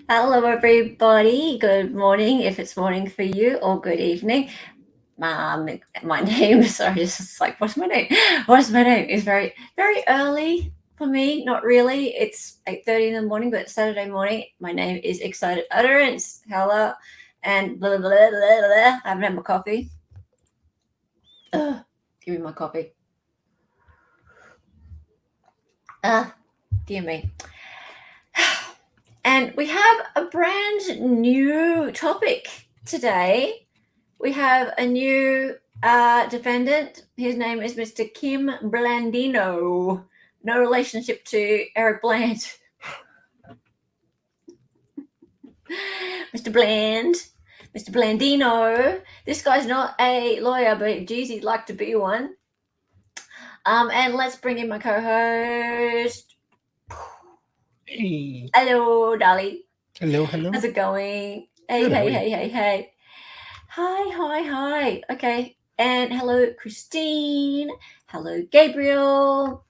Hello, everybody. Good morning, if it's morning for you, or good evening. My name, sorry, just like, what's my name? What's my name? It's very, very early for me. Not really. It's 8:30 in the morning, but Saturday morning. My name is Excited Utterance. Hello, and blah, blah, blah, blah, blah. I haven't had my coffee. Ugh, give me my coffee. Dear me. And we have a brand new topic today. We have a new defendant. His name is Mr. Kim Blandino. No relationship to Eric Bland. Mr. Blandino. This guy's not a lawyer, but geez, he'd like to be one. And let's bring in my co-host. Hey. Hello, Dolly. Hello. How's it going? Hey, Good, hey. Hi. Okay. And hello, Christine. Hello, Gabriel.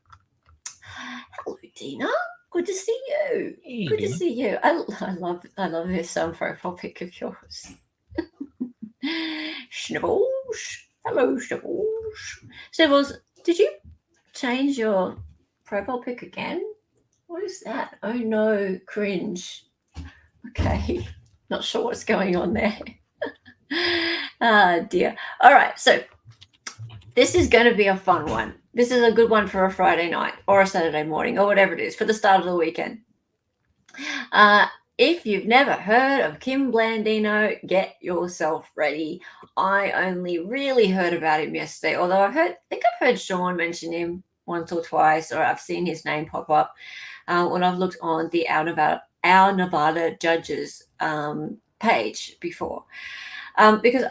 Hello, Dina. Good to see you. Hey, Good Dina. to see you. I love this profile pic of yours. Snivels. Hello, Snivels. Snivels, did you change your profile pic again? What is that? Oh no, cringe. Okay. Not sure what's going on there. Ah, dear. All right. So this is going to be a fun one. This is a good one for a Friday night or a Saturday morning or whatever it is for the start of the weekend. If you've never heard of Kim Blandino, get yourself ready. I only really heard about him yesterday, although I think I've heard Sean mention him once or twice, or I've seen his name pop up when I've looked on the Our Nevada Judges page before. Because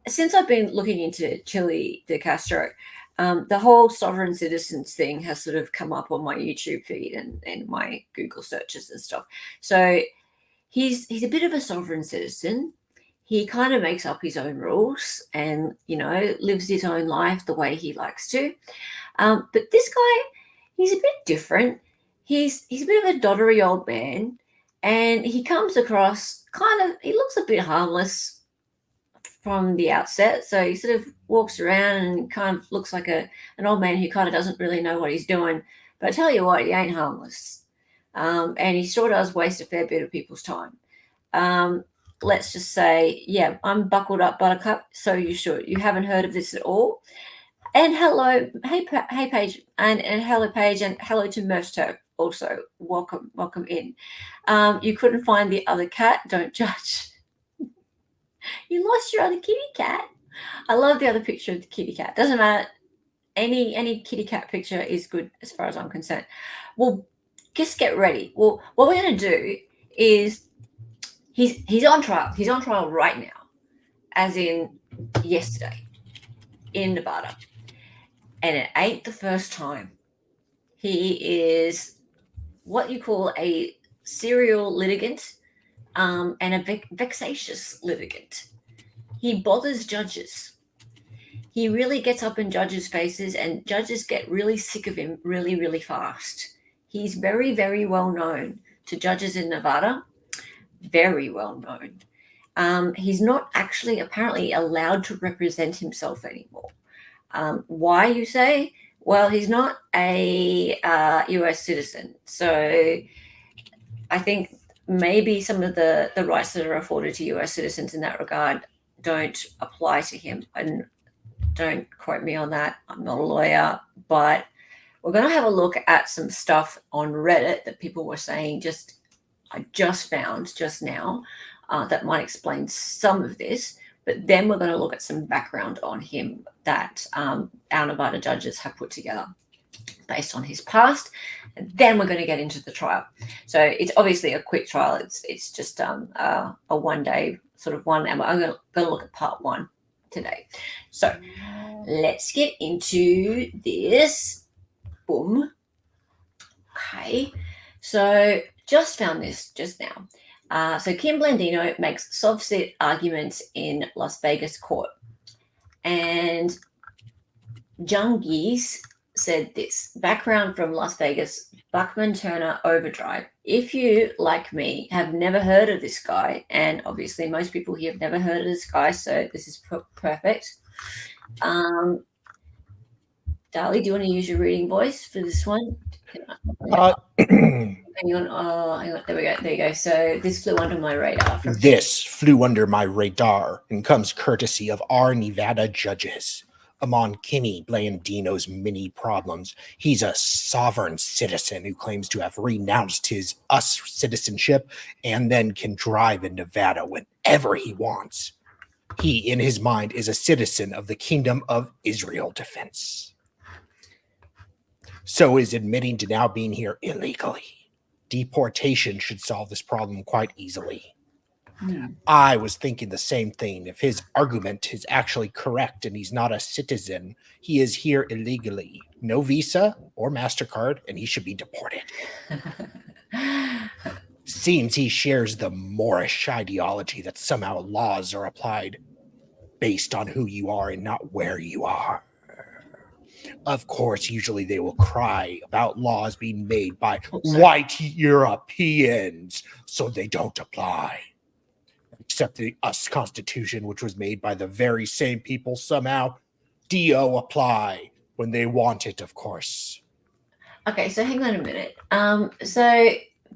since I've been looking into Chile de Castro, the whole sovereign citizens thing has sort of come up on my YouTube feed and my Google searches and stuff. So he's a bit of a sovereign citizen. He kind of makes up his own rules and, lives his own life the way he likes to. But this guy, he's a bit different. He's a bit of a doddery old man, and he comes across he looks a bit harmless from the outset. So he sort of walks around and kind of looks like an old man who kind of doesn't really know what he's doing. But I tell you what, he ain't harmless. And he sure does waste a fair bit of people's time. Let's just say, yeah, I'm buckled up, Buttercup, so you should. You haven't heard of this at all. And hello, hey Paige, and hello Paige, and hello to Mersto also. Welcome in. You couldn't find the other cat, don't judge. You lost your other kitty cat. I love the other picture of the kitty cat. Doesn't matter. Any kitty cat picture is good as far as I'm concerned. Well, just get ready. Well, what we're going to do is he's on trial. He's on trial right now, as in yesterday in Nevada. And it ain't the first time. He is what you call a serial litigant and a vexatious litigant. He bothers judges. He really gets up in judges' faces, and judges get really sick of him really, really fast. He's very, very well known to judges in Nevada. Very well known. He's not actually apparently allowed to represent himself anymore. Why, you say? Well, he's not a US citizen. So I think maybe some of the rights that are afforded to US citizens in that regard don't apply to him. And don't quote me on that. I'm not a lawyer, but we're going to have a look at some stuff on Reddit that people were saying I just found just now that might explain some of this. But then we're going to look at some background on him that our Nevada judges have put together based on his past. And then we're going to get into the trial. So it's obviously a quick trial. It's just a one-day sort of one. And I'm going to look at part one today. So let's get into this. Boom. Okay. So just found this just now. So Kim Blandino makes SovCit arguments in Las Vegas Court. And Jungies said this. Background from Las Vegas, Buckman Turner Overdrive. If you, like me, have never heard of this guy, and obviously most people here have never heard of this guy, so this is perfect. Darlie, do you want to use your reading voice for this one? Hang on. There we go. There you go. So this flew under my radar. This flew under my radar and comes courtesy of our Nevada judges. Among Kim Blandino's many problems, he's a sovereign citizen who claims to have renounced his US citizenship and then can drive in Nevada whenever he wants. He, in his mind, is a citizen of the Kingdom of Israel Defense. So is admitting to now being here illegally. Deportation should solve this problem quite easily. I was thinking the same thing. If his argument is actually correct and he's not a citizen, he is here illegally. No visa or MasterCard, and he should be deported. Seems he shares the Moorish ideology that somehow laws are applied based on who you are and not where you are. Of course, usually they will cry about laws being made by white Europeans, so they don't apply. Except the US Constitution, which was made by the very same people, somehow do apply when they want it, of course. Okay, so hang on a minute. So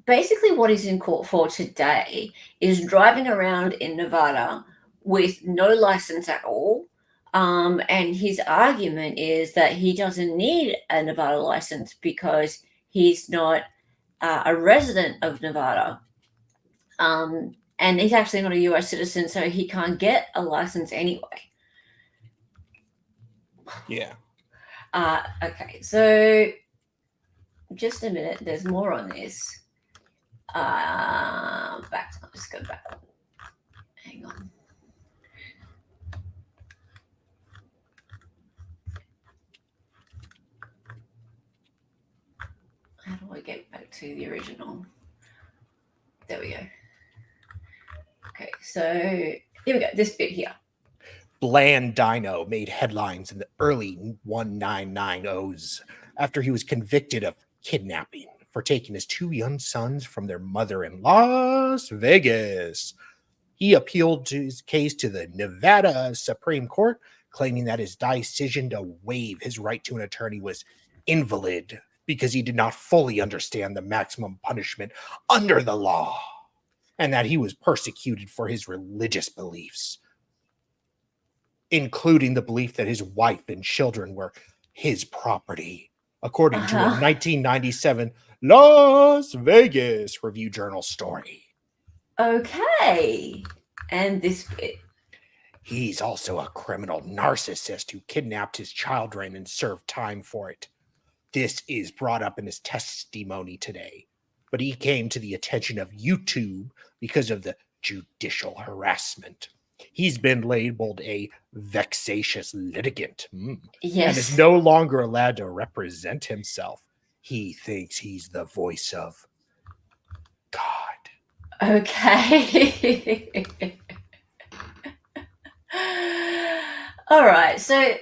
basically what he's in court for today is driving around in Nevada with no license at all. And his argument is that he doesn't need a Nevada license because he's not a resident of Nevada. And he's actually not a US citizen, so he can't get a license anyway. Yeah. Okay, so just a minute. There's more on this. Back. I'll just go back. Hang on. How do I get back to the original? There we go. Okay, so here we go. This bit here. Blandino made headlines in the early 1990s after he was convicted of kidnapping for taking his two young sons from their mother in Las Vegas. He appealed his case to the Nevada Supreme Court, claiming that his decision to waive his right to an attorney was invalid because he did not fully understand the maximum punishment under the law, and that he was persecuted for his religious beliefs, including the belief that his wife and children were his property, according to a 1997 Las Vegas Review Journal story. Okay. And this bit. He's also a criminal narcissist who kidnapped his children and served time for it. This is brought up in his testimony today, but he came to the attention of YouTube because of the judicial harassment. He's been labeled a vexatious litigant Yes. and is no longer allowed to represent himself. He thinks he's the voice of God. Okay. All right. So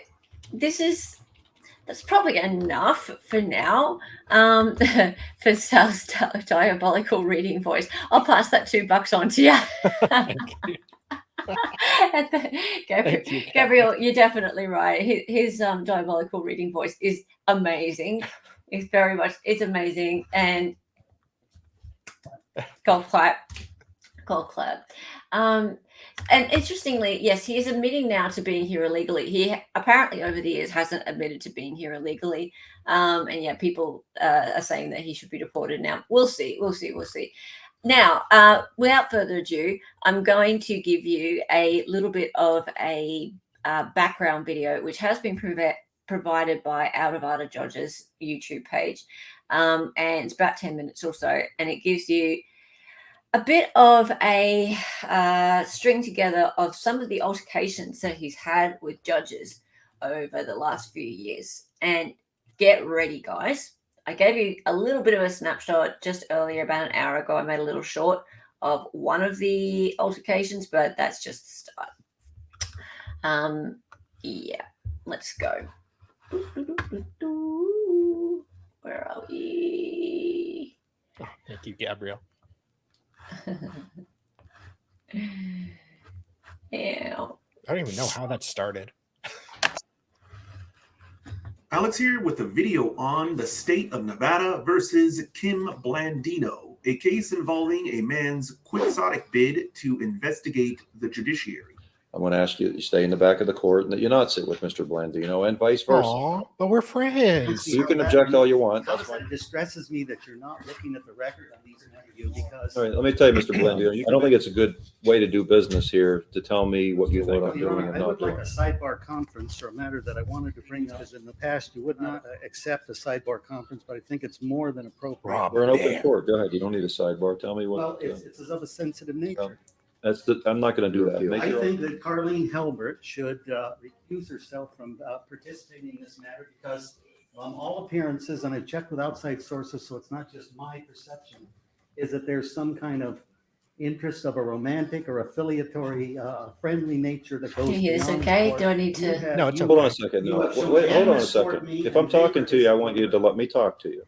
that's probably enough for now for Sal's diabolical reading voice. I'll pass that $2 on to you. Thank you. Gabriel, you're definitely right. His diabolical reading voice is amazing. It's amazing. And golf clap. And interestingly, yes, he is admitting now to being here illegally. He apparently over the years hasn't admitted to being here illegally. And yeah, people are saying that he should be deported now. We'll see. Now, without further ado, I'm going to give you a little bit of a background video, which has been provided by our Nevada Judges YouTube page. And it's about 10 minutes or so. And it gives you a bit of a string together of some of the altercations that he's had with judges over the last few years. And get ready, guys. I gave you a little bit of a snapshot just earlier, about an hour ago. I made a little short of one of the altercations, but that's just the start. Yeah, let's go. Where are we? Oh, thank you, Gabrielle. Yeah. I don't even know how that started. Alex here with a video on the state of Nevada versus Kim Blandino, a case involving a man's quixotic bid to investigate the judiciary. I'm going to ask you that you stay in the back of the court and that you not sit with Mr. Blandino and vice versa. Aw, but we're friends. You can object all you want. It distresses me that you're not looking at the record of these interviews because. All right, let me tell you, Mr. Blandino, I don't think it's a good way to do business here to tell me what you think I'm Your doing Honor, and I not would like a doing. sidebar conference for a matter that I wanted to bring up, because in the past you would not accept a sidebar conference, but I think it's more than appropriate. Rob. We're an open Damn. court. Go ahead. You don't need a sidebar. Tell me Well, what. it's of a sensitive nature. I'm not going to do that. Make I your think that Carleen Helbert should recuse herself from participating in this matter because all appearances, and I checked with outside sources, so it's not just my perception, is that there's some kind of interest of a romantic or affiliatory friendly nature that goes Is beyond okay? court. Do I need You to? have- No, it's you Hold on a have- second. you No, have shown wait, hold on a endless toward second. me If I'm and talking to you, I want you to favoritism. let me talk to you.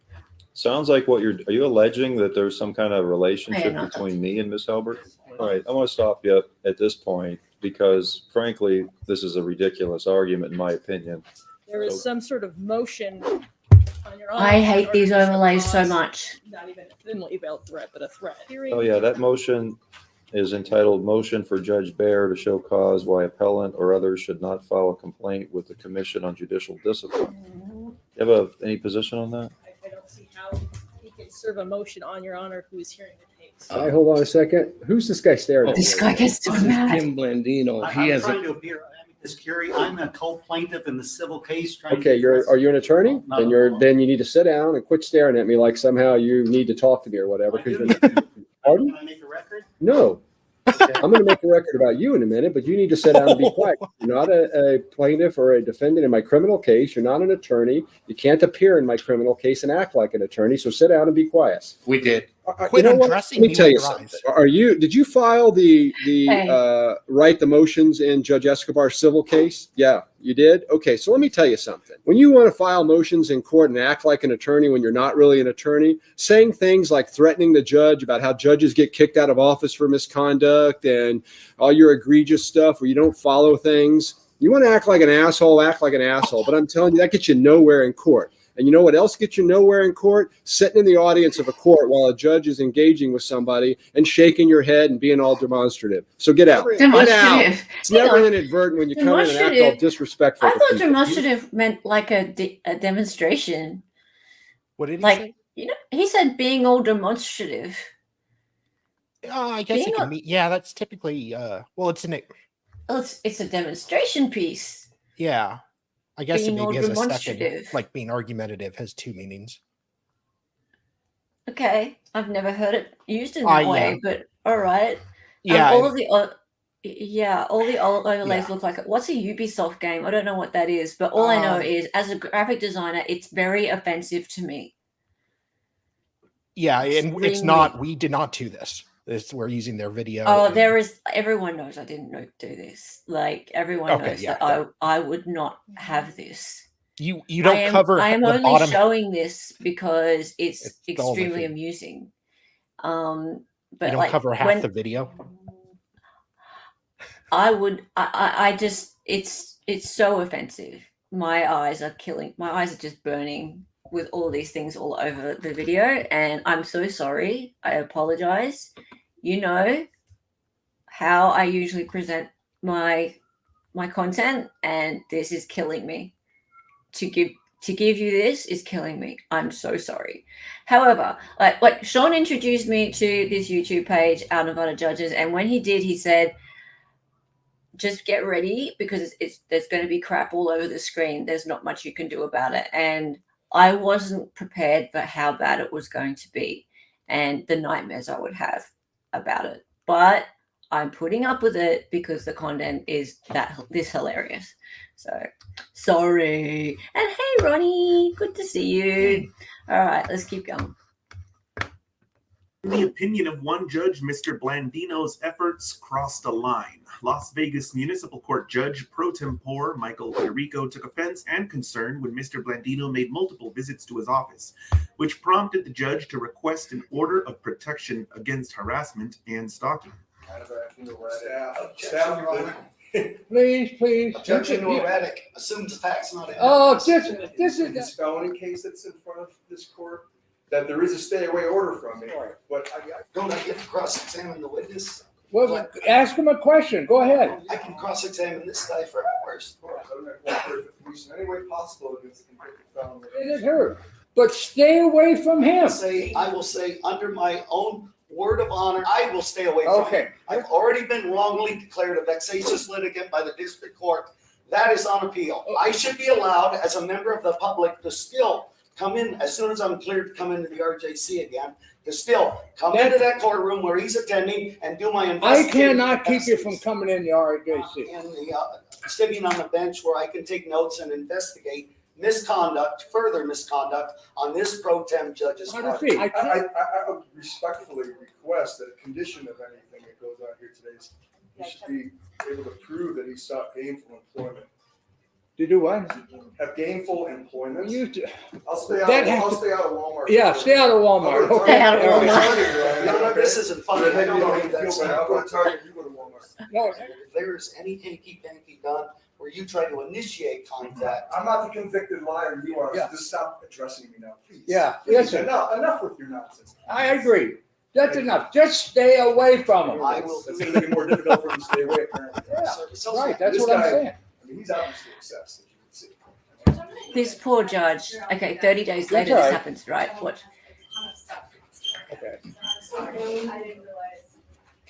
Sounds like are you alleging that there's some kind of relationship not. between me and Miss Helbert? All right, I want to stop you at this point because frankly, this is a ridiculous argument in my opinion. There is some sort of motion on your own. I hate these overlays so much. Not even an email threat, but a threat. Oh yeah, that motion is entitled Motion for Judge Bear to Show Cause Why Appellant or Others Should Not File a Complaint with the Commission on Judicial Discipline. You have any position on that? I don't see how he can serve a motion on your honor who is hearing the case. Hold on a second. Who's this guy staring at? This guy gets so mad. Kim Blandino. I'm He has trying a. to appear amicus curiae. I'm a co-plaintiff in the civil case. trying to Okay, address- are you an attorney? Not Then at all. then you need to sit down and quit staring at me like somehow you need to talk to me or whatever. I Because do. you're pardon? Can I make a record? No. I'm going to make a record about you in a minute, but you need to sit down and be quiet. You're not a plaintiff or a defendant in my criminal case. You're not an attorney. You can't appear in my criminal case and act like an attorney. So sit down and be quiet. We did. You know what? undressing Let me me tell with you your something. eyes. Did you file the Hey. write the motions in Judge Escobar's civil case? Yeah, you did? Okay, so let me tell you something. When you want to file motions in court and act like an attorney when you're not really an attorney, saying things like threatening the judge about how judges get kicked out of office for misconduct and all your egregious stuff where you don't follow things. You want to act like an asshole, act like an asshole. But I'm telling you, that gets you nowhere in court. And you know what else gets you nowhere in court? Sitting in the audience of a court while a judge is engaging with somebody and shaking your head and being all demonstrative. So get out. Get out. Demonstrative. It's Hang never on. inadvertent when you come in and act all Demonstrative. disrespectful. I to thought people. demonstrative meant like a demonstration. What did he Like, say? you know, he said being all demonstrative. I guess it being can a- mean. Yeah, that's typically. Well, it's an. Well, it's a demonstration piece. Yeah, I guess it Being all maybe has a second. demonstrative. Like being argumentative has two meanings. Okay, I've never heard it used in Ah, that way, yeah. but all right. Yeah, all of the all the overlays Yeah. look like it. What's a Ubisoft game? I don't know what that is, but all I know Um, is, as a graphic designer, it's very offensive to me. yeah, and it's extremely- not. We did not do this. We're using their video. Oh, and- there is. Everyone knows I didn't do this. Like everyone Okay, knows yeah, that I would not have this. You don't I am, cover. I am the only bottom. showing this because it's It's the only extremely thing. amusing. But You don't like cover half when the video. I would, I just, it's so offensive. My eyes are killing. My eyes are just burning with all these things all over the video, and I'm so sorry. I apologize. You know how I usually present my content, and this is killing me. To give you this is killing me. I'm so sorry. However, like Sean introduced me to this YouTube page, Our Nevada Judges, and when he did, he said, just get ready because there's going to be crap all over the screen. There's not much you can do about it. And I wasn't prepared for how bad it was going to be and the nightmares I would have about it. But I'm putting up with it because the content is this hilarious. So sorry. And hey, Ronnie, good to see you. All right, let's keep going. In the opinion of one judge, Mr. Blandino's efforts crossed a line. Las Vegas Municipal Court Judge Pro Tempore Michael Federico took offense and concern when Mr. Blandino made multiple visits to his office, which prompted the judge to request an order of protection against harassment and stalking. Please. Objection to erratic. Assumes the fact's not in. Oh, this is. This felony case that's in front of this court, that there is a stay away order from me, but Don't I get to cross-examine the witness? Well, ask him a question. Go ahead. I can cross-examine this guy for hours. I'm not going to cooperate with the police in any way possible against the convicted felon. It is her. But stay away from him. I will say, under my own word of honor, I will stay away from him. Okay. I've already been wrongly declared a vexatious litigant by the district court. That is on appeal. I should be allowed, as a member of the public, to still come in, as soon as I'm cleared to come into the RJC again, to still come into that courtroom where he's attending and do my I investigation. cannot keep you from coming in the RJC. In the, sitting on the bench where I can take notes and investigate further misconduct on this pro tem judge's part. I would respectfully request that a condition of anything that goes on here today is he should be able to prove that he sought gainful employment. To do what? Have gainful employment. I'll stay That out of Walmart. Yeah, stay out of Walmart. Okay. Stay out of Walmart. No, this isn't funny. I don't believe that's I'll go to Target, you go to Walmart. No, If there's any hanky-panky done where you try to initiate contact. I'm not the convicted liar you are. Yeah. Just stop addressing me now, please. Yeah, Please, listen. enough with your nonsense. I agree. That's enough. Just stay away from him. I will. It's going to make it more difficult for him to stay away, apparently. Yeah, right. That's This what I'm guy- saying. I mean, he's obviously obsessed, as you can see. This poor judge. Okay, 30 days That's later all this right. happens, right? What? Okay.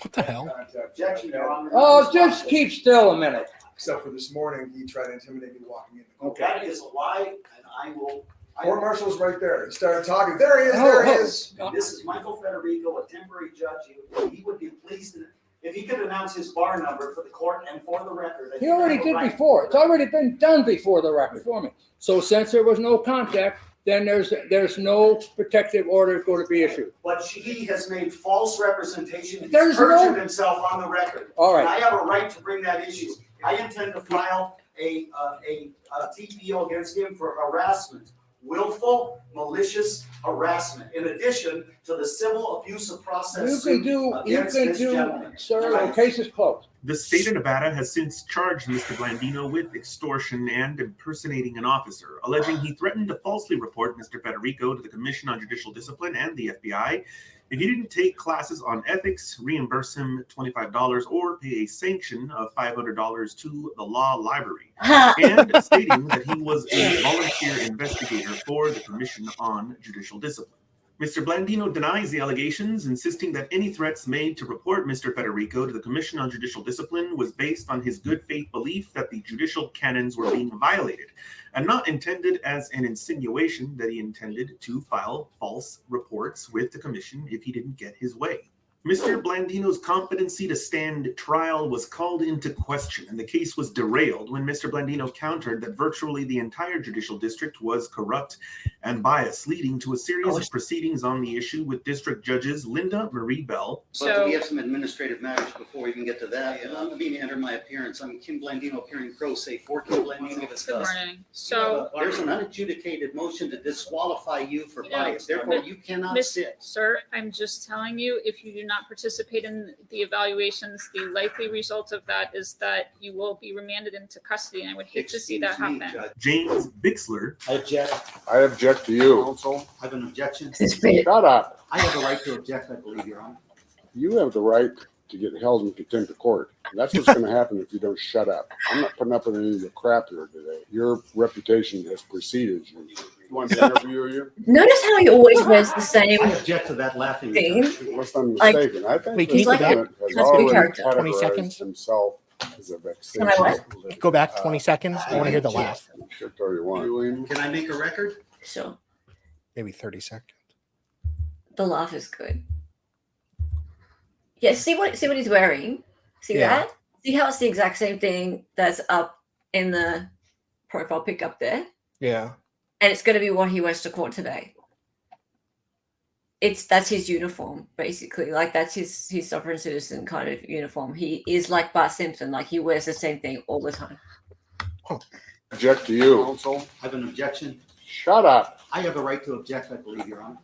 What the hell? Objection, Your Honor. Oh, just keep still a minute. Except for this morning, he tried to intimidate me walking in. Okay. That is a lie, and I will. Court marshal's right there. He started talking. There he is. There he is. This is Michael Federico, a temporary judge. He would be pleased if he could announce his bar number for the court and for the record. He already did before. It's already been done before the record for me. So since there was no contact, then there's no protective order going to be issued. But he has made false representation. He's There's perjured no- himself on the record. All And right. I have a right to bring that issue. I intend to file a TPO against him for harassment, willful, malicious harassment, in addition to the civil abuse of process You suit can against this gentleman. sir, the case is closed. The state of Nevada has since charged Mr. Blandino with extortion and impersonating an officer, alleging he threatened to falsely report Mr. Federico to the Commission on Judicial Discipline and the FBI if he didn't take classes on ethics, reimburse him $25, or pay a sanction of $500 to the law library, and stating that he was a volunteer investigator for the Commission on Judicial Discipline. Mr. Blandino denies the allegations, insisting that any threats made to report Mr. Federico to the Commission on Judicial Discipline was based on his good faith belief that the judicial canons were being violated, and not intended as an insinuation that he intended to file false reports with the Commission if he didn't get his way. Mr. Blandino's competency to stand trial was called into question, and the case was derailed when Mr. Blandino countered that virtually the entire judicial district was corrupt and biased, leading to a series of proceedings on the issue with district judges Linda Marie Bell. But we have some administrative matters before we even get to that. And I'm going to enter my appearance. I'm Kim Blandino, appearing pro se for Kim Blandino. Good morning. So, There's an unadjudicated motion to disqualify you for bias. Therefore, you cannot sit. Sir, I'm just telling you, if you do not participate in the evaluations, the likely result of that is that you will be remanded into custody, and I would hate to see that Excuse me, happen. Judge. James Bixler, I object. I object to you. Counsel, I have an objection. Shut up. I have a right to object, I believe, Your Honor. You have the right to get held in contempt of court. That's what's going to happen if you don't shut up. I'm not putting up with any of the crap here today. Your reputation has preceded you. You want me to interview you? Notice how he always wears the same I object to that laughing. thing. Unless I'm Like- mistaken. I think Wait, the can you go back? defendant has That's a good already character. 20 categorized seconds? himself as a Can I what? vexatious. Go back 20 seconds. I want to hear the last. Should tell you what. Can I make a record? Sure. Maybe 30 seconds. The laugh is good. Yeah, see what he's wearing? See Yeah. that? See how it's the exact same thing that's up in the profile pic up there? Yeah. And it's going to be what he wears to court today. that's his uniform, basically. Like that's his sovereign citizen kind of uniform. He is like Bart Simpson, like he wears the same thing all the time. Object to you. Counsel, I have an objection. Shut up. I have the right to object, I believe, Your Honor.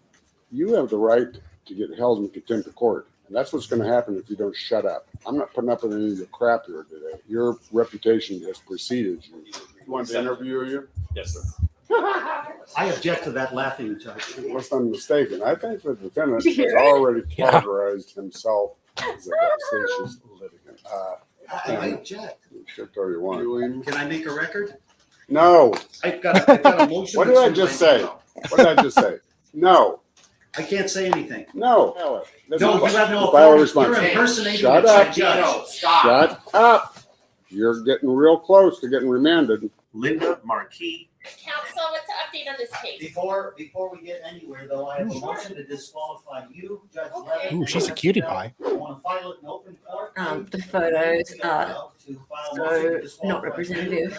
You have the right to get held in contempt of court. And that's what's going to happen if you don't shut up. I'm not putting up with any of the crap here today. Your reputation has preceded you. You want to interview you? Yes, sir. I object to that laughing, Judge. Unless I'm mistaken, I think the defendant has already categorized himself as a vexatious litigant. I object. Shift all you want. Can I make a record? No. I've got a motion. What did I just say? What did I just say? No. I can't say anything. No. No, you have no File a authority. response. You're impersonating Shut the up. judge. Shut up. You're getting real close to getting remanded. Linda Marquis. Counsel, what's the update on this case? Before we get anywhere, though, I have a motion to disqualify you, Judge Levitt. Ooh, she's a cutie pie. I want to file it in open court. The photos are so not representative.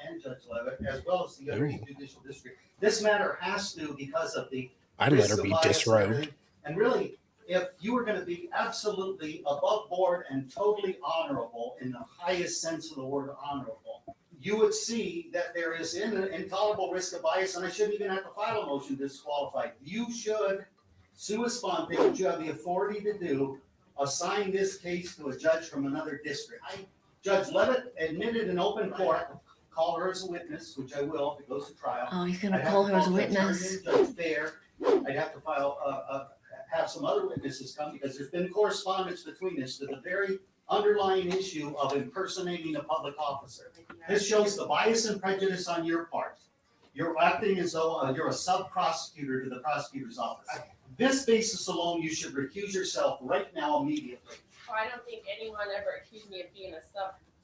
And Judge Levitt, as well as the other judicial district. This matter has to, because of the I'd let her be disrobed. And really, if you were going to be absolutely above board and totally honorable in the highest sense of the word honorable, you would see that there is an intolerable risk of bias, and I shouldn't even have to file a motion to disqualify. You should, sua sponte, what you have the authority to do, assign this case to a judge from another district. Judge Levitt admitted in open court, call her as a witness, which I will if it goes to trial. Oh, you're gonna call her as a witness? Judge Baer, I'd have to file, have some other witnesses come, because there's been correspondence between us to the very underlying issue of impersonating a public officer. This shows the bias and prejudice on your part. You're acting as though you're a sub-prosecutor to the prosecutor's office. This basis alone, you should recuse yourself right now immediately. Well, I don't think anyone ever accused me of being a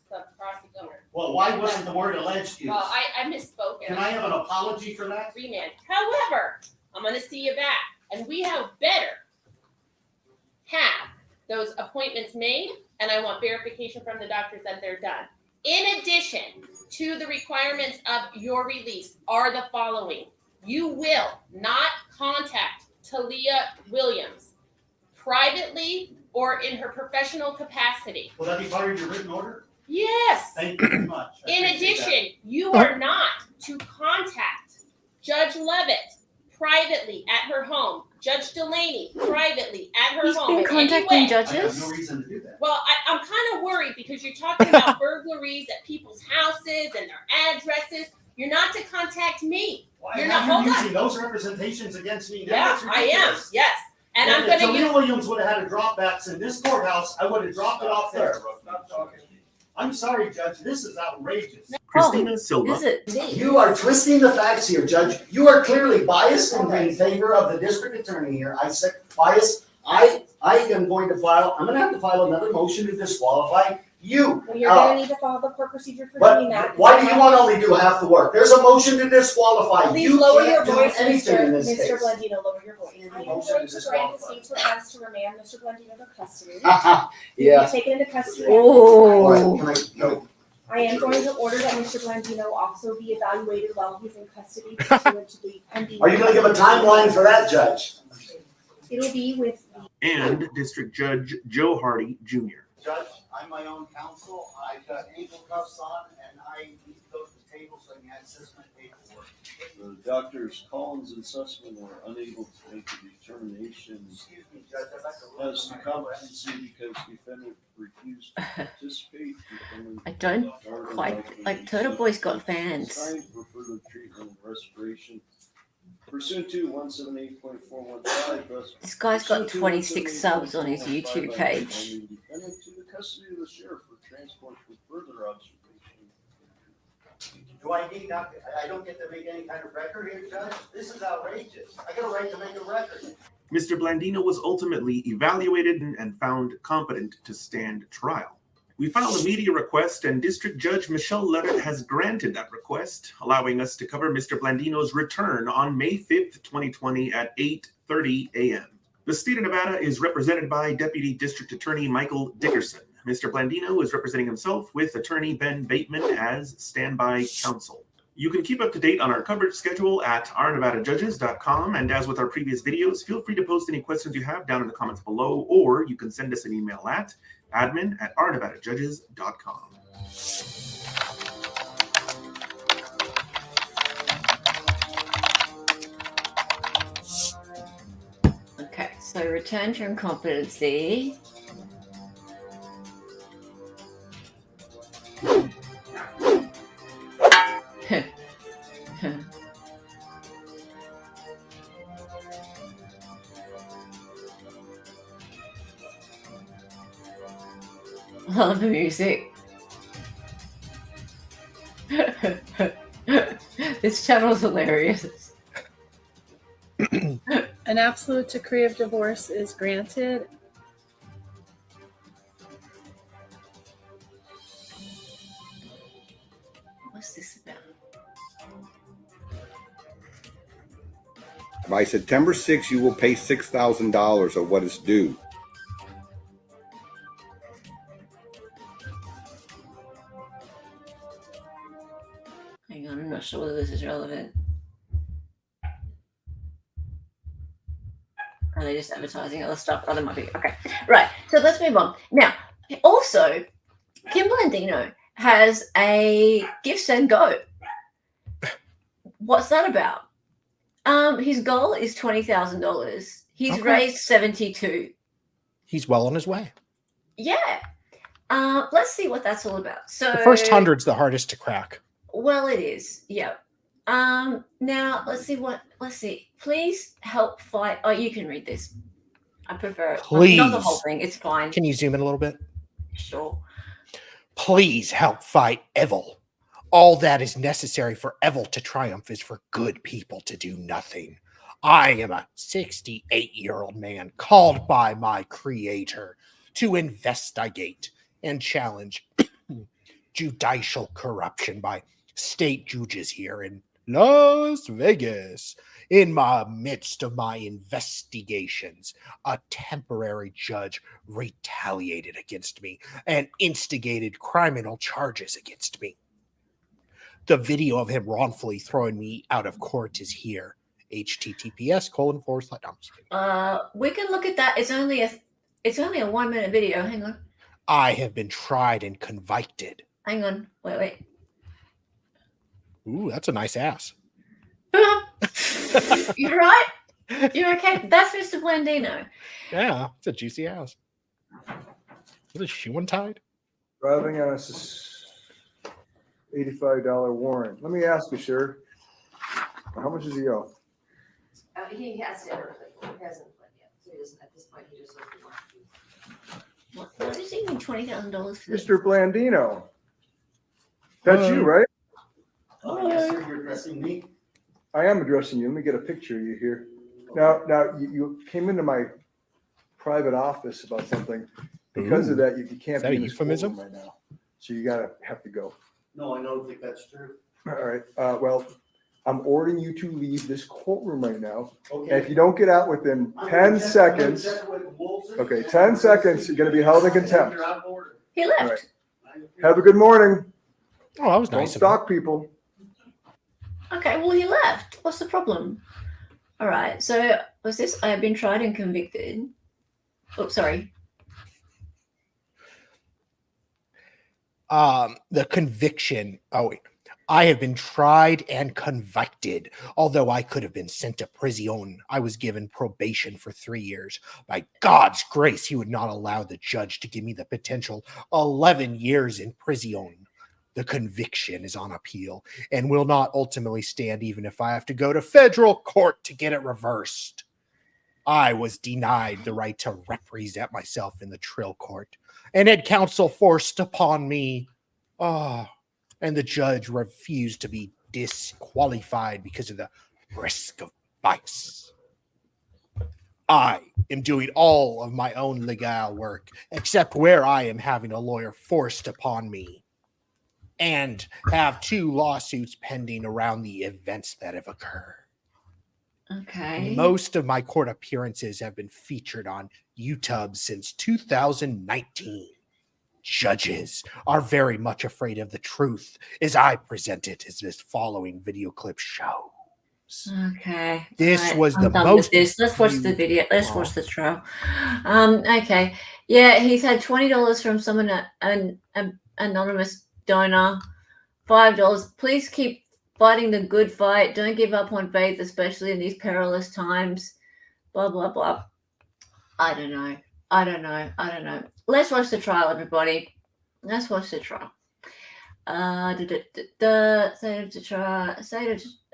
sub-prosecutor. Well, why wasn't the word alleged used? Well, I misspoke. Can I have an apology for that? Remand. However, I'm gonna see you back, and we have better have those appointments made, and I want verification from the doctors that they're done. In addition to the requirements of your release are the following. You will not contact Talia Williams privately or in her professional capacity. Will that be part of your written order? Yes. Thank you very much. I In appreciate addition, you are not to contact Judge Levitt privately at her home, Judge Delaney privately at her He's home. been in any contacting way. that. I have judges. no reason to do that. Well, I'm kind of worried because you're talking about burglaries at people's houses and their addresses. You're not to contact me. Why You're are not- you hold on. using those representations against me now? Yeah, That's I am. ridiculous. Yes. And I'm If going to Talia use. Williams would have had a drop backs in this courthouse, I would have dropped it off there. I'm sorry, Judge, this is outrageous. Christina Silva. Is it? You are twisting the facts here, Judge. You are clearly biased in favor of the district attorney here. I said bias. I am going to file, I'm gonna have to file another motion to disqualify you. Well, you're going to need to follow the court procedure for But doing that. why do you want to only do half the work? There's a motion to disqualify. Please You lower your can't do voice, anything in this Mr. case. Blandino, lower your voice. I am Motion going to to grant the disqualify. state's request to remand Mr. Blandino to custody. Yeah. Taken into custody. All right, Oh, can I go? I am going to order that Mr. Blandino also be evaluated while he's in custody pursuant to the pending. Are you gonna give a timeline for that, Judge? It'll be with the And District Judge Joe Hardy Jr. Judge, I'm my own counsel. I've got ankle cuffs on and I need to go to the table so I can access my paperwork. The doctors Collins and Sussman were unable to make a determination Excuse me, Judge, I'd like to. as to competency because defendant refused to participate. Defendant I don't regarded quite like the Turtle Boy's got fans. assigned for further treatment and restoration. Pursuant to 178.415. This guy's got 26 subs on his YouTube page. Defendant to the custody of the sheriff for transport for further observation. Do I need not, I don't get to make any kind of record here, Judge? This is outrageous. I got a right to make a record. Mr. Blandino was ultimately evaluated and found competent to stand trial. We filed a media request, and District Judge Michelle Levitt has granted that request, allowing us to cover Mr. Blandino's return on May 5th, 2020 at 8:30 a.m. The state of Nevada is represented by Deputy District Attorney Michael Dickerson. Mr. Blandino is representing himself with Attorney Ben Bateman as standby counsel. You can keep up to date on our coverage schedule at ournevadajudges.com. And as with our previous videos, feel free to post any questions you have down in the comments below, or you can send us an email at admin@ournevadajudges.com. Okay, so return to incompetency. I love the music. This channel's hilarious. An absolute decree of divorce is granted. What's this about? By September 6th, you will pay $6,000 of what is due. Hang on, I'm not sure whether this is relevant. Are they just advertising other stuff? Oh, they might be. Okay, right. So let's move on. Now, also, Kim Blandino has a Give, Send, Go. What's that about? His goal is $20,000. He's raised 72. He's well on his way. Yeah. Let's see what that's all about. So The first 100's the hardest to crack. Well, it is. Yeah. Now let's see. Please help fight. Oh, you can read this. I prefer it. Please. Not the whole thing. It's fine. Can you zoom in a little bit? Sure. Please help fight evil. All that is necessary for evil to triumph is for good people to do nothing. I am a 68-year-old man called by my creator to investigate and challenge judicial corruption by state judges here in Las Vegas. In the midst of my investigations, a temporary judge retaliated against me and instigated criminal charges against me. The video of him wrongfully throwing me out of court is here. https:// We can look at that. It's only a 1 minute video. Hang on. I have been tried and convicted. Hang on. Wait. Ooh, that's a nice ass. You're right. You're okay. That's Mr. Blandino. Yeah, it's a juicy ass. Was a shoe untied? Driving on a $85 warrant. Let me ask you, sir, how much does he owe? He has never. He hasn't yet. So he doesn't at this point. He just what is he mean $20,000 for? Mr. Blandino. That's you, right? Oh, yes, sir, you're addressing me. I am addressing you. Let me get a picture of you here. Now, you came into my private office about something. Because of that, you can't Is that be a in this euphemism? courtroom right now. So you have to go. No, I don't think that's true. All right. Well, I'm ordering you to leave this courtroom right now. Okay. And if you don't get out within 10 seconds, okay, 10 seconds, you're going to be held in contempt. He left. All right. Have a good morning. Oh, that was Don't nice. of him. stalk people. Okay, well, he left. What's the problem? All right. So what's this? I have been tried and convicted. Oh, sorry. The conviction. Oh, wait. I have been tried and convicted. Although I could have been sent to prison, I was given probation for 3 years. By God's grace, he would not allow the judge to give me the potential 11 years in prison. The conviction is on appeal and will not ultimately stand even if I have to go to federal court to get it reversed. I was denied the right to represent myself in the trial court and had counsel forced upon me. And the judge refused to be disqualified because of the risk of bias. I am doing all of my own legal work, except where I am having a lawyer forced upon me, and have 2 lawsuits pending around the events that have occurred. Okay. Most of my court appearances have been featured on YouTube since 2019. judges are very much afraid of the truth, as I present it, as this following video clip shows. Okay. This right, was I'm the done most with this. Let's watch the viewed- video. Let's Oh. watch the trial. Okay. Yeah, he's had $20 from someone, an anonymous donor, $5. Please keep fighting the good fight. Don't give up on faith, especially in these perilous times. Blah blah blah. I don't know. Let's watch the trial, everybody. Let's watch the trial.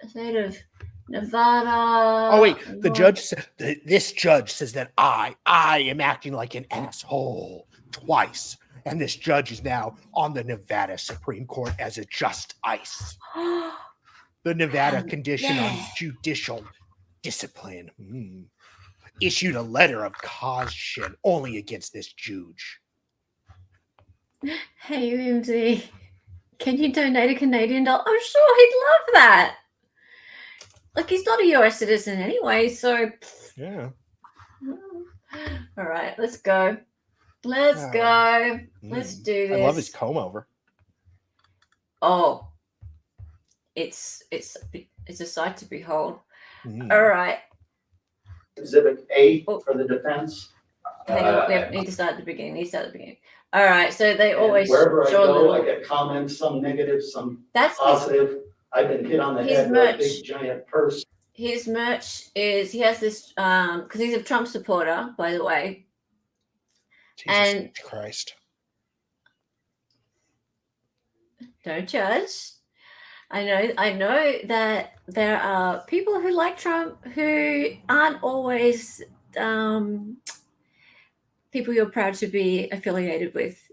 State of Nevada. Oh wait, the judge said this judge says that I am acting like an asshole twice, and this judge is now on the Nevada Supreme Court as a just ice. The Nevada Condition on Judicial Discipline issued a letter of caution only against this judge. Hey, Lindsay, can you donate a Canadian dollar? I'm sure he'd love that. Like, he's not a US citizen anyway, so. Yeah. All right, let's go. Let's go. Let's do this. I love his comb over. Oh, it's a sight to behold. All right. Exhibit A for the defense. Hang on, we need to start at the beginning. All right, so they always Wherever I show go, I little. get comments, some negative, some That's positive. I've been hit on the his head with a merch. big giant purse. His merch is he has this because he's a Trump supporter, by the way. Jesus And Christ. don't judge. I know that there are people who like Trump who aren't always people you're proud to be affiliated with.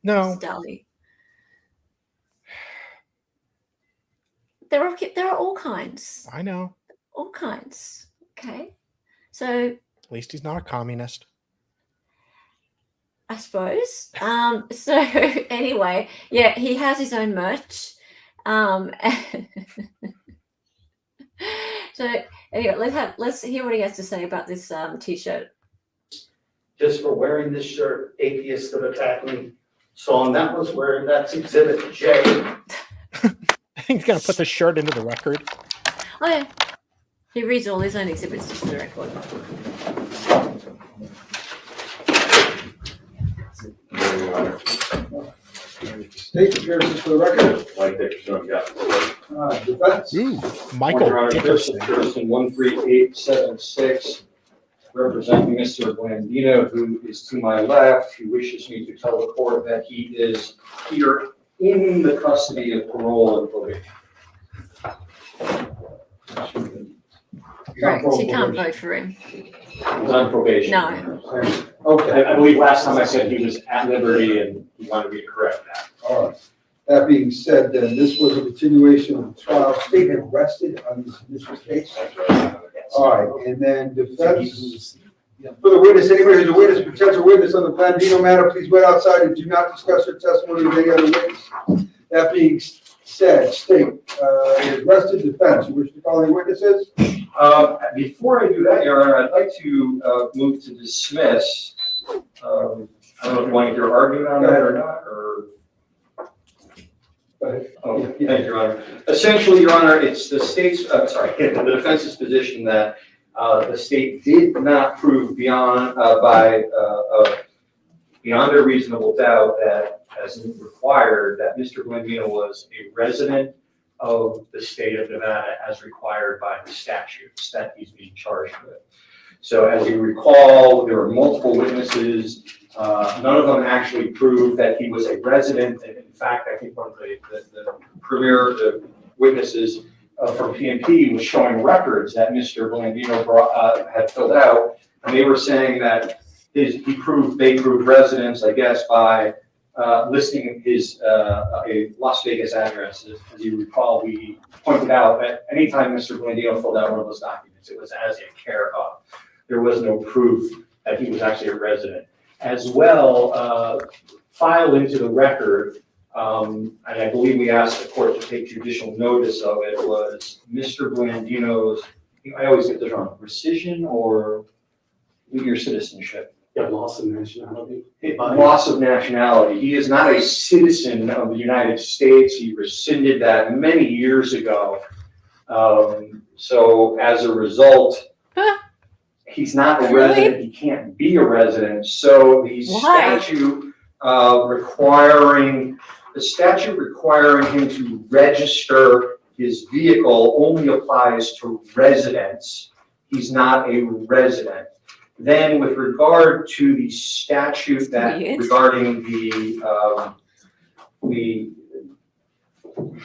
No. Dali. There are all kinds. I know. All kinds. Okay. So At least he's not a communist. I suppose. So anyway, yeah, he has his own merch. So anyway, let's hear what he has to say about this t-shirt. Just for wearing this shirt, atheists have attacked me. So on that was wearing, that's exhibit J. He's gonna put the shirt into the record. Oh yeah. He reads all his own exhibits just for the record. State appearances for the record. Like Dickerson, yeah. Defense. Ooh, Michael Your Honor, Dickerson. Dickerson 13876, representing Mr. Blandino, who is to my left, who wishes me to tell the court that he is here in the custody of parole and probation. Right, she can't vote for him. He's on probation. No. Okay. I believe last time I said he was at liberty and he wanted me to correct that. All right. That being said, then this was a continuation of the trial. State had rested on this initial case. All right, and then defense. For the witness, anybody who's a witness, potential witness on the Blandino matter, please wait outside and do not discuss your testimony with any other witness. That being said, state is rested. Defense, you wish to call any witnesses? Before I do that, Your Honor, I'd like to move to dismiss. I don't know if you want to hear argument on that or not, or. Oh, thank you, Your Honor. Essentially, Your Honor, it's the state's, the defense's position that the state did not prove beyond a reasonable doubt that, as required, that Mr. Blandino was a resident of the state of Nevada as required by the statutes that he's being charged with. So as you recall, there were multiple witnesses. None of them actually proved that he was a resident. And in fact, I think one of the premier witnesses from PNP was showing records that Mr. Blandino had filled out. And they were saying that they proved residence, I guess, by listing his a Las Vegas address. As you recall, we pointed out that anytime Mr. Blandino filled out one of those documents, it was as a care of. There was no proof that he was actually a resident. As well, filed into the record, and I believe we asked the court to take judicial notice of it, was Mr. Blandino's, I always get this wrong, rescission or legal citizenship? Yeah, loss of nationality. Loss of nationality. He is not a citizen of the United States. He rescinded that many years ago. So as a result, he's not a resident. He can't be a resident. So the statute requiring him to register his vehicle only applies to residents. He's not a resident. Then with regard to the statute that regarding the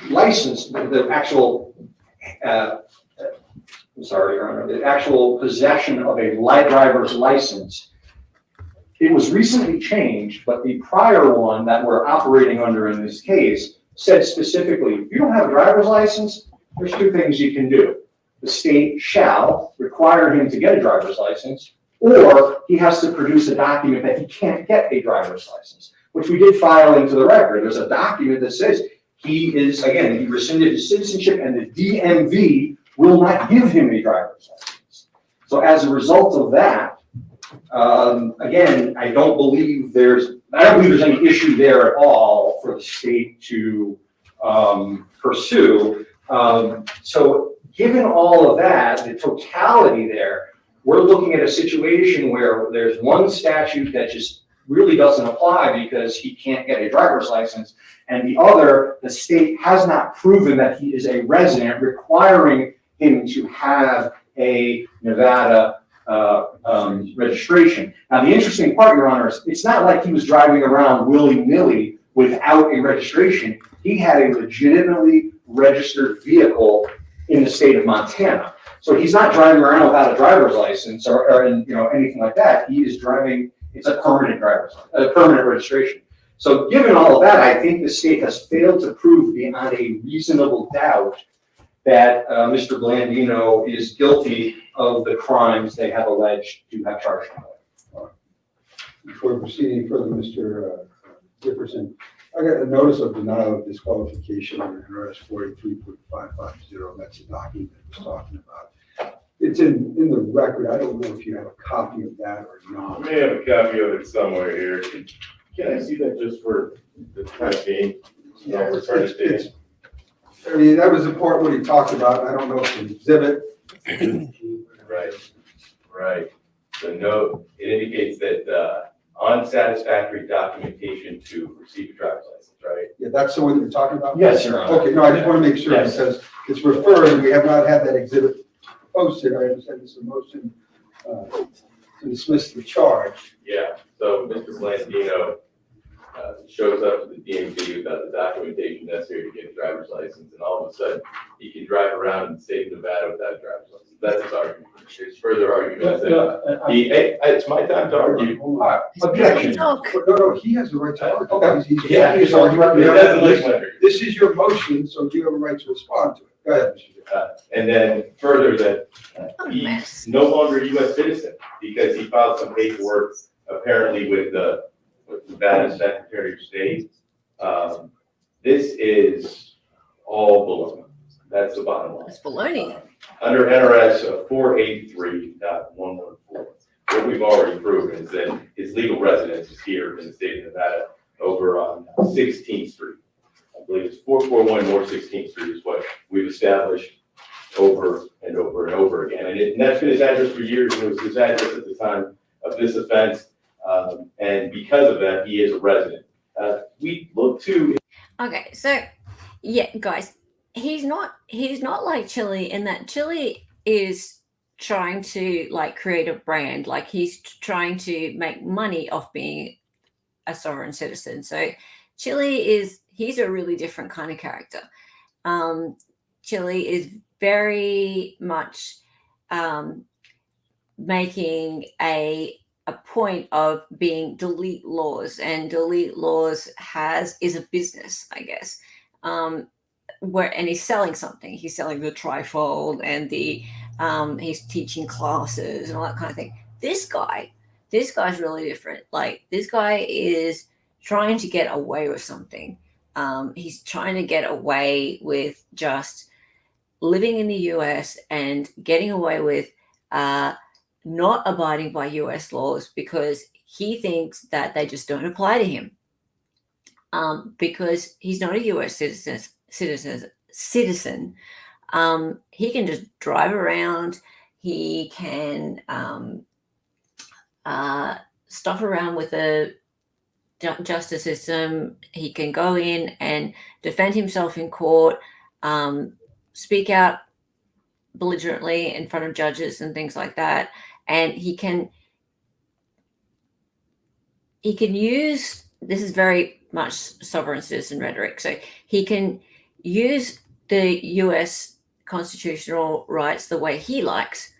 license, the actual, I'm sorry, Your Honor, the actual possession of a light driver's license, it was recently changed, but the prior one that we're operating under in this case said specifically, if you don't have a driver's license, there's two things you can do. The state shall require him to get a driver's license, or he has to produce a document that he can't get a driver's license, which we did file into the record. There's a document that says he rescinded his citizenship and the DMV will not give him a driver's license. So as a result of that, again, I don't believe there's any issue there at all for the state to pursue. So given all of that, the totality there, we're looking at a situation where there's one statute that just really doesn't apply because he can't get a driver's license, and the other, the state has not proven that he is a resident, requiring him to have a Nevada registration. Now, the interesting part, Your Honor, is it's not like he was driving around willy-nilly without a registration. He had a legitimately registered vehicle in the state of Montana. So he's not driving around without a driver's license or anything like that. He is driving, it's a permanent permanent registration. So given all of that, I think the state has failed to prove beyond a reasonable doubt that Mr. Blandino is guilty of the crimes they have alleged to have charged him with. Before proceeding further, Mr. Dickerson, I got a notice of denial of disqualification under NRS 43.550. That's the document that we're talking about. It's in the record. I don't know if you have a copy of that or not. I may have a copy of it somewhere here. Can I see that just for the time being? Yeah, I mean, that was the part where he talked about, I don't know if it's an exhibit. Right. The note, it indicates that unsatisfactory documentation to receive a driver's license, right? Yeah, that's the one that you're talking about? Yes, Your Honor. Okay, no, I just want to make sure because it's referring, we have not had that exhibit posted. I understand this is a motion to dismiss the charge. Yeah, so Mr. Blandino shows up to the DMV without the documentation necessary to get a driver's license, and all of a sudden he can drive around in the state of Nevada without a driver's license. That's his argument. His further argument is that it's my time to argue. Objection. No, he has the right to argue. Okay. He's arguing. This is your motion, so you have a right to respond to it. Go ahead, Mr. And then further that he's no longer a U.S. citizen because he filed some paperwork apparently with Nevada Secretary of State. This is all baloney. That's the bottom line. It's baloney. Under NRS 483.114, what we've already proven is that his legal residence is here in the state of Nevada over on 16th Street. I believe it's 441 North 16th Street is what we've established over and over and over again. And that's been his address for years, and it was his address at the time of this offense. And because of that, he is a resident. We look to. Okay, so yeah, guys, he's not like Chile in that Chile is trying to like create a brand, like he's trying to make money off being a sovereign citizen. So he's a really different kind of character. Chile is very much making a point of being delete laws, and delete laws is a business, I guess. And he's selling something. He's selling the trifold and he's teaching classes and all that kind of thing. This guy's really different. Like, this guy is trying to get away with something. He's trying to get away with just living in the US and getting away with not abiding by US laws because he thinks that they just don't apply to him because he's not a US citizen. He can just drive around. He can stuff around with the justice system. He can go in and defend himself in court, speak out belligerently in front of judges and things like that. And he can use, this is very much sovereign citizen rhetoric, so he can use the US constitutional rights the way he likes,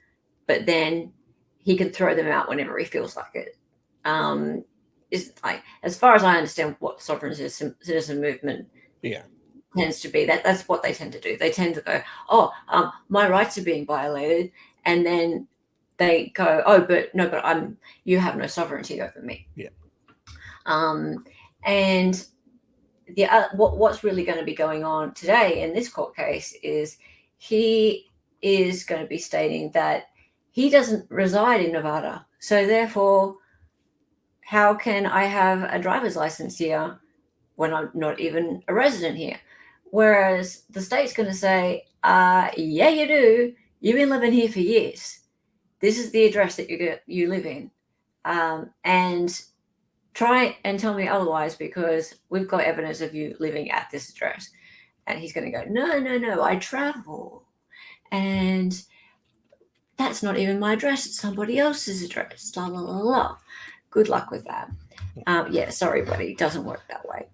but then he can throw them out whenever he feels like it. Is like, as far as I understand what sovereign citizen movement tends to be, that's what they tend to do. They tend to go, my rights are being violated, and then they go, you have no sovereignty over me. And what's really going to be going on today in this court case is he is going to be stating that he doesn't reside in Nevada, so therefore, how can I have a driver's license here when I'm not even a resident here? Whereas the state's going to say, yeah, you do. You've been living here for years. This is the address that you live in. And try and tell me otherwise, because we've got evidence of you living at this address. And he's going to go, no, I travel. And that's not even my address. It's somebody else's address. La, la, la, la. Good luck with that. Sorry, buddy. It doesn't work that way.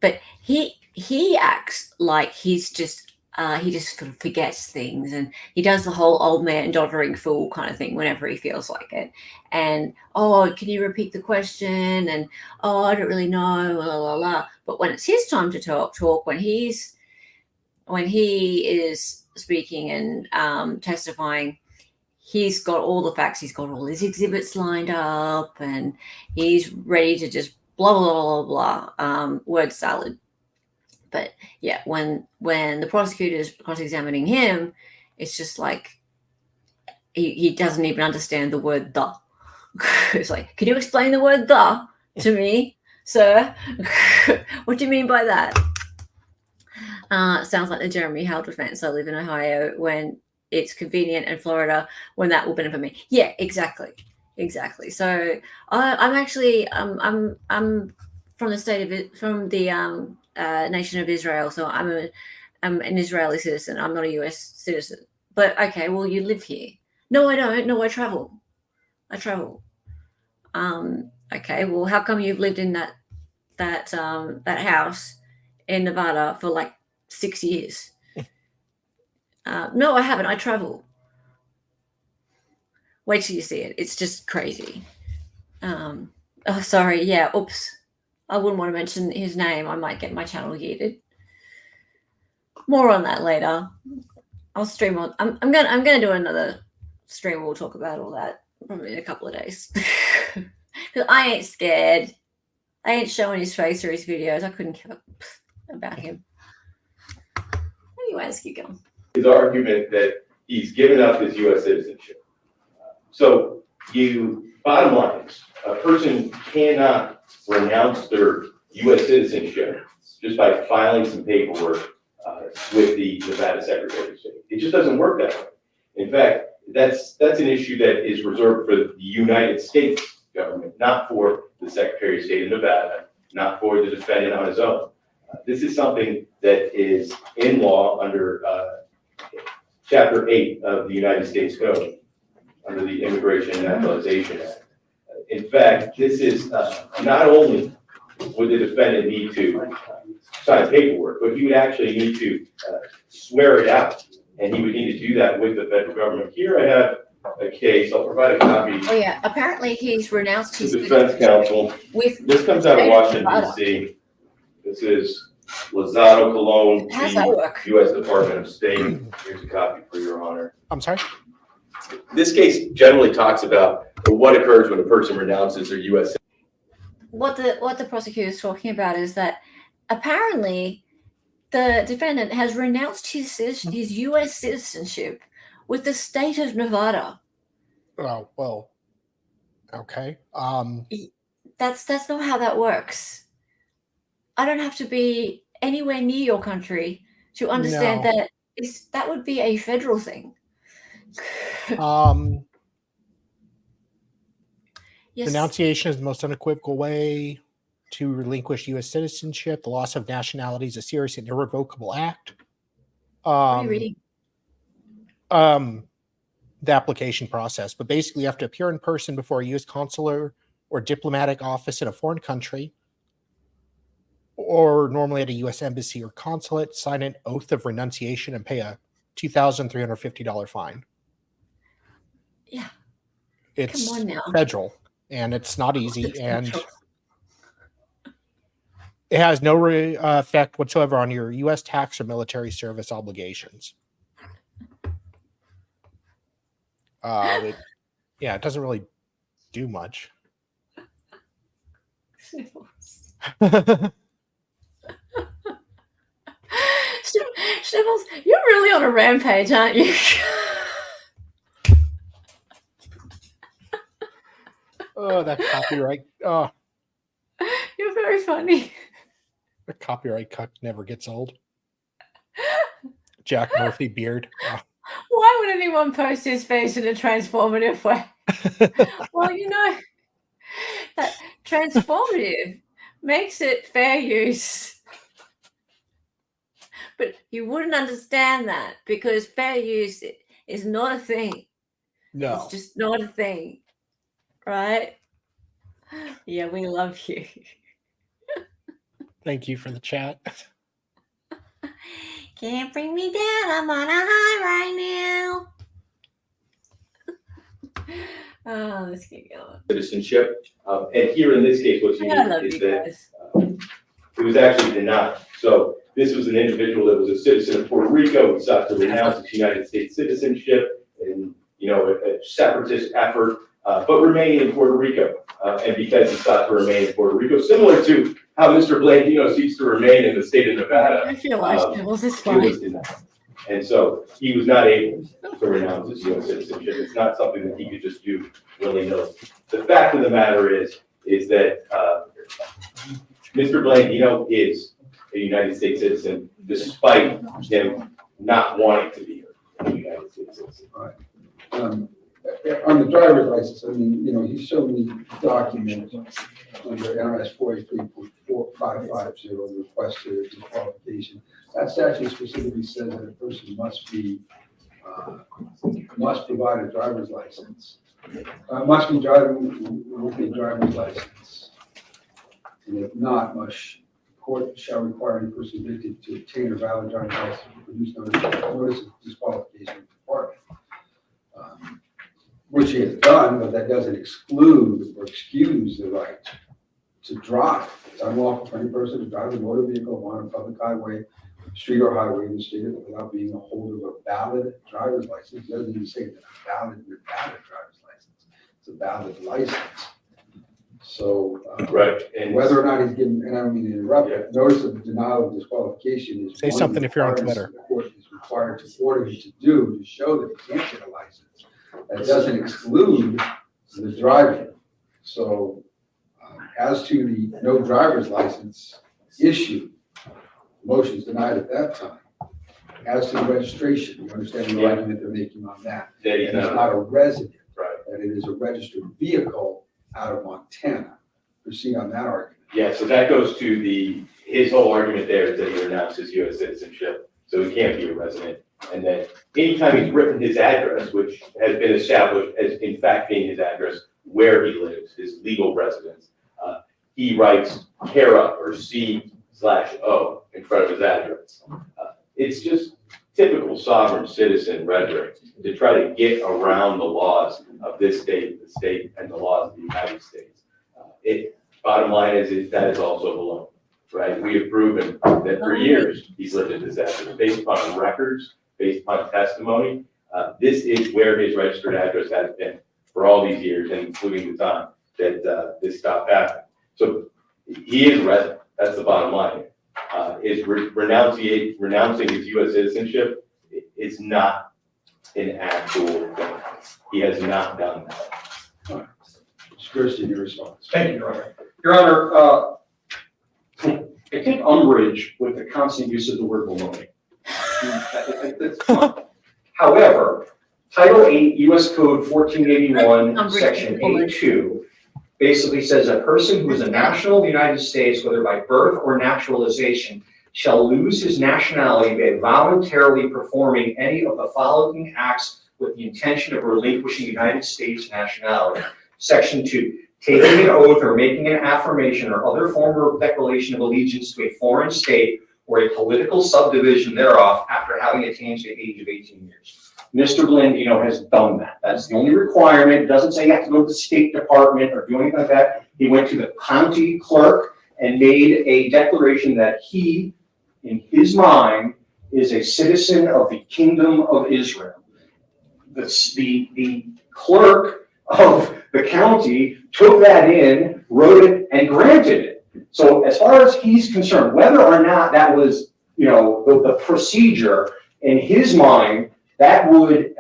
But he acts like he's just he just sort of forgets things, and he does the whole old man doddering fool kind of thing whenever he feels like it. And can you repeat the question? And I don't really know. La la la. But when it's his time to talk when he is speaking and testifying, he's got all the facts, he's got all his exhibits lined up, and he's ready to just blah, blah, blah, blah, word salad. But yeah, when the prosecutor's cross-examining him, it's just like he doesn't even understand the word the. It's like, can you explain the word the to me, sir? What do you mean by that? Sounds like the Jeremy Hale defense. I live in Ohio when it's convenient, and Florida when that will benefit me. Yeah, exactly. So I'm actually I'm from the nation of Israel, so I'm an Israeli citizen. I'm not a US citizen. But okay, well, you live here. No, I don't. No, I travel. Okay, well, how come you've lived in that house in Nevada for like 6 years? No, I haven't. I travel. Wait till you see it. It's just crazy. Sorry. Yeah. Oops. I wouldn't want to mention his name. I might get my channel yeeted. More on that later. I'll stream on. I'm gonna do another stream. We'll talk about all that probably in a couple of days. Because I ain't scared. I ain't showing his face or his videos. I couldn't care about him. Anyway, let's keep going. His argument that he's given up his U.S. citizenship. So bottom line is, a person cannot renounce their U.S. citizenship just by filing some paperwork with the Nevada Secretary of State. It just doesn't work that way. In fact, that's an issue that is reserved for the United States government, not for the Secretary of State of Nevada, not for the defendant on his own. This is something that is in law under Chapter 8 of the United States Code, under the Immigration and Naturalization Act. In fact, this is not only would the defendant need to sign paperwork, but he would actually need to swear it out, and he would need to do that with the federal government. Here I have a case. I'll provide a copy. Oh yeah, apparently he's renounced his defense counsel. This comes out of Washington, D.C. This is Lozado Colon, U.S. Department of State. Here's a copy for your honor. I'm sorry? This case generally talks about what occurs when a person renounces their U.S. citizenship. What the prosecutor is talking about is that apparently the defendant has renounced his U.S. citizenship with the state of Nevada. Oh, well, Okay. That's not how that works. I don't have to be anywhere near your country to understand No. that would be a federal thing. Yes. Renunciation is the most unequivocal way to relinquish U.S. citizenship. The loss of nationality is a serious and irrevocable act. What are you reading? The application process, but basically you have to appear in person before a U.S. consular or diplomatic office in a foreign country, or normally at a U.S. embassy or consulate, sign an oath of renunciation, and pay a $2,350 fine. Yeah. It's Come on now. federal, and it's not easy, and it has no effect whatsoever on your U.S. tax or military service obligations. It doesn't really do much. Sniffles, you're really on a rampage, aren't you? Oh, that copyright. Oh, You're very funny. the copyright cuck never gets old. Jack Murphy beard. Oh. Why would anyone post his face in a transformative way? Well, that transformative makes it fair use. But you wouldn't understand that because fair use is not a thing. No. It's just not a thing. Right? Yeah, we love you. Thank you for the chat. Can't bring me down. I'm on a high right now. Oh, let's keep going. Citizenship. And here in this case, what's unique I love is you that guys. it was actually denied. So this was an individual that was a citizen of Puerto Rico who sought to renounce his United States citizenship in, a separatist effort, but remain in Puerto Rico. And because he sought to remain in Puerto Rico, similar to how Mr. Blandino seeks to remain in the state of Nevada, I feel like Jules is he was fine. denied. And so he was not able to renounce his U.S. citizenship. It's not something that he could just do willy-nilly. The fact of the matter is that Mr. Blandino is a United States citizen, despite him not wanting to be a United States citizen. Right. On the driver's license, I mean, he showed me documents under NRS 483.4550, request for disqualification. That statute specifically says that a person must provide a driver's license, must be driving with a driver's license. And if not, court shall require any person convicted to obtain a valid driver's license to produce notice of disqualification from the department. Which he has done, but that doesn't exclude or excuse the right to drive. It's unlawful for any person to drive a motor vehicle on a public highway, street or highway in the state without being a holder of a valid driver's license. It doesn't even say that a valid driver's license. It's a valid license. So, right. And whether or not he's given, and I don't mean to interrupt, but notice of denial of disqualification is say something if you're on Twitter. The court is required to order you to do to show that he can't get a license. That doesn't exclude the driving. So, as to the no driver's license issue, motion's denied at that time. As to the registration, you understand the argument they're making on that. That he's not a resident, right? That it is a registered vehicle out of Montana. Proceed on that argument. Yeah, so that goes to his whole argument there is that he renounced his U.S. citizenship, so he can't be a resident. And then anytime he's written his address, which has been established as in fact being his address, where he lives, his legal residence, he writes Kara or C/O in front of his address. It's just typical sovereign citizen rhetoric to try to get around the laws of this state, the state, and the laws of the United States. Bottom line is that is also below, right? We have proven that for years he's lived at this address based upon records, based upon testimony. This is where his registered address has been for all these years, including the time that this stopped happening. So he is a resident. That's the bottom line. Is renouncing his U.S. citizenship is not an actual thing. He has not done that. Mr. Christie, your response. Thank you, Your Honor. Your Honor, I take umbrage with the constant use of the word baloney. That's fine. However, Title 8 U.S. Code 1481, Section 8.2 basically says a person who is a national of the United States, whether by birth or naturalization, shall lose his nationality by voluntarily performing any of the following acts with the intention of relinquishing United States nationality. Section 2, taking an oath or making an affirmation or other form of declaration of allegiance to a foreign state or a political subdivision thereof after having attained the age of 18 years. Mr. Blandino has done that. That's the only requirement. It doesn't say you have to go to the State Department or do anything like that. He went to the county clerk and made a declaration that he, in his mind, is a citizen of the Kingdom of Israel. The clerk of the county took that in, wrote it, and granted it. So as far as he's concerned, whether or not that was, the procedure in his mind, that would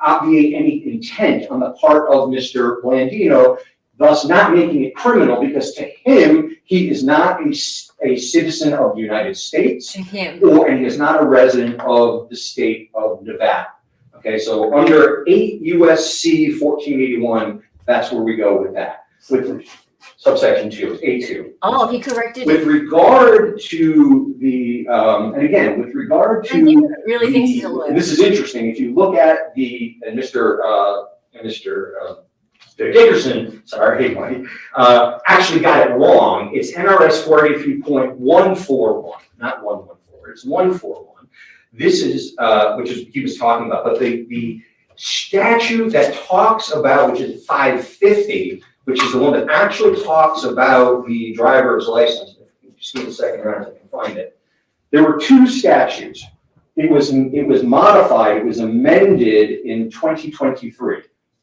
obviate any intent on the part of Mr. Blandino, thus not making it criminal, because to him, he is not a citizen of the United States, and he is not a resident of the state of Nevada. Okay, so under 8 U.S.C. 1481, that's where we go with that. With subsection 2, A2. Oh, he corrected. With regard to the, and again, with regard to, really thinks he's a lawyer. this is interesting. If you look at the, and Mr. Dickerson, sorry, Mike, actually got it wrong. It's NRS 483.141, not 114. It's 141. This is, which is he was talking about, but the statute that talks about, which is 550, which is the one that actually talks about the driver's license. Just give me a second around so I can find it. There were two statutes. It was modified, it was amended in 2023,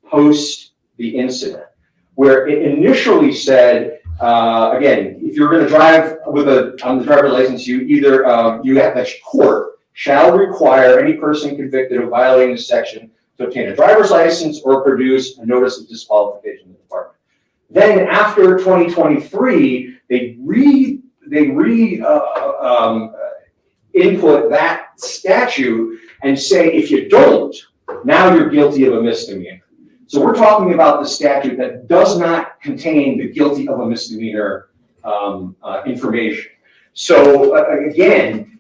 post the incident, where it initially said, again, if you're going to drive with on the driver's license, you either, you have that court shall require any person convicted of violating this section to obtain a driver's license or produce a notice of disqualification to the department. Then after 2023, they input that statute and say, if you don't, now you're guilty of a misdemeanor. So we're talking about the statute that does not contain the guilty of a misdemeanor information. So again,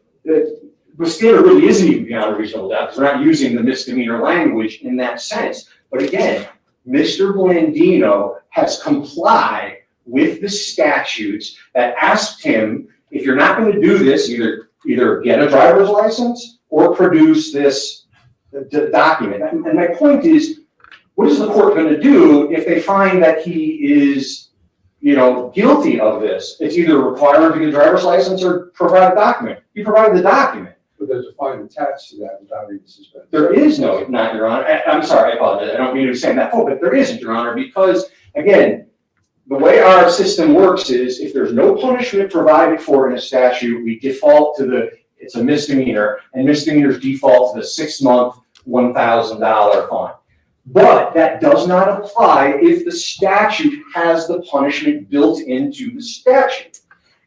the standard really isn't even beyond a reasonable doubt because we're not using the misdemeanor language in that sense. But again, Mr. Blandino has complied with the statutes that asked him, if you're not going to do this, either get a driver's license or produce this document. And my point is, what is the court going to do if they find that he is, guilty of this? It's either require him to get a driver's license or provide a document. He provided the document. But there's a fine attached to that without being suspended. There is not, Your Honor. I'm sorry, I apologize. I don't mean to say that, but there isn't, Your Honor, because, again, the way our system works is if there's no punishment provided for in a statute, we default to it's a misdemeanor, and misdemeanors default to the 6-month, $1,000 fine. But that does not apply if the statute has the punishment built into the statute.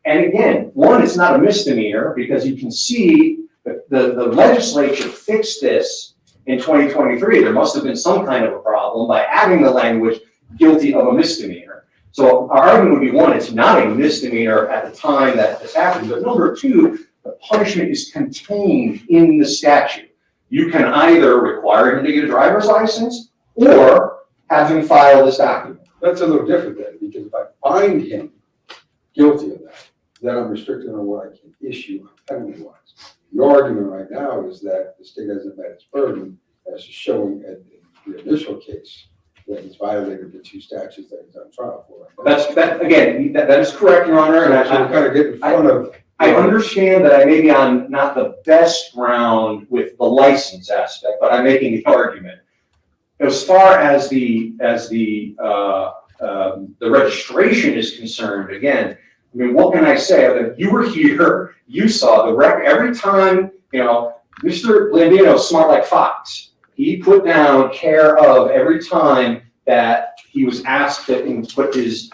And again, one, it's not a misdemeanor because you can see the legislature fixed this in 2023. There must have been some kind of a problem by adding the language guilty of a misdemeanor. So our argument would be, one, it's not a misdemeanor at the time that this happened, but number two, the punishment is contained in the statute. You can either require him to get a driver's license or have him file this document. That's a little different then, because if I find him guilty of that, then I'm restricted on what I can issue penalty-wise. Your argument right now is that the state hasn't met its burden as showing in the initial case that he's violated the two statutes that he's on trial for. That is correct, Your Honor. And so kind of get in front of. I understand that I may be on not the best ground with the license aspect, but I'm making the argument. As far as the registration is concerned, again, I mean, what can I say? That you were here, you saw the record. Every time, Mr. Blandino, smart like fox. He put down care of every time that he was asked to put his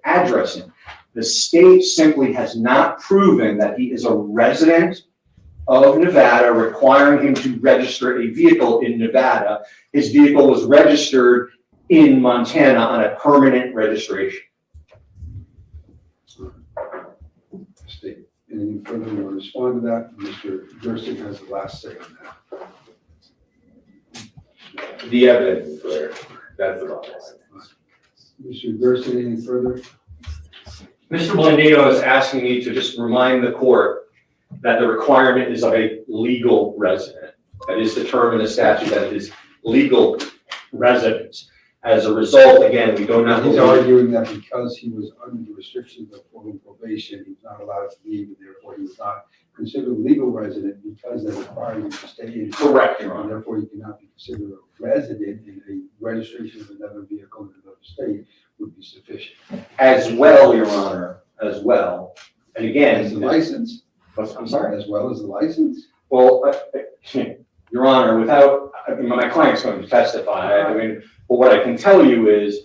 address in. The state simply has not proven that he is a resident of Nevada, requiring him to register a vehicle in Nevada. His vehicle was registered in Montana on a permanent registration. State, anything further you want to respond to that? Mr. Gersten has the last say on that. The evidence is clear. That's the bottom line. Mr. Gersten, anything further? Mr. Blandino is asking me to just remind the court that the requirement is of a legal resident. That is the term in the statute, that it is legal residence. As a result, again, we do not. He's arguing that because he was under the restrictions of formal probation, he's not allowed to leave, and therefore he was not considered a legal resident because they require him to stay in. Correct, Your Honor. And therefore, he cannot be considered a resident, and a registration of another vehicle in another state would be sufficient. As well, Your Honor, as well. And again, As the license? I'm sorry? As well as the license? Well, Your Honor, without, my client's going to testify. I mean, but what I can tell you is,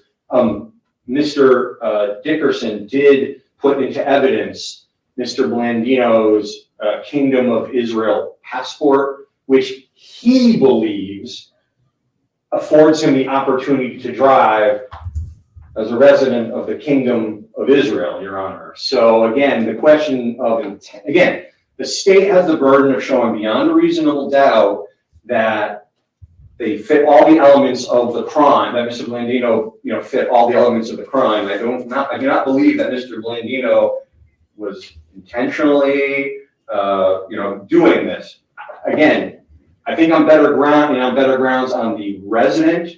Mr. Dickerson did put into evidence Mr. Blandino's Kingdom of Israel passport, which he believes affords him the opportunity to drive as a resident of the Kingdom of Israel, Your Honor. So again, the question of intent, again, the state has the burden of showing beyond a reasonable doubt that they fit all the elements of the crime, that Mr. Blandino, fit all the elements of the crime. I do not believe that Mr. Blandino was intentionally, doing this. Again, I think I'm better grounds on the resident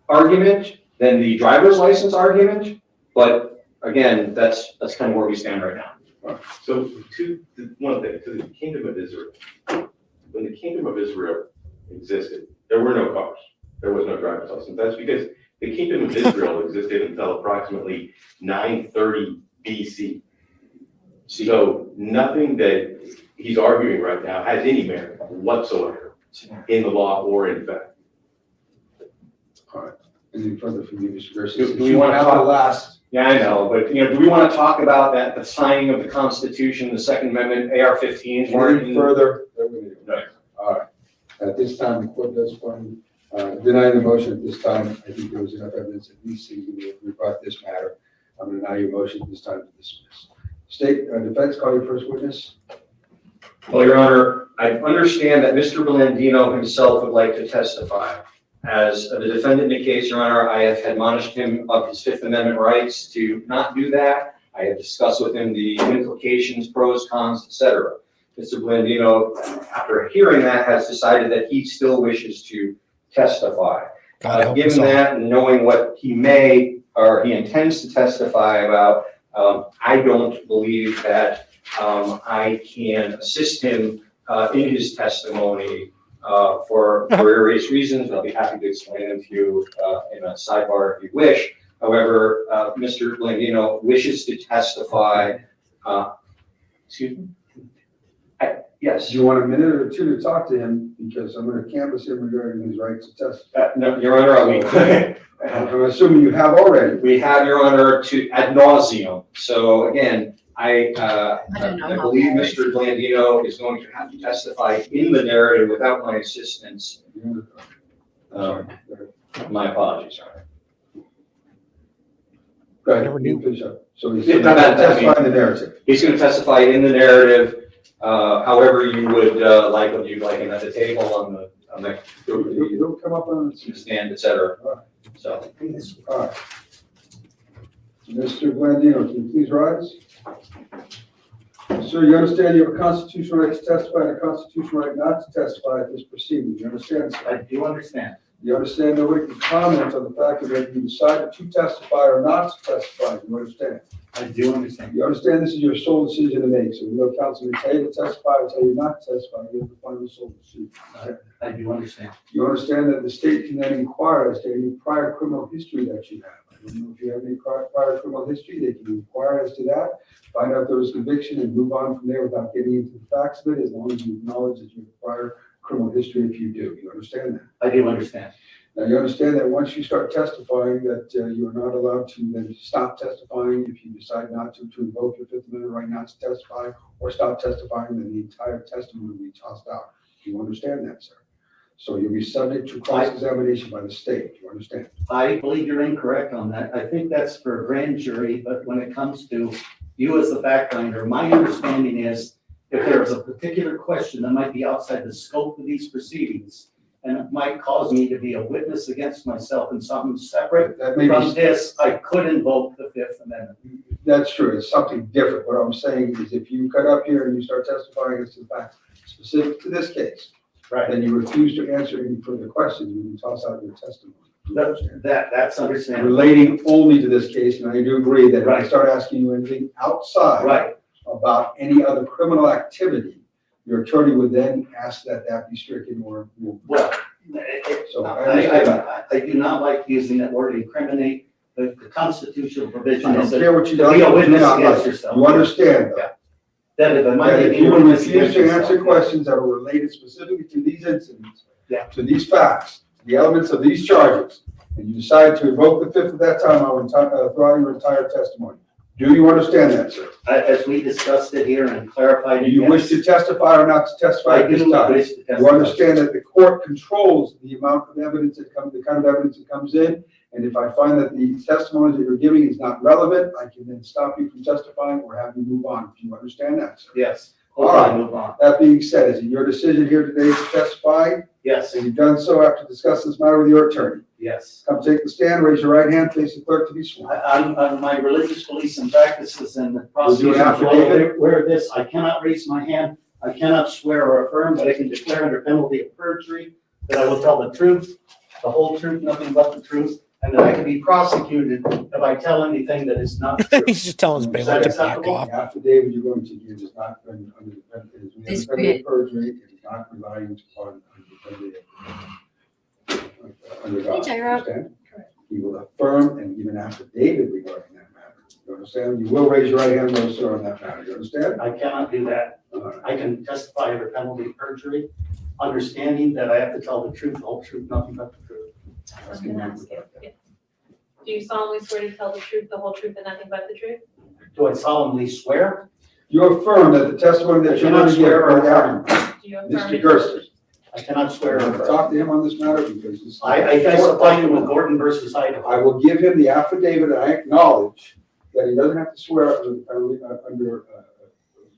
argument than the driver's license argument. But again, that's kind of where we stand right now. So one thing, to the Kingdom of Israel. When the Kingdom of Israel existed, there were no cars. There was no driver's license. That's because the Kingdom of Israel existed until approximately 930 BC. So nothing that he's arguing right now has any merit whatsoever in the law or in fact. All right. Anything further from you, Mr. Gersten? Do we want to have talk the last? Yeah, I know, but do we want to talk about that, the signing of the Constitution, the Second Amendment, AR-15s? Anything further? No. All right. At this time, the court does find, deny the motion at this time. I think there was enough evidence at least to rebut this matter. I'm going to deny your motion at this time to dismiss. State defense, call your first witness. Well, Your Honor, I understand that Mr. Blandino himself would like to testify. As the defendant in the case, Your Honor, I have admonished him of his Fifth Amendment rights to not do that. I have discussed with him the implications, pros, cons, etc. Mr. Blandino, after hearing that, has decided that he still wishes to testify. Given that, and knowing what he may or he intends to testify about, I don't believe that I can assist him in his testimony for various reasons. I'll be happy to explain them to you in a sidebar if you wish. However, Mr. Blandino wishes to testify. Excuse me? Yes. Do you want a minute or two to talk to him? Because I'm going to canvass him regarding his right to testify. No, Your Honor, I'm assuming you have already. We have, Your Honor, to ad nauseum. So again, I believe Mr. Blandino is going to have to testify in the narrative without my assistance. My apologies, Your Honor. Go ahead. So he's going going to testify in the narrative. He's going to testify in the narrative, however you would like, what you'd like him at the table, on the He'll come up on the stand, etc. So. All right. Mr. Blandino, can you please rise? Sir, you understand you have a constitutional right to testify and a constitutional right not to testify at this proceeding. You understand, sir? I do understand. You understand nobody can comment on the fact that whether you decided to testify or not to testify. You understand? I do understand. You understand this is your sole decision to make. So no counsel may tell you to testify or tell you not to testify. You have the final sole decision. I do understand. You understand that the state can then inquire as to any prior criminal history that you have. I don't know if you have any prior criminal history. They can inquire as to that, find out there was conviction, and move on from there without getting into the facts of it, as long as you acknowledge that you have prior criminal history. If you do, you understand that? I do understand. Now, you understand that once you start testifying, that you are not allowed to then stop testifying if you decide not to invoke your Fifth Amendment right not to testify, or stop testifying, then the entire testimony will be tossed out. Do you understand that, sir? So you'll be subject to cross-examination by the state. Do you understand? I believe you're incorrect on that. I think that's for a grand jury, but when it comes to you as the fact finder, my understanding is if there's a particular question that might be outside the scope of these proceedings, and it might cause me to be a witness against myself in something separate from this, I could invoke the Fifth Amendment. That's true. It's something different. What I'm saying is if you cut up here and you start testifying as to the facts specific to this case, right, then you refuse to answer any further questions, you can toss out your testimony. That's understandable. Relating only to this case, and I do agree that if I Right. start asking you anything outside Right. about any other criminal activity, your attorney would then ask that that be stricken or moved. Well, So I understand that. I do not like using that word incriminate. The constitutional provision I don't is to care what you be like, a what you witness not against like. yourself. You understand, though? Yeah. That if I might That be if you a would witness refuse against to answer yourself, questions that are related specifically to these incidents, Yeah. to these facts, the elements of these charges, and you decide to invoke the Fifth at that time, I will throw out your entire testimony. Do you understand that, sir? as we discussed it here and clarified Do it, you yes. wish to testify or not to testify I at this do time? wish to You testify. understand that the court controls the amount of evidence that comes, the kind of evidence that comes in, and if I find that the testimony that you're giving is not relevant, I can then stop you from testifying or have you move on. Do you understand that, sir? Yes. All Hopefully right. move on. That being said, is it your decision here today to testify? Yes. And you've done so after discussing this matter with your attorney? Yes. Come take the stand, raise your right hand, face the clerk to be sworn. On my religious beliefs and practices and the Would you prosecution have to leave it? where this, I cannot raise my hand, I cannot swear or affirm, but I can declare under penalty of perjury that I will tell the truth, the whole truth, nothing but the truth, and that I can be prosecuted if I tell anything that is not true. He's just telling his Is bailiff that to back acceptable? off. The affidavit you're going to give is not under the It's penalty of perjury, it is not relying upon under God. Hey, J-Rob. Understand? He will affirm and give an affidavit regarding that matter. You understand? You will raise your right hand, no, sir, on that matter. You understand? I cannot do that. All right. I can testify under penalty of perjury, understanding that I have to tell the truth, the whole truth, nothing but the truth. I was gonna ask you. Do you solemnly swear to tell the truth, the whole truth, and nothing but the truth? Do I solemnly swear? You affirm that the testimony that I you're cannot going to give swear or right affirm. now, Do you affirm Mr. it? Gersten, I cannot swear or I'm going to affirm. talk to him on this matter because this. I testify you with Gordon versus Idaho. I will give him the affidavit, and I acknowledge that he doesn't have to swear under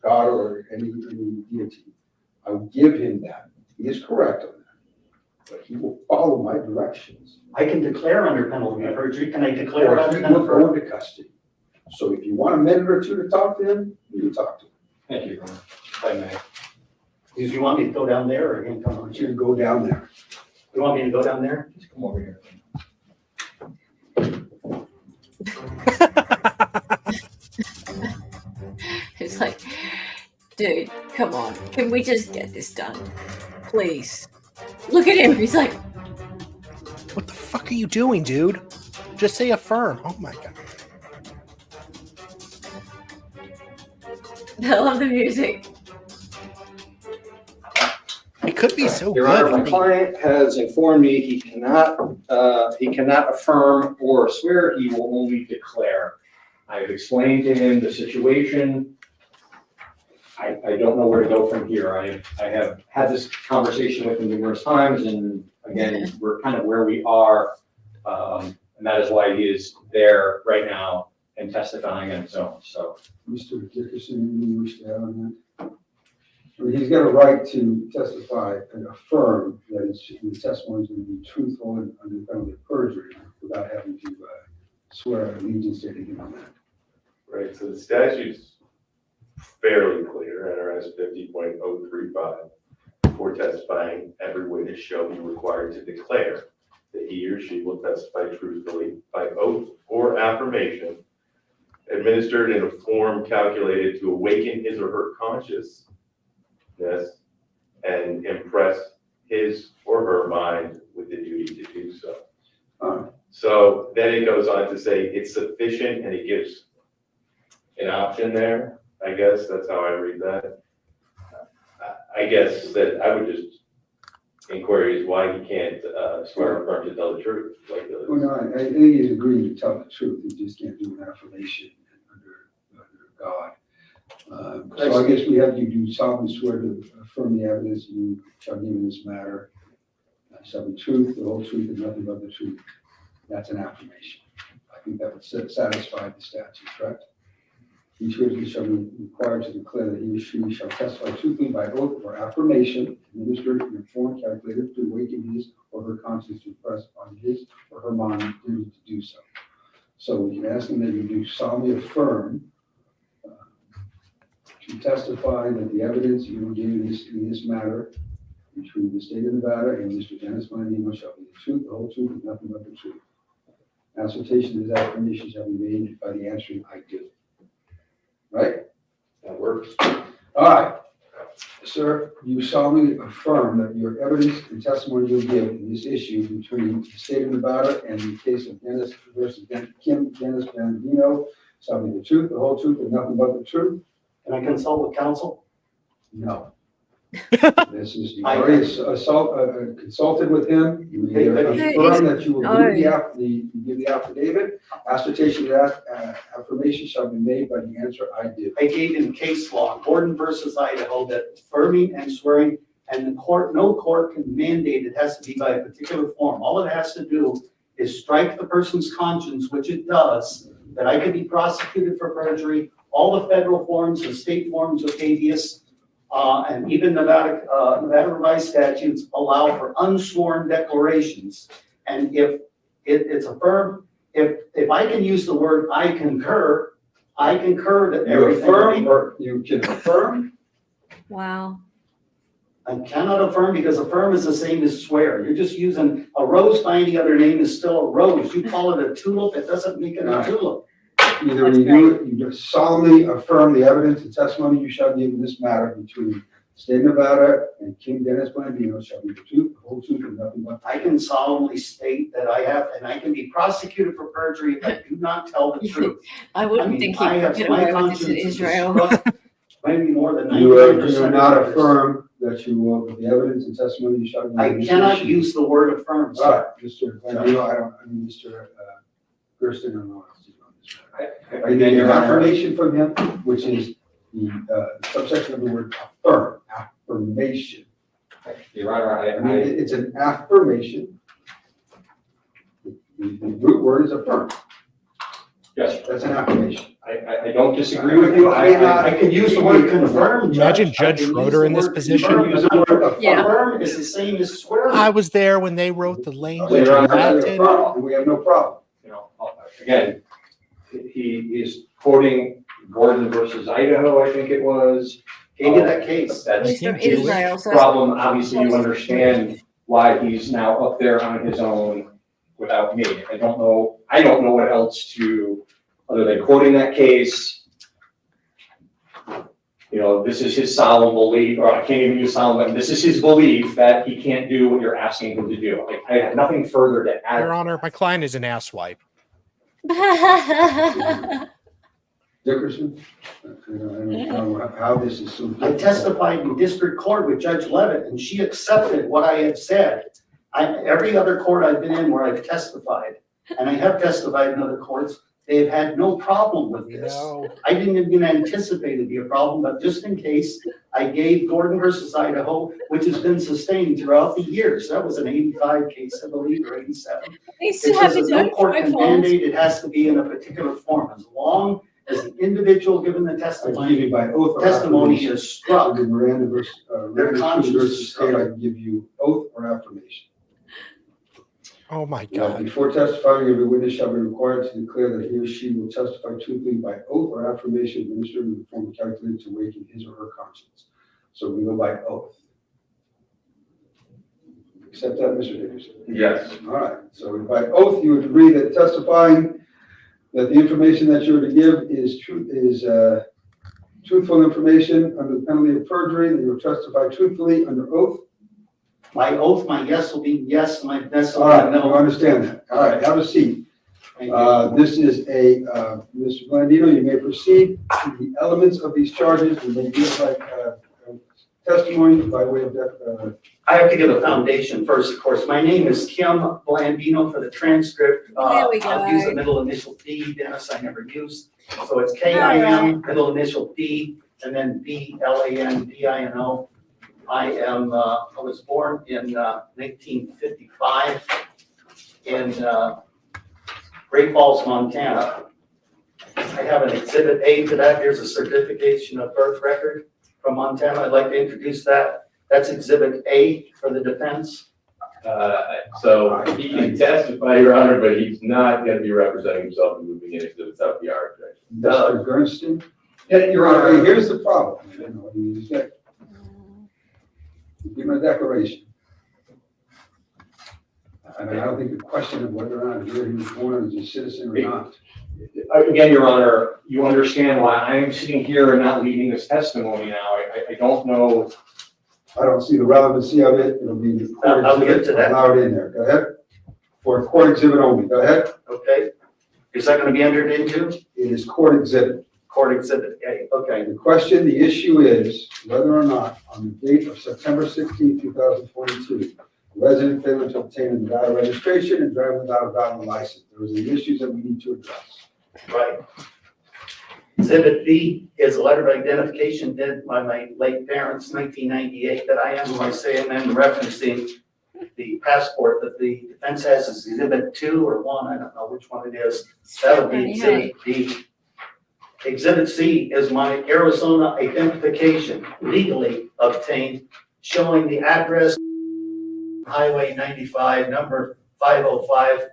God or any deity. I will give him that. He is correct on that. But he will follow my directions. I can declare under penalty of perjury. Can I declare Or other he than will affirm? go into custody. So if you want a minute or two to talk to him, you can talk to him. Thank you, if I may. Do you want me to go down there or again come I over want you here? to go down there. You want me to go down there? Just come over here. It's like, dude, come on. Can we just get this done? Please. Look at him. He's like, What the fuck are you doing, dude? Just say affirm. Oh my god. I love the music. It could be so Your good. Honor, my client has informed me he cannot affirm or swear, he will only declare. I have explained to him the situation. I don't know where to go from here. I have had this conversation with him numerous times, and again, we're kind of where we are. And that is why he is there right now and testifying on his own, so. Mr. Dickerson, you wish to add on that? I mean, he's got a right to testify and affirm that the testimony is going to be truthful and under the penalty of perjury without having to swear allegiance to anything on that. Right, so the statute's fairly clear, NRS 50.035. Before testifying, every witness shall be required to declare that he or she will testify truthfully by oath or affirmation, administered in a form calculated to awaken his or her consciousness and impress his or her mind with the duty to do so. So then it goes on to say it's sufficient, and it gives an option there. I guess that's how I read that. I guess that I would just inquiry is why he can't swear or affirm to tell the truth. Like the, Well, no, I think he's agreeing to tell the truth. He just can't do an affirmation under God. So I guess we have you do solemnly swear to affirm the evidence you shall give in this matter. Shall be truth, the whole truth, and nothing but the truth. That's an affirmation. I think that would satisfy the statute, correct? Each witness shall be required to declare that he or she shall testify truthfully by oath or affirmation, administered in a form calculated to awaken his or her conscience to press on his or her mind duty to do so. So we can ask them that you do solemnly affirm to testify that the evidence you will give in this matter between the state of Nevada and Mr. Dennis Blandino shall be the truth, the whole truth, and nothing but the truth. Assertion of this affirmation shall be made by the answering I do. Right? that works. All right. Sir, you solemnly affirm that your evidence and testimony you'll give in this issue between the state of Nevada and the case of Dennis versus Kim Blandino shall be the truth, the whole truth, and nothing but the truth? Can I consult with counsel? No. This is, you already consulted with him. You affirm that you will give the affidavit. Assertion of that affirmation shall be made by the answer I do. I gave him case law, Gordon versus Idaho, that affirming and swearing, and the court, no court can mandate it has to be by a particular form. All it has to do is strike the person's conscience, which it does, that I could be prosecuted for perjury. All the federal forms, the state forms of habeas, and even Nevada revised statutes allow for unsworn declarations. And if it's affirmed, if I can use the word I concur that You affirm or you can affirm? Wow. I cannot affirm because affirm is the same as swear. You're just using a rose by any other name is still a rose. You call it a tulip, it doesn't make it a tulip. Either you solemnly affirm the evidence and testimony you shall give in this matter between the state of Nevada and King Dennis Blandino shall be the truth, the whole truth, and nothing but. I can solemnly state that I have, and I can be prosecuted for perjury if I do not tell the truth. I wouldn't think he could get away with this in Israel. Maybe more than You 99%. do not affirm that you will, the evidence and testimony you shall give. I cannot use the word affirm. All right, Mr. Blandino, Mr. Gersten, I don't know. Are you getting an affirmation from him, which is the subsection of the word affirm, affirmation? Your Honor, I mean, it's an affirmation. The root word is affirm. Yes. That's an affirmation. I don't disagree with you. I can use the word confirm. Imagine Judge Schroeder in this position. Yeah. Affirm is the same as swear. I was there when they wrote the language. Your in Honor, Latin. We have no problem. You know, again, he is quoting Gordon versus Idaho, I think it was. Gave you that case. That's He's from his Israel, so problem. Obviously, you understand why he's now up there on his own without me. I don't know what else to, other than quoting that case. You know, this is his solemn belief, or I can't even use solemn, this is his belief that he can't do what you're asking him to do. I have nothing further to add. Your Honor, my client is an asswipe. Dickerson? I don't know how this is so. I testified in district court with Judge Levitt, and she accepted what I had said. Every other court I've been in where I've testified, and I have testified in other courts, they've had no problem with this. No. I didn't even anticipate it'd be a problem, but just in case, I gave Gordon versus Idaho, which has been sustained throughout the years. That was an 85 case, I believe, or 87. They It still have says to that do no court can it. mandate it has to be in a particular form, as long as the individual given the I give testimony you by oath or testimony affirmation. is struck. Under Miranda versus, Their conscience versus is state, I struck. can give you oath or affirmation. Oh my Now, God. before testifying, every witness shall be required to declare that he or she will testify truthfully by oath or affirmation administered in the form calculated to awaken his or her conscience. So we go by oath. Accept that, Mr. Dickerson? Yes. All right, so by oath, you would agree that testifying that the information that you're to give is truthful information under the penalty of perjury, that you will testify truthfully under oath? My oath, my yes will be yes, my yes will All be right, you no. understand that. All right, have a seat. Thank you. This is Mr. Blandino, you may proceed to the elements of these charges. We may do it like testimony by way of, I have to give a foundation first, of course. My name is Kim Blandino for the transcript. There we I'll use go. the middle initial D, Dennis, I never used. So it's K-I-M, middle initial D, and then B-L-A-N-D-I-N-O. I was born in 1955 in Great Falls, Montana. I have an exhibit A to that. Here's a certification of birth record from Montana. I'd like to introduce that. That's exhibit A for the defense. So he can testify, Your Honor, but he's not going to be representing himself and moving in exhibits out the yard. Mr. Gernston. Yeah, Your Honor. Here's the problem. You know, you get, give me a declaration. I mean, I don't think the question of whether or not you're born as a citizen or not. Again, Your Honor, you understand why I am sitting here and not leading this testimony now. I don't know. I don't see the relevancy of it. It'll be the court I'll get exhibit. to that. Allow it in there. Go ahead. For court exhibit only. Go ahead. Okay. Is that going to be entered into? It is court exhibit. Court exhibit A. Okay. The question, the issue is whether or not on the date of September 16, 2022, the resident failed to obtain a Nevada registration and drive without a valid license. Those are the issues that we need to address. Right. Exhibit B is a letter of identification dated by my late parents, 1998, that I am who I say I am, referencing the passport that the defense has as exhibit 2 or 1, I don't know which one it is. That'll be exhibit B. Exhibit C is my Arizona identification legally obtained, showing the address Highway 95, number 505,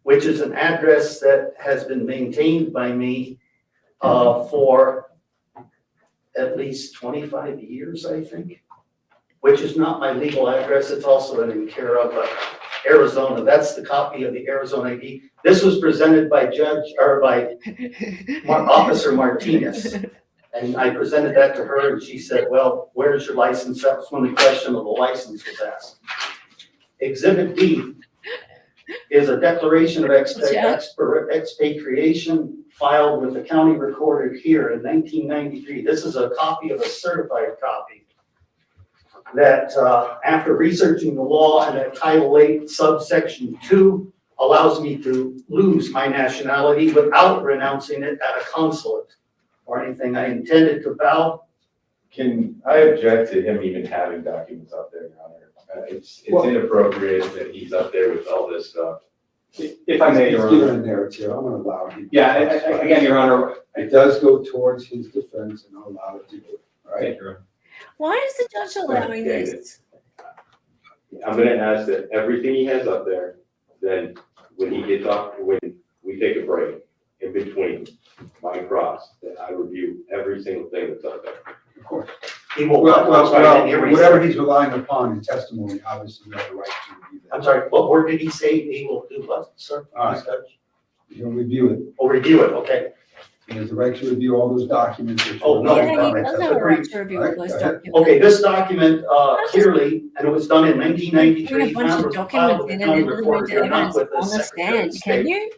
which is an address that has been maintained by me for at least 25 years, I think, which is not my legal address. It's also in care of Arizona. That's the copy of the Arizona ID. This was presented by Officer Martinez. And I presented that to her and she said, well, where's your license? That was when the question of the license was asked. Exhibit D is a declaration of expatriation filed with the county recorder here in 1993. This is a copy of a certified copy that after researching the law and at Title 8 subsection 2 allows me to lose my nationality without renouncing it at a consulate or anything. I intended to vow. Can I object to him even having documents up there, Your Honor? It's inappropriate that he's up there with all this stuff. If I may, Your He's given Honor. a narrative. I'm going to allow him. Yeah, again, Your Honor. It does go towards his defense and I'll allow it to do it. All right. Why is the judge allowing this? I'm going to ask that everything he has up there, then when he gets off, when we take a break in between my cross, that I review every single thing that's up there. Of course. He will. Whatever he's relying upon in testimony, obviously you have the right to review that. I'm sorry, what word did he say he will do what, sir? All right. He'll review it. Or review it, okay. He has the right to review all those documents. Oh, no. Yeah, he does have a right to review all those documents. Okay, this document clearly, and it was done in Bring 1993. a bunch of documents in and then bring the evidence on the stand, can you?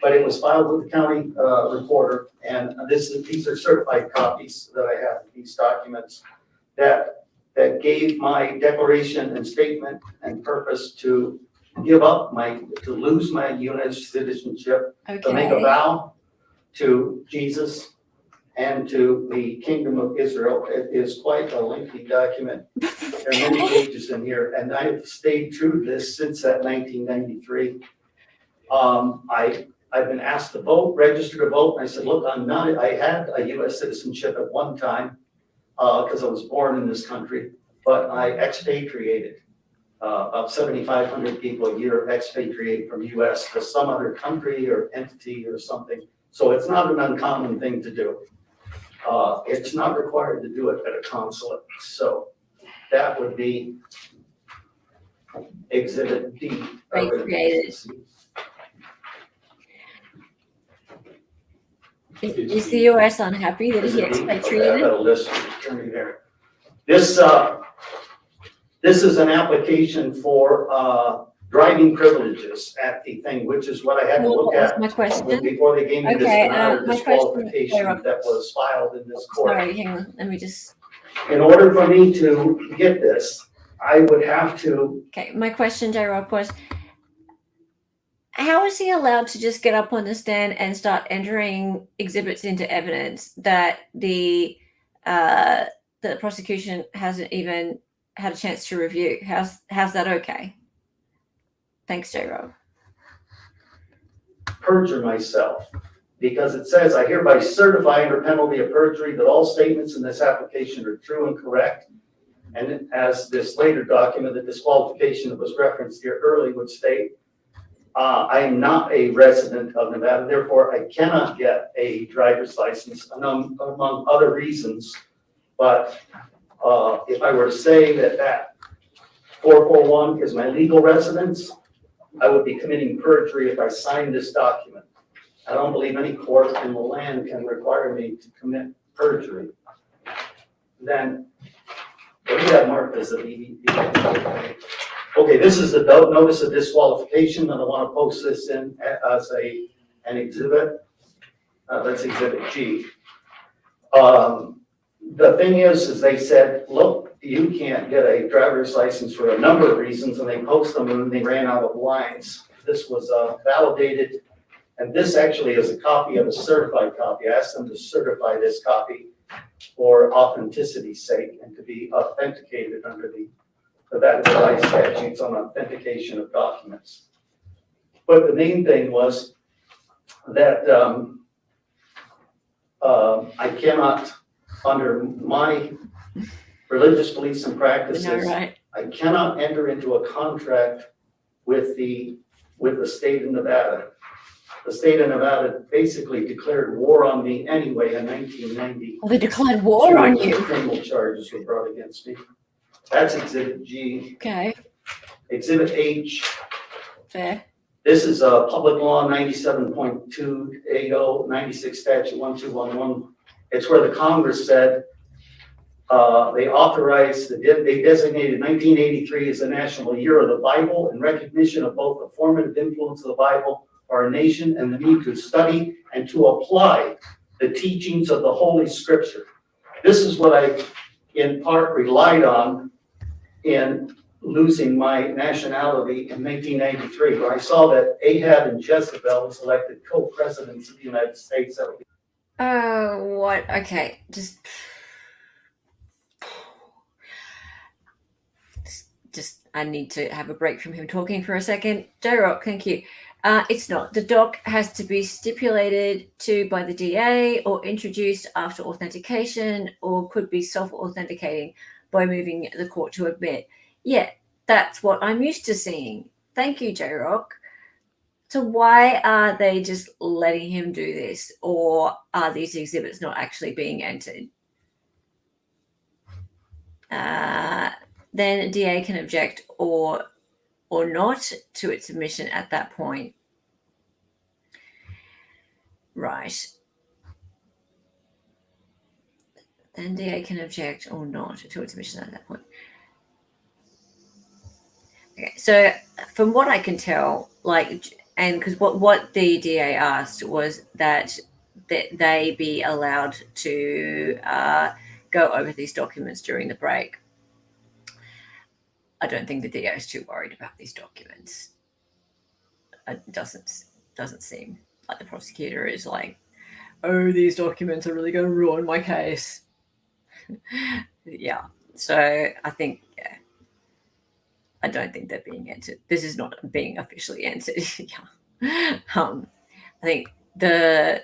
But it was filed with the county recorder, and these are certified copies that I have, these documents that gave my declaration and statement and purpose to give up to lose my U.S. citizenship, to make a vow to Jesus and to the Kingdom of Israel. It is quite a lengthy document. There are many pages in here, and I've stayed true to this since that 1993. I've been asked to vote, register to vote, and I said, look, I'm not, I had a U.S. citizenship at one time because I was born in this country, but I expatriated. About 7,500 people a year expatriate from U.S. to some other country or entity or something. So it's not an uncommon thing to do. It's not required to do it at a consulate. So that would be Exhibit D. Recreated. Is the US unhappy that he expatriated? I've got a list of attorney there. This is an application for driving privileges at the thing, which is what I had to look at my question. before they gave me this Okay, amount of my disqualification that was filed in this court. Sorry, hang on. Let me just. In order for me to get this, I would have to. Okay, my question, J-Rock, was how is he allowed to just get up on the stand and start entering exhibits into evidence that the prosecution hasn't even had a chance to review? How's that okay? Thanks, J-Rock. Perjure myself, because it says, I hereby certify under penalty of perjury that all statements in this application are true and correct. And as this later document, the disqualification that was referenced here early would state, I am not a resident of Nevada, therefore I cannot get a driver's license, among other reasons. But if I were to say that 441 is my legal residence, I would be committing perjury if I signed this document. I don't believe any court in the land can require me to commit perjury. Then, what do you have marked as a BVP? Okay, this is the notice of disqualification, and I want to post this in as an exhibit. That's exhibit G. The thing is they said, look, you can't get a driver's license for a number of reasons, and they post them and they ran out of lines. This was validated, and this actually is a copy of a certified copy. I asked them to certify this copy for authenticity's sake and to be authenticated under the Nevada Device statutes on authentication of documents. But the main thing was that I cannot, under my religious beliefs and practices, right. I cannot enter into a contract with the state of Nevada. The state of Nevada basically declared war on me anyway in 1990. Well, they declared war on you. Criminal charges were brought against me. That's Exhibit G. Okay. Exhibit H. Fair. This is a public law 97.280, 96 statute 1211. It's where the Congress said they authorized, they designated 1983 as the National Year of the Bible in recognition of both the formative influence of the Bible for our nation and the need to study and to apply the teachings of the Holy Scripture. This is what I, in part, relied on in losing my nationality in 1993, when I saw that Ahab and Jezebel was elected co-presidents of the United States. That would be What? Okay, just I need to have a break from him talking for a second. J-Rock, thank you. It's not. The doc has to be stipulated to by the DA or introduced after authentication, or could be self-authenticating by moving the court to admit. Yeah, that's what I'm used to seeing. Thank you, J-Rock. So why are they just letting him do this, or are these exhibits not actually being entered? Then DA can object or not to its submission at that point. Right. Then DA can object or not to its submission at that point. Okay, so from what I can tell, and because what the DA asked was that they be allowed to go over these documents during the break. I don't think the DA is too worried about these documents. It doesn't seem like the prosecutor is like, oh, these documents are really going to ruin my case. Yeah. So I think, yeah, I don't think they're being entered. This is not being officially entered. Yeah. I think the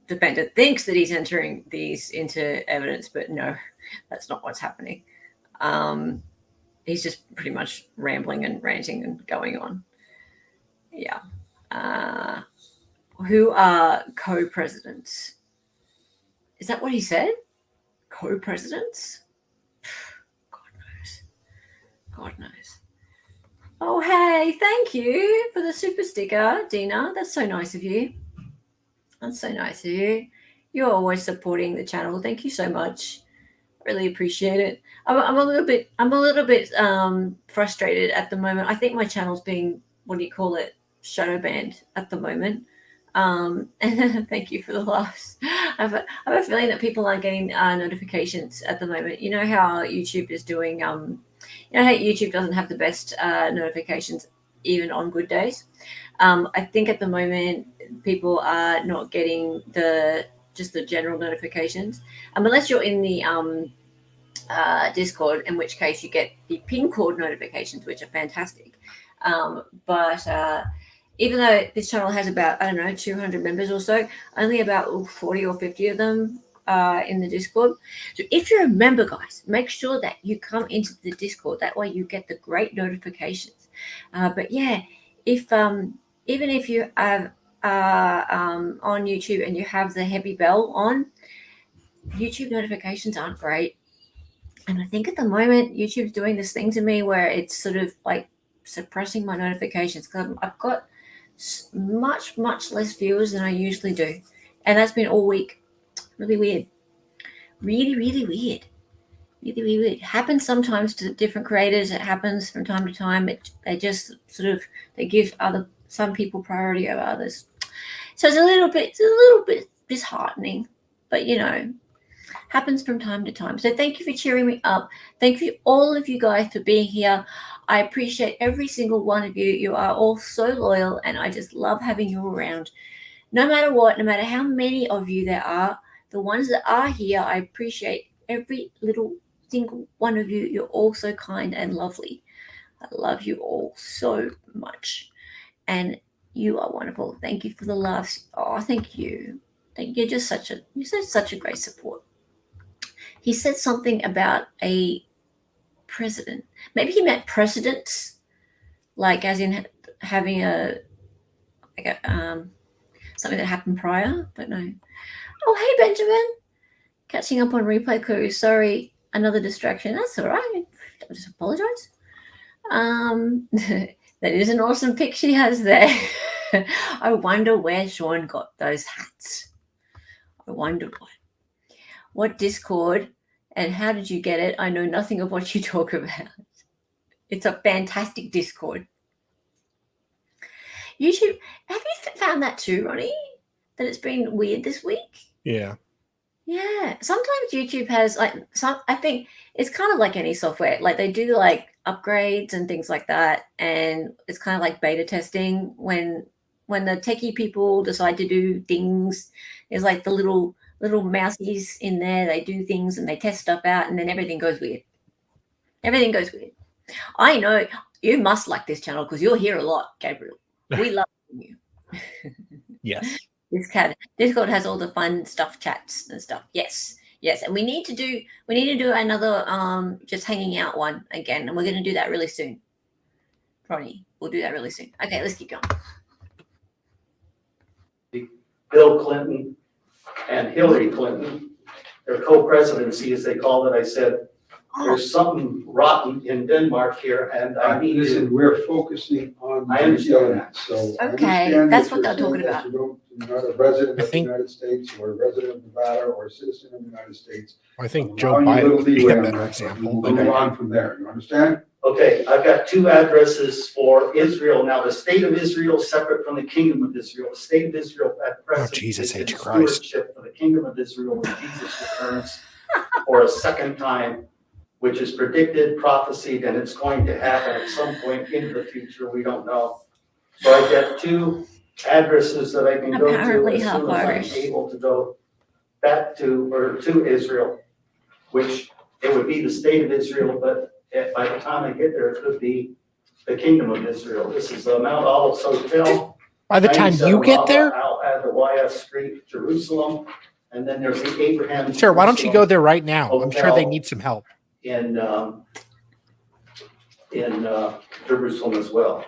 defendant thinks that he's entering these into evidence, but no, that's not what's happening. He's just pretty much rambling and ranting and going on. Yeah. Who are co-presidents? Is that what he said? Co-presidents? God knows. Oh, hey, thank you for the super sticker, Dina. That's so nice of you. That's so nice of you. You're always supporting the channel. Thank you so much. Really appreciate it. I'm a little bit frustrated at the moment. I think my channel's being, what do you call it, shadow banned at the moment. And thank you for the laughs. I have a feeling that people aren't getting notifications at the moment. You know how YouTube is doing, you know how YouTube doesn't have the best notifications even on good days. I think at the moment people are not getting just the general notifications, unless you're in the Discord, in which case you get the pin code notifications, which are fantastic. But even though this channel has about, 200 members or so, only about 40 or 50 of them are in the Discord. So if you're a member, guys, make sure that you come into the Discord. That way you get the great notifications. But yeah, if even if you have on YouTube and you have the heavy bell on, YouTube notifications aren't great. And I think at the moment YouTube's doing this thing to me where it's sort of like suppressing my notifications, because I've got much less viewers than I usually do, and that's been all week. Really weird. Really weird. It happens sometimes to different creators. It happens from time to time. They just sort of give some people priority over others. So it's a little bit disheartening, but happens from time to time. So thank you for cheering me up. Thank you all of you guys for being here. I appreciate every single one of you. You are all so loyal, and I just love having you around. No matter what, no matter how many of you there are, the ones that are here, I appreciate every little single one of you. You're all so kind and lovely. I love you all so much, and you are wonderful. Thank you for the laughs. Oh, thank you. You're just such a great support. He said something about a president. Maybe he meant precedents, like as in having something that happened prior. But no. Oh, hey Benjamin, catching up on replay crew. Sorry, another distraction. That's all right. I'll just apologize. That is an awesome pic she has there. I wonder where Sean got those hats. I wonder what Discord and how did you get it? I know nothing of what you talk about. It's a fantastic Discord. YouTube, have you found that too, Ronnie? That it's been weird this week? Yeah. Yeah. Sometimes YouTube has I think it's kind of like any software. Like they do like upgrades and things like that. And it's kind of like beta testing when the techie people decide to do things. There's like the little mousies in there. They do things and they test stuff out, and then everything goes weird. I know you must like this channel because you're here a lot, Gabriel. We love you. Yes. Discord has all the fun stuff, chats and stuff. Yes, and we need to do another just hanging out one again, and we're going to do that really soon. Ronnie, we'll do that really soon. Okay, let's keep going. Bill Clinton and Hillary Clinton, their co-presidency, as they called it. I said, there's something rotten in Denmark here, and I need Listen, we're focusing on. I understand that. So Okay, that's what they're talking about. You're not a resident of the United States, or a resident of Nevada, or a citizen of the United States. I think Joe Biden would be a better example. We'll move on from there. You understand? Okay, I've got two addresses for Israel. Now, the state of Israel is separate from the kingdom of Israel. The state of Israel at present Jesus is in H. Christ. stewardship for the kingdom of Israel when Jesus returns for a second time, which is predicted, prophesied, and it's going to happen at some point in the future. We don't know. So I've got two addresses that I can go to Apparently as soon as I'm able to go back to Israel, which it would be the state of Israel, but by the time I get there, it could be the kingdom of Israel. This is the Mount Olives Hotel. By the time you get there? I'll add the YS Street, Jerusalem, and then there's the Abraham. Sure, why don't you go there right now? I'm sure they Hotel need some help. in Jerusalem as well.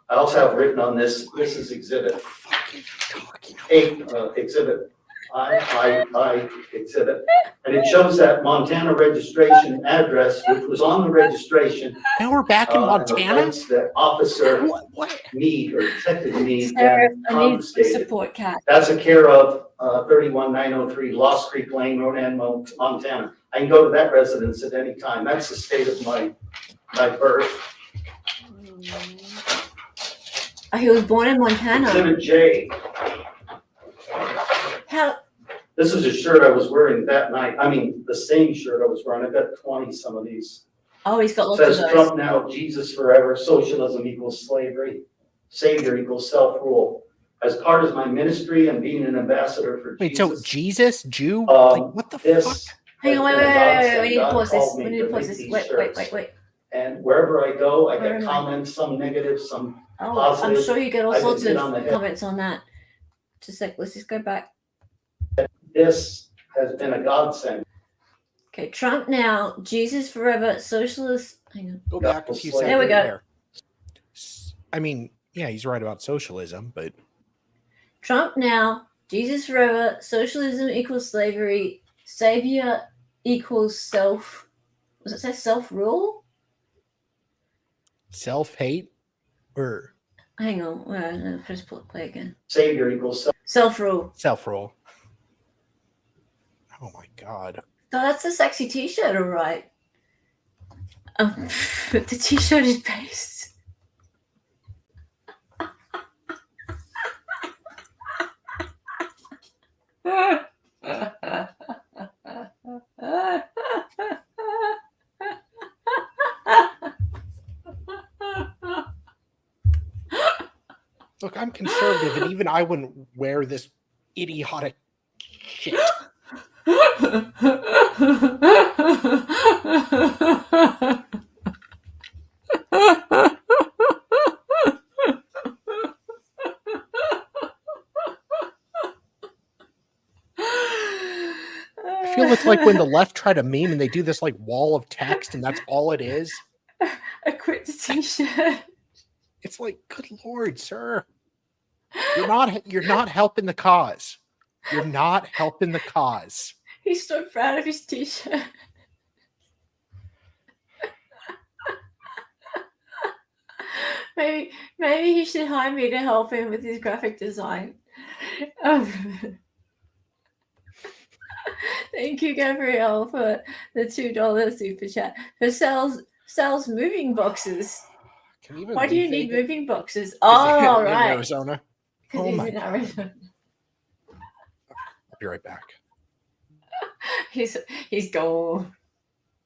I also have written on this is exhibit 8, exhibit I exhibit, and it shows that Montana registration address, which was on the registration. Now we're back in Montana? That Officer Meade or Detective Meade Sarah, then I need confiscated. support cat. That's a care of 31903 Lost Creek Lane, Ronan, Montana. I can go to that residence at any time. That's the state of my birth. He was born in Montana. Exhibit J. How? This is a shirt I was wearing that night. I mean, the same shirt I was wearing. I've got 20 some of these. Oh, he's got It lots of says those. Trump now, Jesus forever, socialism equals slavery, savior equals self-rule. As part of my ministry and being an ambassador for Wait, Jesus. so Jesus, Jew? Like, what the fuck? Hang on, wait. We need to pause this. We need to pause this. Wait. And wherever I go, I Where get am I? comments, some negative, some Oh, positive. I'm sure you get all I've been sorts hit of on the head. comments on that. Just a sec. Let's just go back. This has been a godsend. Okay, Trump now, Jesus forever, socialist. Hang on. Go back a few seconds. There we go. There. I mean, yeah, he's right about socialism, but Trump now, Jesus forever, socialism equals slavery, savior equals self. Was it say self-rule? self-hate or Hang on. No, press play again. Savior equals Self-rule. self-rule. Oh my God. So that's a sexy t-shirt, all right. But the t-shirt is based. Look, I'm conservative, and even I wouldn't wear this idiotic shit. I feel it's like when the left try to meme and they do this like wall of text, and that's all it is. I quit the t-shirt. It's like, good Lord, sir. You're not helping the cause. You're not helping the cause. He's so proud of his t-shirt. Maybe he should hire me to help him with his graphic design. Thank you, Gabrielle, for the $2 super chat. For sells moving boxes. Why do you need moving boxes? Oh, right. Arizona. Because Oh he's my in Arizona. I'll be right back. He's gone.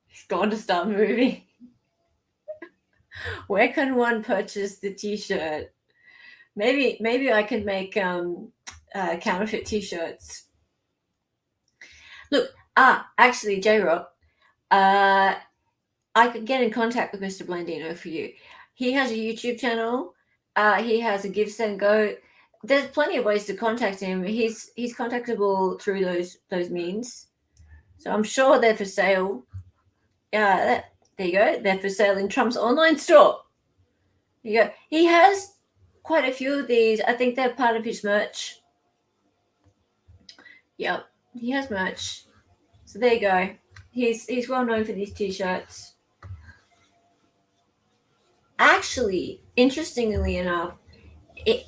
He's gone to start moving. Where can one purchase the t-shirt? Maybe I can make counterfeit t-shirts. Look, actually, J-Rock, I could get in contact with Mr. Blandino for you. He has a YouTube channel. He has a Give, Send, Go. There's plenty of ways to contact him. He's contactable through those means. So I'm sure they're for sale. There you go. They're for sale in Trump's online store. There you go. He has quite a few of these. I think they're part of his merch. Yep, he has merch. So there you go. He's well known for these t-shirts. Actually, interestingly enough,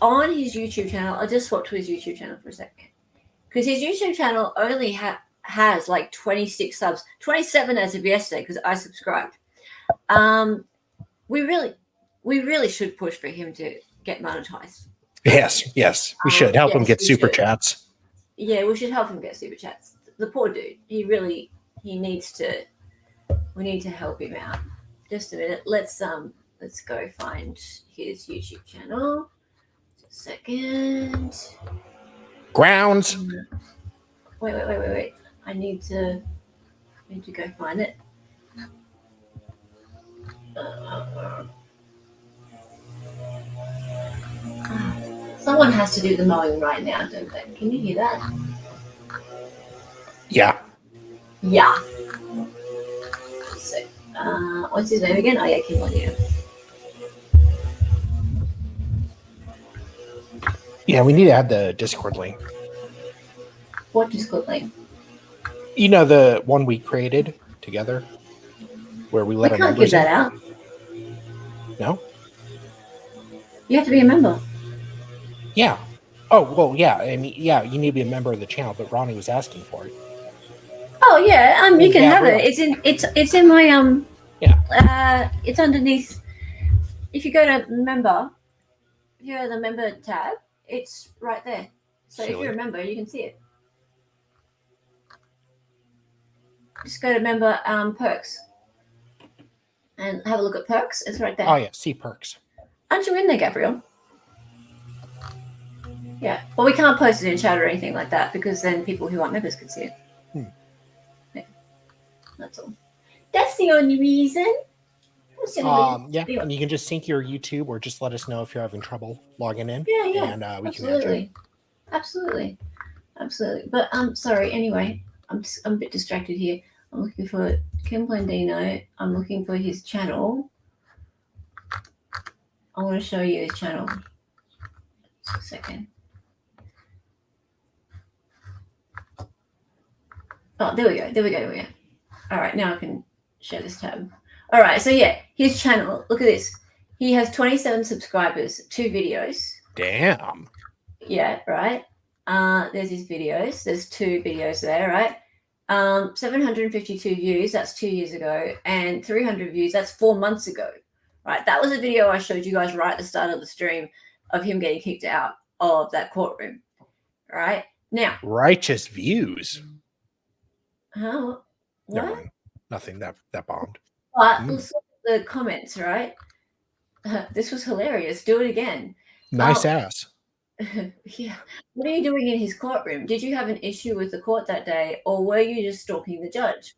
on his YouTube channel, I just swapped to his YouTube channel for a second. Because his YouTube channel only has like 26 subs, 27 as of yesterday, because I subscribed. We really should push for him to get monetized. Yes, we should help him get super chats. Yeah, we should help him get super chats. The poor dude, we need to help him out. Just a minute. Let's go find his YouTube channel. Just a second. Grounds. Wait. I need to go find it. Someone has to do the mowing right now, don't they? Can you hear that? Yeah. Yeah. So, what's his name again? Oh, yeah, Kim Blandino. Yeah, we need to add the Discord link. What Discord link? You know, the one we created together, where we let our can't members give that in? out. No. You have to be a member. Yeah. Oh well, yeah. I mean, yeah. You need to be a member of the channel, but Ronnie was asking for it. Oh yeah, you can Yeah, have really. it. It's in my Yeah. It's underneath. If you go to member, if you go to the member tab, it's right there. So if Silly. you're a member, you can see it. Just go to member perks and have a look at perks. It's right there. Oh yeah, see perks. Aren't you in there, Gabriel? Yeah. Well, we can't post it in chat or anything like that because then people who aren't members can see it. Yeah. That's all. That's the only reason. Yeah, and you can just sync your YouTube or just let us know if you're having trouble logging in. Yeah, and we can absolutely. Absolutely. But I'm sorry. Anyway, I'm a bit distracted here. I'm looking for Kim Blandino. I'm looking for his channel. I want to show you his channel. Just a second. Oh, there we go. All right, now I can share this tab. All right, so yeah, his channel. Look at this. He has 27 subscribers, 2 videos. Damn. Yeah, right. There's his videos. There's 2 videos there, right? 752 views. That's 2 years ago, and 300 views. That's 4 months ago, right? That was a video I showed you guys right at the start of the stream of him getting kicked out of that courtroom, right? Now, righteous views. Huh? Never What? mind. Nothing. That bombed. But look at the comments, right? This was hilarious. Do it again. Nice ass. Yeah. What are you doing in his courtroom? Did you have an issue with the court that day, or were you just stalking the judge?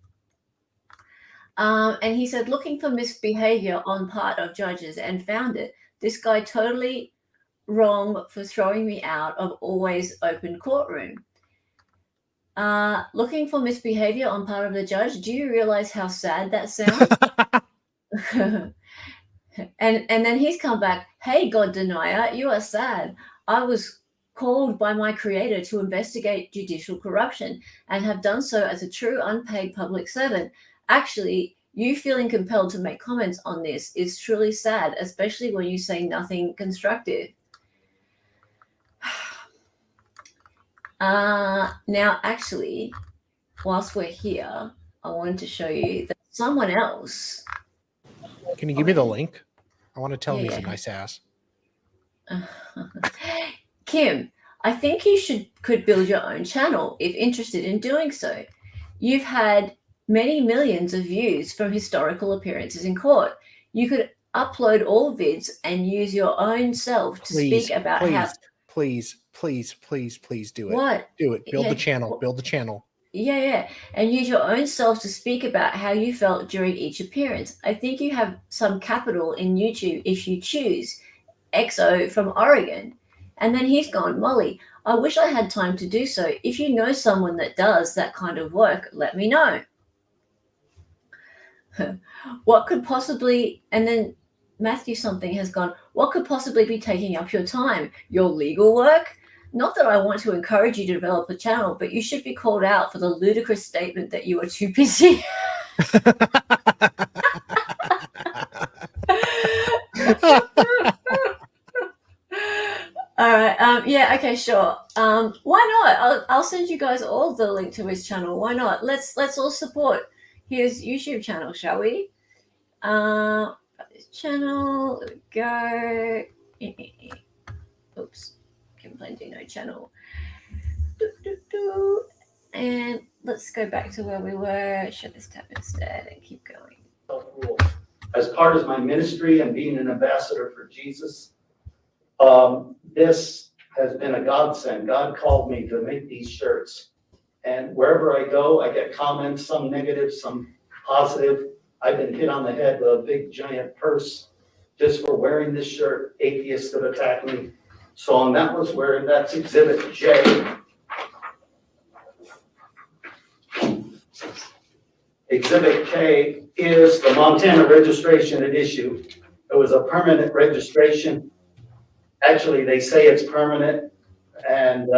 And he said, looking for misbehavior on part of judges and found it. This guy totally wrong for throwing me out of always open courtroom. Looking for misbehavior on part of the judge. Do you realize how sad that sounds? and then he's come back. Hey, God denier, you are sad. I was called by my creator to investigate judicial corruption and have done so as a true unpaid public servant. Actually, you feeling compelled to make comments on this is truly sad, especially when you say nothing constructive. Now, actually, whilst we're here, I wanted to show you that someone else. Can you give me the link? I want to tell him he's a Yeah. nice ass. Kim, I think you could build your own channel if interested in doing so. You've had many millions of views from historical appearances in court. You could upload all vids and use your own self to speak about how. Please do it. What? Do it. Build Yeah. the channel. Build the channel. Yeah. And use your own self to speak about how you felt during each appearance. I think you have some capital in YouTube if you choose. XO from Oregon. And then he's gone, Molly, I wish I had time to do so. If you know someone that does that kind of work, let me know. What could possibly, and then Matthew something has gone, what could possibly be taking up your time? Your legal work? Not that I want to encourage you to develop a channel, but you should be called out for the ludicrous statement that you are too busy. All right. Yeah. Okay. Sure. Why not? I'll send you guys all the link to his channel. Why not? Let's all support his YouTube channel, shall we? His channel. There we go. Oops. Kim Blandino channel. And let's go back to where we were. Shut this tab instead and keep going. As part of my ministry and being an ambassador for Jesus, this has been a godsend. God called me to make these shirts. And wherever I go, I get comments, some negative, some positive. I've been hit on the head with a big giant purse just for wearing this shirt. Atheists have attacked me. So that's Exhibit J. Exhibit K is the Montana registration at issue. It was a permanent registration. Actually, they say it's permanent, and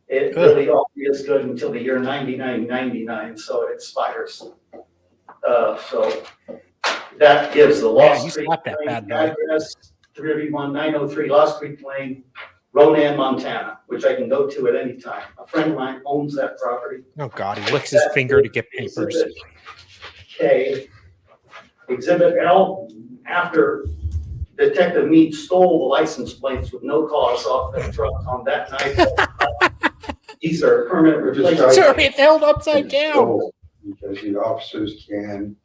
it really only is good until the year 9999, so it expires. So that gives the Lost Creek Lane address, 31903 Lost Creek Lane, Ronan, Montana, which I can go to at any time. A friend of mine owns that property. Oh God, he licks his finger to get papers. Exhibit K. Exhibit L, after Detective Mead stole the license plates with no cause off the truck on that night. These are permanent replacements. Sorry, it's held upside down. because the officers can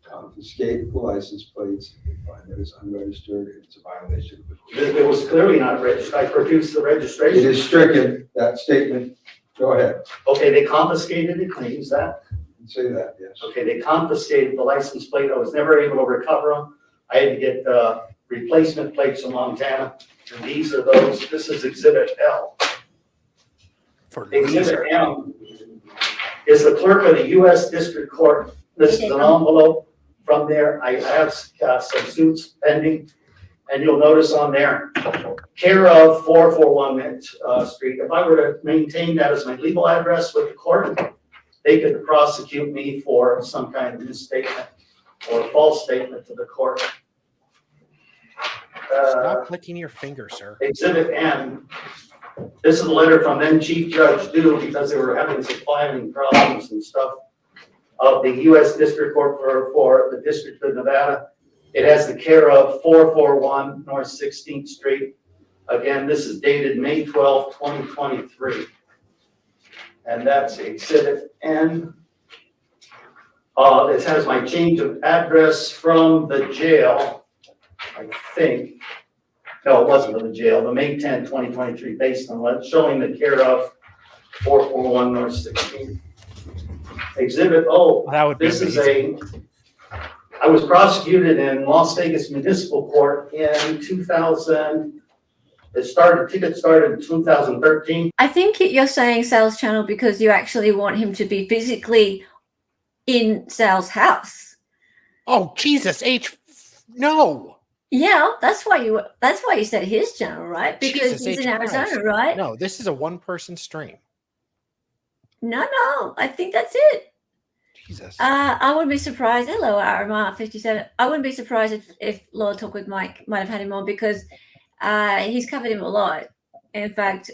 confiscate the license plates if they find that it's unregistered and it's a violation of the code. It was clearly not registered. I produced the It registration. is stricken, that statement. Go ahead. Okay, they confiscated it, can I use that? Say that, yes. Okay, they confiscated the license plate. I was never able to recover them. I had to get replacement plates from Montana. And these are those, this is Exhibit L. Exhibit M is the clerk of the U.S. District Court. This is an envelope from there. I have some suits pending. And you'll notice on there, care of 441 Street. If I were to maintain that as my legal address with the court, they could prosecute me for some kind of misstatement or false statement to the court. Stop clicking your finger, sir. Exhibit N. This is a letter from then Chief Judge Dew because they were having some filing problems and stuff of the U.S. District Court for the District of Nevada. It has the care of 441 North 16th Street. Again, this is dated May 12, 2023. And that's Exhibit N. This has my change of address from the jail, I think. No, it wasn't from the jail, the May 10, 2023, based on what, showing the care of 441 North 16th. Exhibit O, this is I was prosecuted in Las Vegas Municipal Court in 2000. Ticket started in 2013. I think you're saying Sal's channel because you actually want him to be physically in Sal's house. Oh, Jesus H. No. Yeah, that's why you said his channel, right? Because Jesus he's H. in Arizona, Christ. right? No, this is a one-person stream. No, I think that's it. Jesus. I wouldn't be surprised. Hello, RMR 57. I wouldn't be surprised if Law Talk with Mike might have had him on because he's covered him a lot. In fact,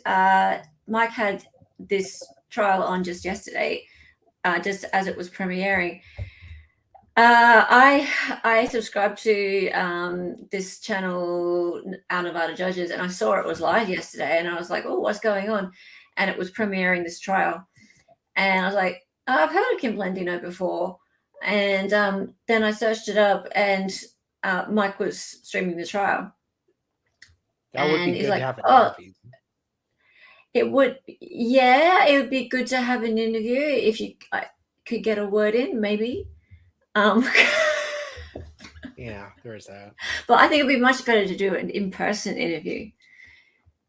Mike had this trial on just yesterday, just as it was premiering. I subscribe to this channel, Our Nevada Judges, and I saw it was live yesterday, and I was like, "Oh, what's going on?" And it was premiering this trial, and I was like, oh, "I've heard of Kim Blandino before," and then I searched it up, and Mike was streaming the trial. That would be good like, to have an interview. It would, yeah, it would be good to have an interview if you could get a word in, maybe. Yeah, there is that. But I think it'd be much better to do an in-person interview,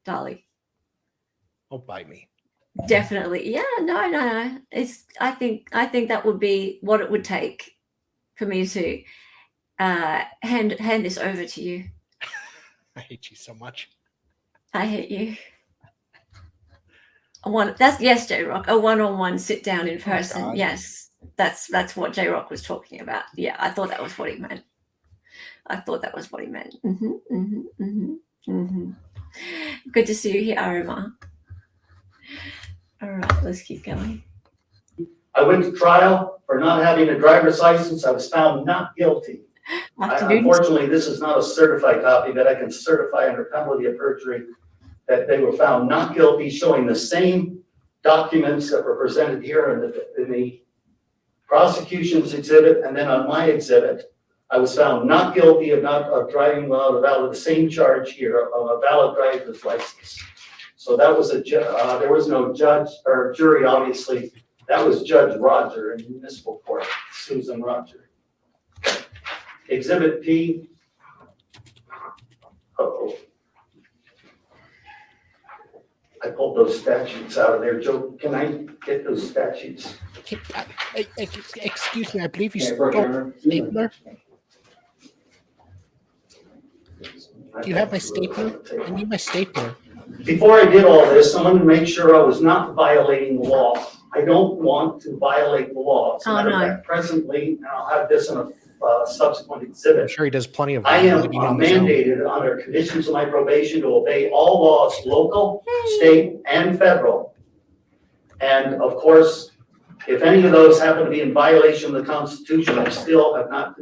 Dolly. Oh, bite me. Definitely, yeah. No. I think that would be what it would take for me to hand this over to you. I hate you so much. I hate you. Yes, J-Rock. A one-on-one sit down in person. Yes. That's what J-Rock was talking about. Yeah, I thought that was what he meant. Good to see you here, Arima. All right, let's keep going. I went to trial for not having a driver's license. I was found not guilty. Unfortunately, this is not a certified copy, but I can certify under penalty of perjury that they were found not guilty, showing the same documents that were presented here in the prosecution's exhibit, and then on my exhibit, I was found not guilty of driving without a valid, the same charge here of a valid driver's license. So that was there was no judge or jury, obviously. That was Judge Roger in municipal court, Susan Roger. Exhibit P. Uh-oh. I pulled those statutes out of there. Joe, can I get those statutes? Excuse me, I believe you stole a stapler. Do you have my stapler? I need my stapler. Before I did all this, I wanted to make sure I was not violating the law. I don't want to violate the law. As a matter of fact, presently, and I'll have this in a subsequent exhibit. I'm sure he does plenty of. I am mandated under conditions of my probation to obey all laws, local, state, and federal. And of course, if any of those happen to be in violation of the Constitution, I still have not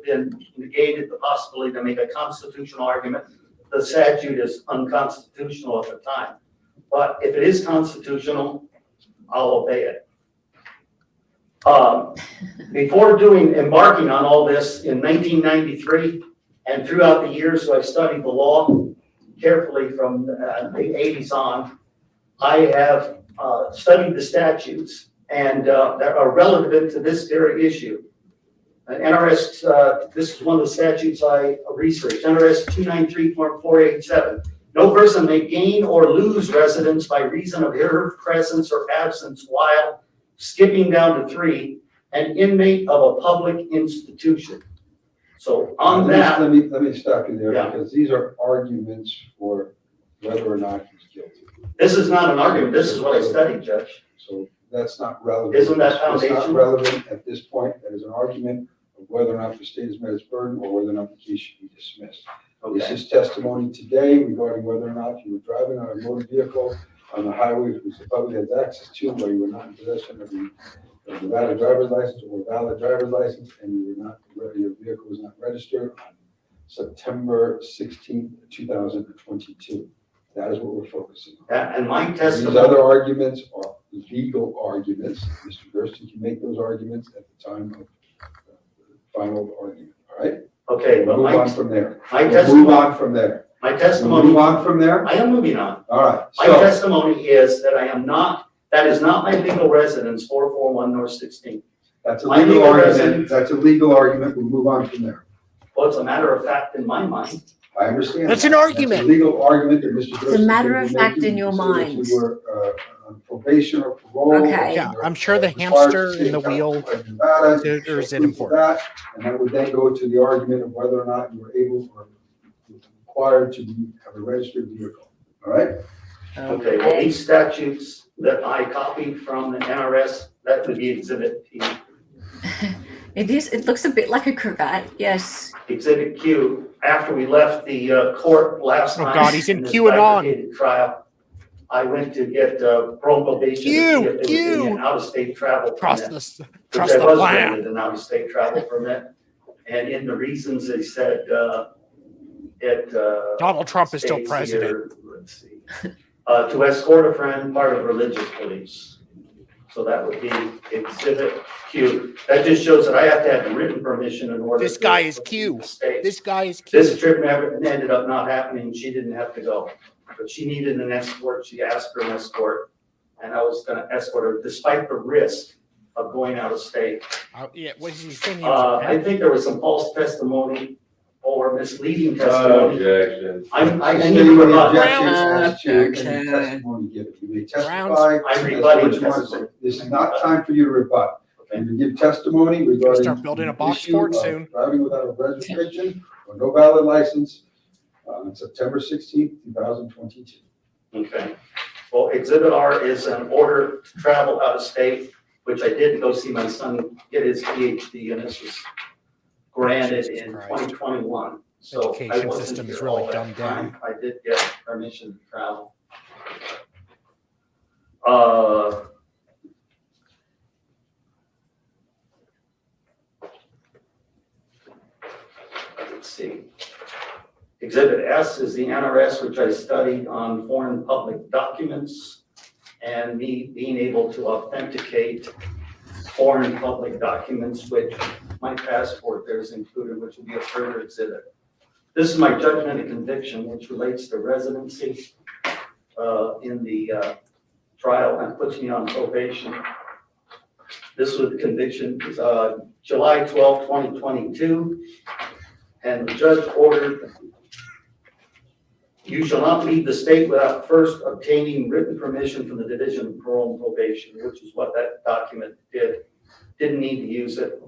been negated the possibility to make a constitutional argument. The statute is unconstitutional at the time. But if it is constitutional, I'll obey it. Before embarking on all this in 1993 and throughout the years, so I've studied the law carefully from the 80s on, I have studied the statutes and that are relevant to this very issue. NRS, this is one of the statutes I researched, NRS 293.487. No person may gain or lose residence by reason of her presence or absence while, skipping down to 3, an inmate of a public institution. So on that. Let me stop you there, Yeah. because these are arguments for whether or not he's guilty. This is not an argument. This is what I studied, Judge. So that's not relevant. Isn't that It's foundation? not relevant at this point. That is an argument of whether or not the state has met its burden or whether or not the case should be dismissed. Okay. This is testimony today regarding whether or not you were driving on a motor vehicle on the highway which the public has access to, where you were not in possession of the valid driver's license or valid driver's license, and your vehicle was not registered on September 16th, 2022. That is what we're focusing on. And my testimony. These other arguments are legal arguments. Mr. Gersten can make those arguments at the time of the final argument, all right? Okay, but Move on from there. my Move testimony. on from there. My testimony. Move on from there. I am moving on. All right. My testimony is that that is not my legal residence, 441 North 16th. That's a My legal legal argument. residence. That's a legal argument. We'll move on from there. Well, it's a matter of fact in my mind. I understand. That's an that. argument. That's a legal argument that Mr. Gersten. It's a matter can of be fact making. in your You said that mind. You were on probation or parole. Okay. Yeah, or I'm sure the required hamster to stay in the wheel Nevada. considers it Proof of important. that, and that would then go to the argument of whether or not you were able or required to have a registered vehicle. All right? Okay, well, these statutes that I copied from the NRS, that would be Exhibit P. It is. It looks a bit like a cravat. Yes. Exhibit Q, after we left the court last Oh, night. God, he's in in this QAnon. bifurcated trial, I went to get parole probation to see if there was any out-of-state travel Trust permit, the which I was plan. granted an out-of-state travel permit. And in the reasons they said, Donald Trump is still states president. here, let's see, to escort a friend, part of religious beliefs. So that would be Exhibit Q. That just shows that I have to have written permission in order. This to guy is leave Q. the state. This guy is Q. This trip ended up not happening. She didn't have to go, but she needed an escort. She asked for an escort, and I was going to escort her despite the risk of going out of state. Yeah, what is he saying? I think there was some false testimony or misleading testimony. Objection. I need State to the rebut. objections as to any testimony given. You may testify. I'm as to rebutting what you want to say. testimony. This is not time for you to rebut. And you give testimony regarding. Start building a the box issue for it of soon. Driving without a registration or no valid license on September 16th, 2022. Okay. Well, Exhibit R is an order to travel out of state, which I did go see my son get his PhD, and this was granted in 2021. So I Education wasn't system is here really all that dumbed down. time. I did get permission to travel. Let's see. Exhibit S is the NRS, which I studied on foreign public documents and me being able to authenticate foreign public documents, which my passport there is included, which will be a further exhibit. This is my judgment and conviction, which relates to residency in the trial and puts me on probation. This was the conviction, July 12, 2022. And the judge ordered, you shall not leave the state without first obtaining written permission from the Division of Parole and Probation, which is what that document did. Didn't need to use it.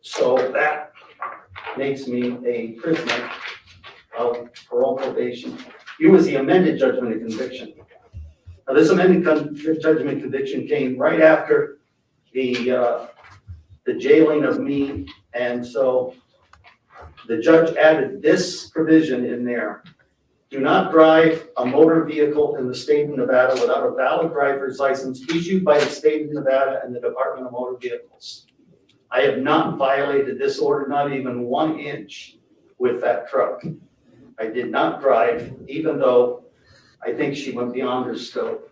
So that makes me a prisoner of parole probation. It was the amended judgment and conviction. Now, this amended judgment and conviction came right after the jailing of me, and so the judge added this provision in there. Do not drive a motor vehicle in the state of Nevada without a valid driver's license issued by the state of Nevada and the Department of Motor Vehicles. I have not violated this order, not even 1 inch with that truck. I did not drive, even though I think she went beyond her scope.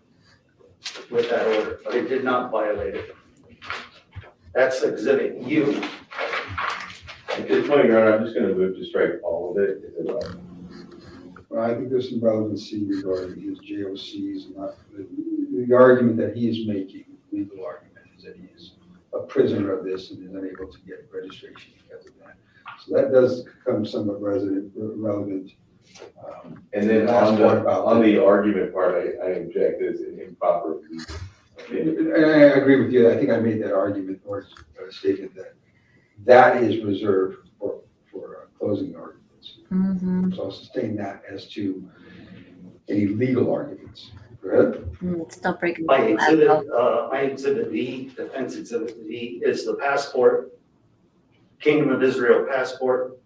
with that order, but it did not violate it. That's Exhibit U. At this point, Your Honor, I'm just gonna move to strike all of it. Is it right? Well, I think there's some relevancy regarding his JOCs, not the argument that he is making, legal argument, is that he is a prisoner of this and is unable to get registration because of that. So that does become somewhat relevant. And then on the argument part, I object as an improper. And I agree with you. I think I made that argument or statement that is reserved for closing arguments. Mm-hmm. So I'll sustain that as to any legal arguments. Go ahead. Stop breaking. My exhibit V, defense exhibit V, is the passport, Kingdom of Israel passport.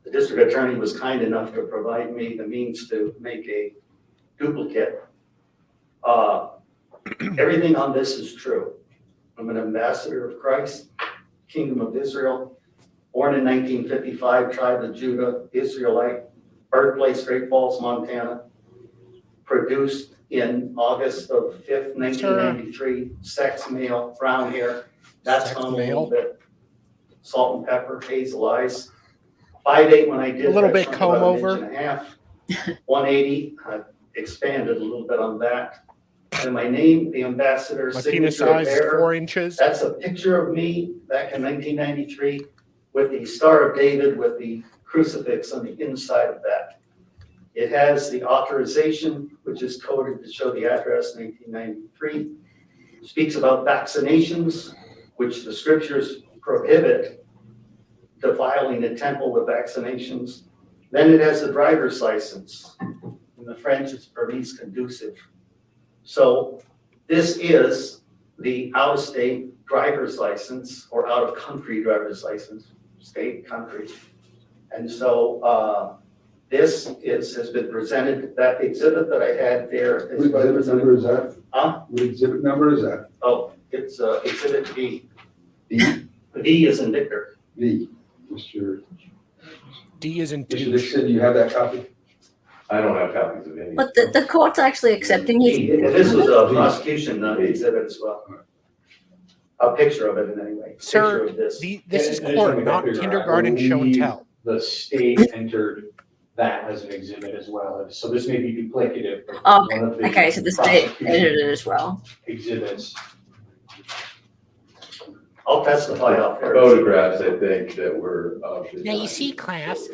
The district attorney was kind enough to provide me the means to make a duplicate. Everything on this is true. I'm an ambassador of Christ, Kingdom of Israel, born in 1955, tribe of Judah, Israelite, birthplace Great Falls, Montana, produced in August of 5th, 1993, sex male, brown hair, that's Sex on a male. little bit, salt and pepper, hazel eyes. 5'8" when I did A little that, bit shrunk comb about an over. inch and a half. 180, I expanded a little bit on that. And my name, the ambassador, My penis signature size is bearer, 4 inches. that's a picture of me back in 1993 with the Star of David with the crucifix on the inside of that. It has the authorization, which is coded to show the address, 1993. Speaks about vaccinations, which the scriptures prohibit defiling the temple with vaccinations. Then it has the driver's license. In the French, it's permis conducive. So this is the out-of-state driver's license or out-of-country driver's license, state, country. And so this has been presented, that exhibit that I had there. What exhibit number is that? Huh? What exhibit number is that? Oh, it's exhibit V. V? V is in Victor. V. Mr. D is in Mr. douche. Dixon, you have that copy? I don't have copies of any. But the court's actually accepting his. This was a prosecution exhibit as well. A picture of it in any way. Sir, Picture of this. this is And I just court, wanna not figure out, kindergarten show and believe tell. The state entered that as an exhibit as well, so this may be duplicative. but Oh, one of the okay, so the state prosecution edited it as well. Exhibits. I'll testify out there. Photographs, I think, that were of the. Now you see, class,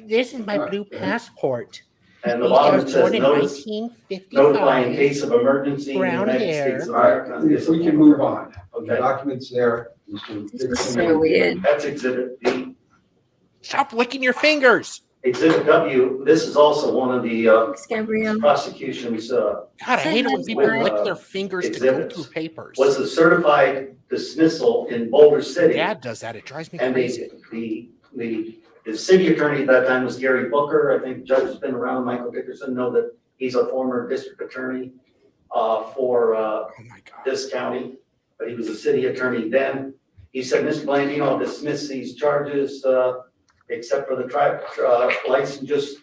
this is my blue passport. And the These bottom guys it says born in notice, notify in 1955. case of emergency in the Brown United hair. States of All right, America. if we can move on. The Okay, documents there. Mr. This is Dixon. so weird. that's exhibit V. Stop licking your fingers. Exhibit W, this is also one of the Thanks, Gabrielle. prosecution's God, I hate it when people lick their fingers to go exhibits. through papers. was the certified dismissal in Boulder City. Dad does that. It drives me And crazy. the city attorney at that time was Gary Booker. I think the judge has been around, Michael Dickerson, know that he's a former district attorney for Oh my God. this county, but he was a city attorney then. He said, Mr. Blandino, I'll dismiss these charges, except for the license, just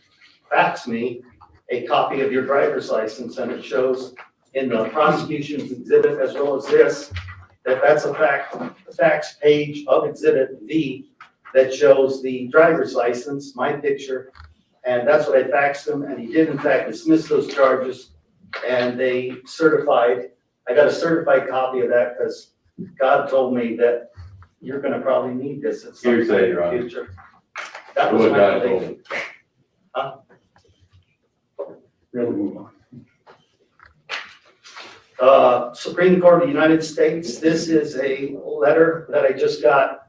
fax me a copy of your driver's license, and it shows in the prosecution's exhibit as well as this, that's a fax page of exhibit V that shows the driver's license, my picture, and that's what I faxed him, and he did in fact dismiss those charges, and they certified, I got a certified copy of that because God told me that you're gonna probably need this at some point Hearsay, in Your the Honor. future. That was What my God told belief. me. Really move on. Supreme Court of the United States, this is a letter that I just got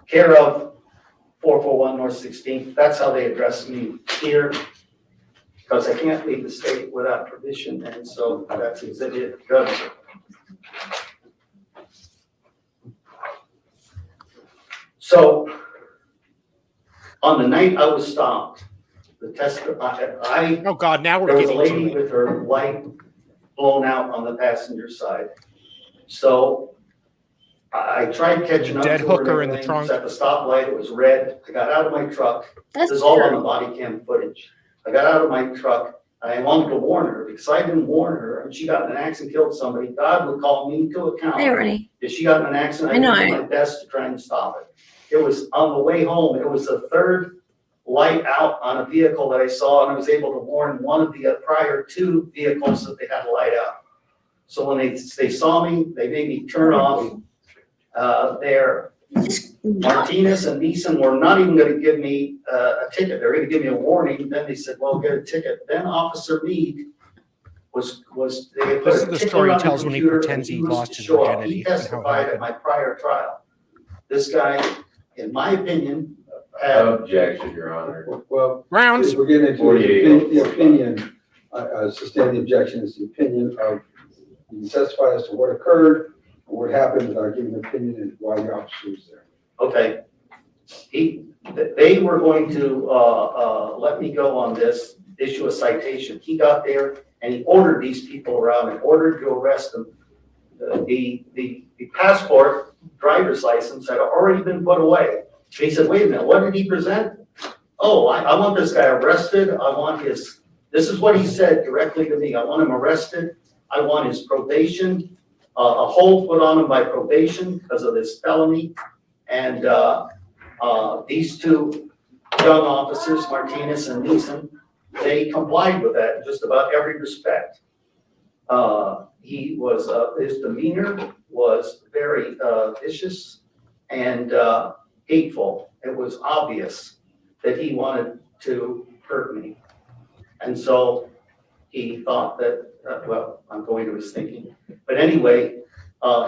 care of 441 North 16th. That's how they address me here, because I can't leave the state without permission, and so that's exhibit W. So, on the night I was stopped, the Oh God, now we're there was a getting lady to it. with her light blown out on the passenger side. So I tried catching up to her. Dead and hooker in the everything. It was trunk. at the stoplight, it was red. I got out of my truck. That's This is all on true. the body cam footage. I got out of my truck I wanted to warn her because I didn't warn her and she got in an accident, killed somebody. God would call me to account. Hey, Ernie. If she got in an accident, I I know. did my best to try and stop it. It was on the way home. It was the third light out on a vehicle that I saw, and I was able to warn one of the prior two vehicles that they had a light out. So when they saw me, they made me turn off. Their Martinez and Neeson were not even going to give me a ticket. They were going to give me a warning. Then they said, "Well, get a ticket." Then Officer Meade was they put This is a the ticket story he on the tells when he computer pretends and he used lost to his show up. virginity He and how it testified at happened. my prior trial. This guy, in my opinion, Objection, Your Honor. Well, Rounds. we're getting into 48. the opinion, sustain the objection is the opinion of, you can testify as to what occurred, or what happened without giving an opinion and why the officer was there. Okay. They were going to let me go on this, issue a citation. He got there and he ordered these people around and ordered to arrest them. The passport, driver's license had already been put away. He said, "Wait a minute, what did he present?" "Oh, I want this guy arrested. I want his," this is what he said directly to me. "I want him arrested. I want his probation, a hold put on him by probation because of this felony." And these two young officers, Martinez and Neeson, they complied with that in just about every respect. His demeanor was very vicious and hateful. It was obvious that he wanted to hurt me. And so he thought that, well, I'm going to his thinking. But anyway,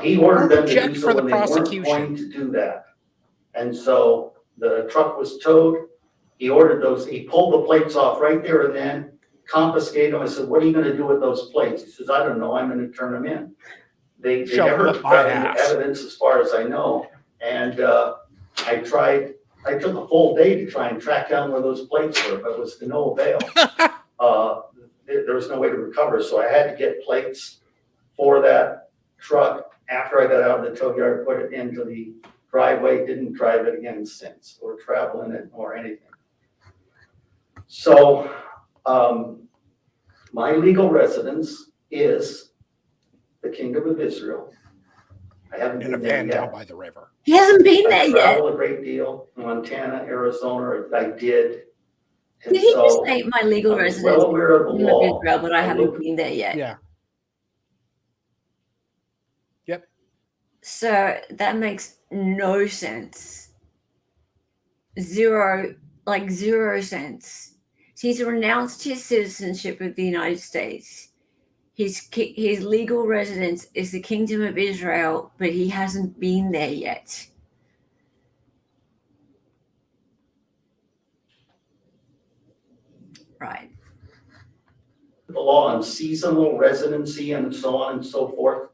he ordered them to do so when they weren't going to do that. And so the truck was towed. He ordered those, he pulled the plates off right there and then, confiscated them. I said, "What are you going to do with those plates?" He says, "I don't know. I'm going to turn them in." They never got any evidence as far as I know. And I took a full day to try and track down where those plates were, but it was to no avail. There was no way to recover. So I had to get plates for that truck. After I got out of the tow yard, put it into the driveway, didn't drive it again since, or travel in it or anything. So my legal residence is the Kingdom of Israel. I haven't In a been there van yet. down by the river. He hasn't been there I yet. travel a great deal. Montana, Arizona, I did. And Did he so just say my legal I was residence well aware of the is Kingdom of law. Israel, but I haven't looked- been there yet? Yeah. Yep. So that makes no sense. Zero sense. He's renounced his citizenship of the United States. His legal residence is the Kingdom of Israel, but he hasn't been there yet. Right. The law on seasonal residency and so on and so forth.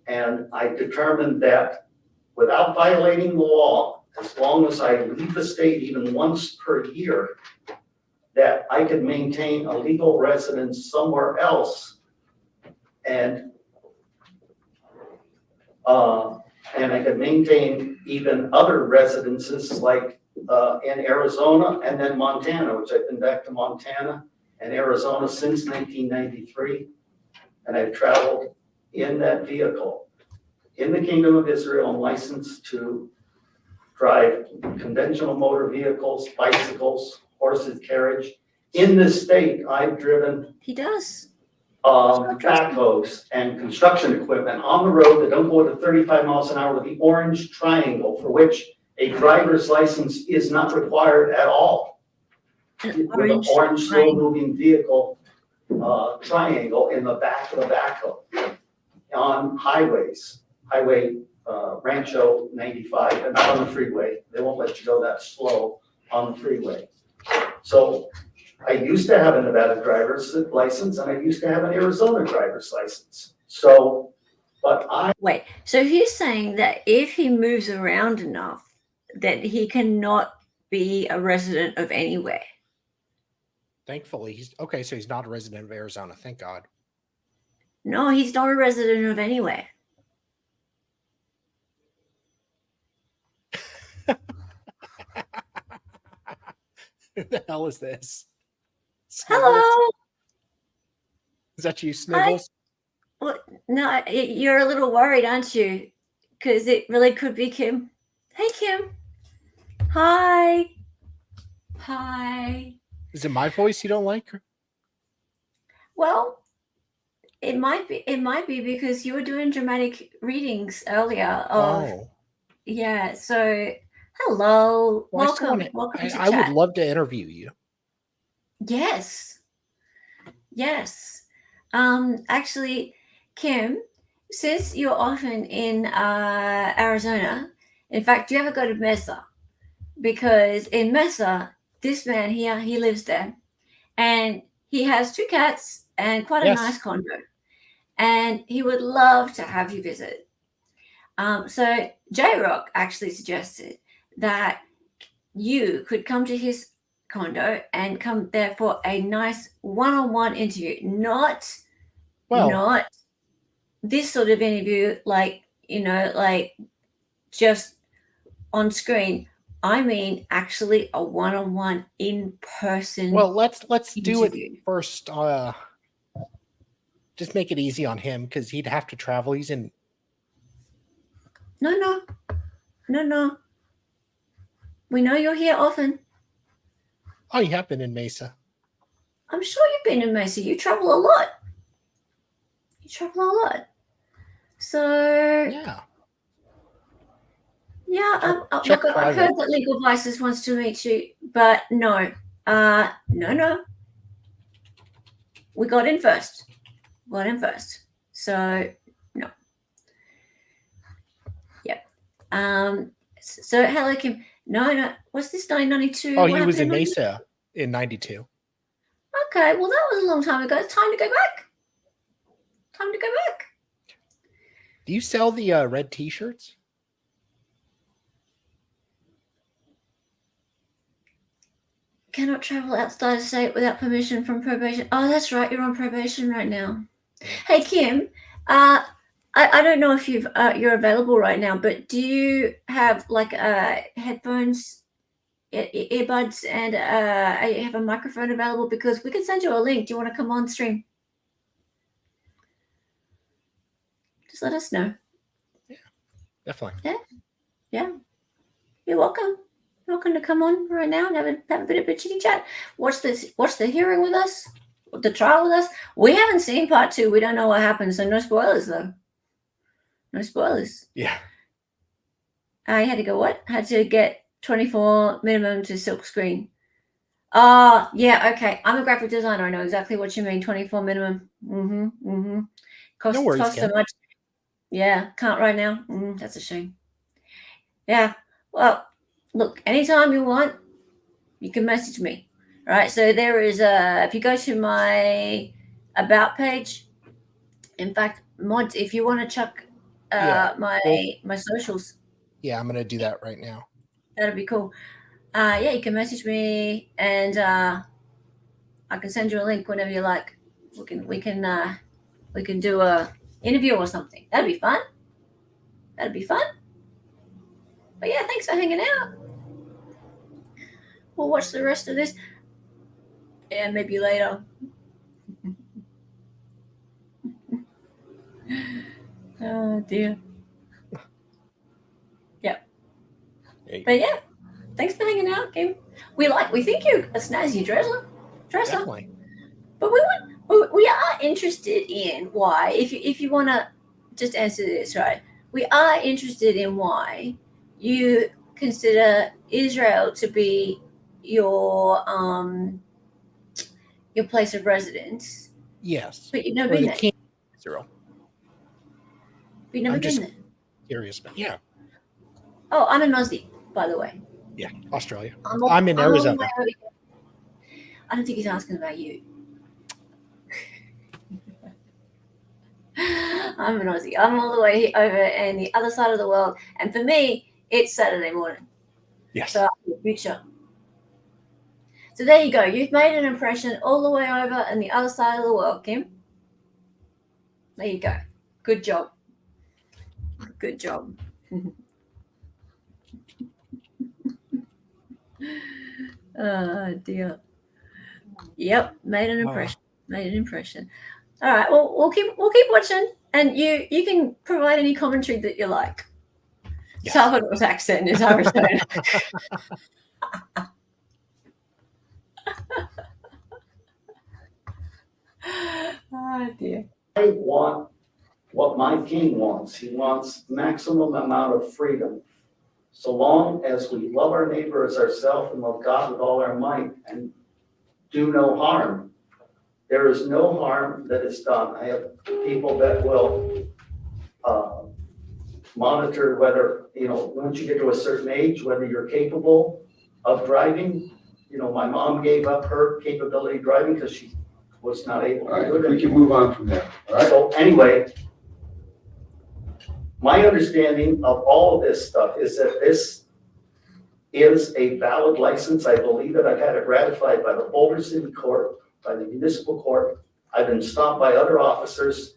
And I determined that without violating the law, as long as I leave the state even once per year, that I could maintain a legal residence somewhere else. And I could maintain even other residences like in Arizona and then Montana, which I've been back to Montana and Arizona since 1993. And I've traveled in that vehicle. In the Kingdom of Israel, I'm licensed to drive conventional motor vehicles, bicycles, horses, carriage. In this state, I've driven. He does. Backhoes and construction equipment on the road that don't go at 35 miles an hour with the orange triangle, for which a driver's license is not required at all. With an orange slow-moving vehicle triangle in the back of the backhoe on highways, Highway Rancho 95, and not on the freeway. They won't let you go that slow on the freeway. So I used to have a Nevada driver's license and I used to have an Arizona driver's license. So, but Wait, so he's saying that if he moves around enough, that he cannot be a resident of anywhere. Thankfully, he's okay. So he's not a resident of Arizona. Thank God. No, he's not a resident of anywhere. Who the hell is this? Hello. Is that you, Snivels? Well, no, you're a little worried, aren't you? Because it really could be Kim. Hey, Kim. Hi. Hi. Is it my voice you don't like? Well, it might be. It might be because you were doing dramatic readings earlier. Yeah. So, hello. Well, I still Welcome. wanna- Welcome to I would chat. love to interview you. Yes. Actually, Kim, since you're often in Arizona, in fact, you ever go to Mesa? Because in Mesa, this man here, he lives there, and he has 2 cats and quite a nice condo, and he would love to have you visit. So J-Rock actually suggested that you could come to his condo and come there for a nice one-on-one interview, not this sort of interview, like just on screen. I mean, actually a one-on-one in person. Well, let's do interview. it first. Just make it easy on him because he'd have to travel. He's in. No. We know you're here often. Oh, you have been in Mesa. I'm sure you've been in Mesa. You travel a lot. So yeah. Look, I've heard that Legal Vices wants to meet you, but no. No. We got in first. So no. Yep. So hello, Kim. No. What's this 1992? Oh, he was in Mesa in 92. Okay, well that was a long time ago. It's time to go back. Do you sell the red T-shirts? Cannot travel outside the state without permission from probation. Oh, that's right. You're on probation right now. Hey, Kim. I don't know if you're available right now, but do you have like headphones, earbuds, and you have a microphone available? Because we can send you a link. Do you want to come on stream? Just let us know. Yeah, definitely. Yeah. You're welcome. Welcome to come on right now and have a bit of a chitty chat. Watch the hearing with us, the trial with us. We haven't seen part 2. We don't know what happens, so no spoilers though. No spoilers. Yeah. I had to go what? Had to get 24 minimum to silk screen. Yeah, okay. I'm a graphic designer. I know exactly what you mean. 24 minimum. Costs so much. Yeah, can't right now. That's a shame. Yeah. Well, look, anytime you want, you can message me. All right. So there is if you go to my about page, in fact, mods, if you want to chuck my socials. Yeah, I'm gonna do that right now. That'd be cool. Yeah, you can message me and I can send you a link whenever you like. We can do a interview or something. That'd be fun. But yeah, thanks for hanging out. We'll watch the rest of this. Yeah, maybe later. Oh dear. Yep. But yeah, thanks for hanging out, Kim. We think you're a snazzy dresser. Definitely. But we are interested in why, if you want to just answer this, right? We are interested in why you consider Israel to be your place of residence. Yes. But you've never been there. Israel. But you've never I'm been just there. curious, but yeah. Oh, I'm an Aussie, by the way. Yeah, Australia. I'm in Arizona. I don't think he's asking about you. I'm an Aussie. I'm all the way over in the other side of the world. And for me, it's Saturday morning. Yes. So I'm in the future. So there you go. You've made an impression all the way over on the other side of the world, Kim. There you go. Good job. Oh, dear. Yep, made an impression. All right. Well, we'll keep watching, and you can provide any commentary that you like. Yes. Salvador's accent is Arizona. Oh dear. I want what my king wants. He wants maximum amount of freedom. So long as we love our neighbor as ourselves and love God with all our might and do no harm, there is no harm that is done. I have people that will monitor whether, once you get to a certain age, whether you're capable of driving. My mom gave up her capability of driving because she was not able All to do right, it. we can move on from there, all right? So anyway, my understanding of all of this stuff is that this is a valid license. I believe that I've had it ratified by the Boulder City Court, by the municipal court. I've been stopped by other officers.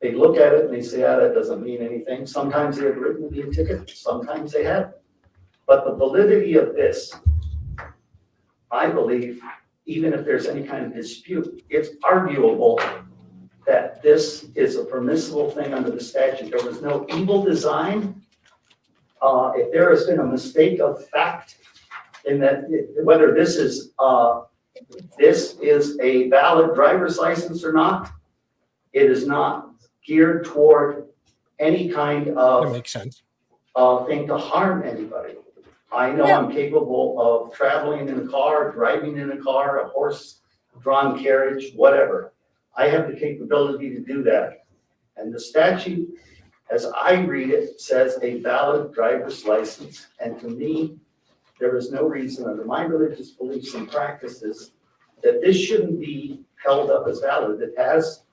They look at it and they say, that doesn't mean anything. Sometimes they have written me a ticket, sometimes they haven't. But the validity of this, I believe, even if there's any kind of dispute, it's arguable that this is a permissible thing under the statute. There was no evil design. If there has been a mistake of fact in that, whether this is a valid driver's license or not, it is not geared toward any kind That of makes sense. thing to harm anybody. I know I'm capable of traveling in a car, driving in a car, a horse-drawn carriage, whatever. I have the capability to do that. And the statute, as I read it, says a valid driver's license. And to me, there is no reason under my religious beliefs and practices that this shouldn't be held up as valid. It has,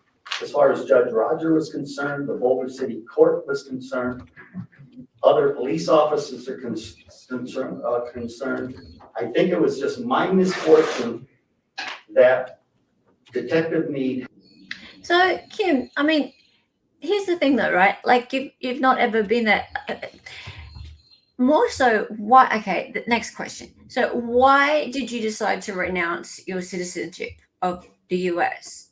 as far as Judge Roger was concerned, the Boulder City Court was concerned, other police officers are concerned. I think it was just my misfortune that Detective Meade. So, Kim, I mean, here's the thing though, right? Like you've not ever been there. More so, why? Okay, the next question. So why did you decide to renounce your citizenship of the US,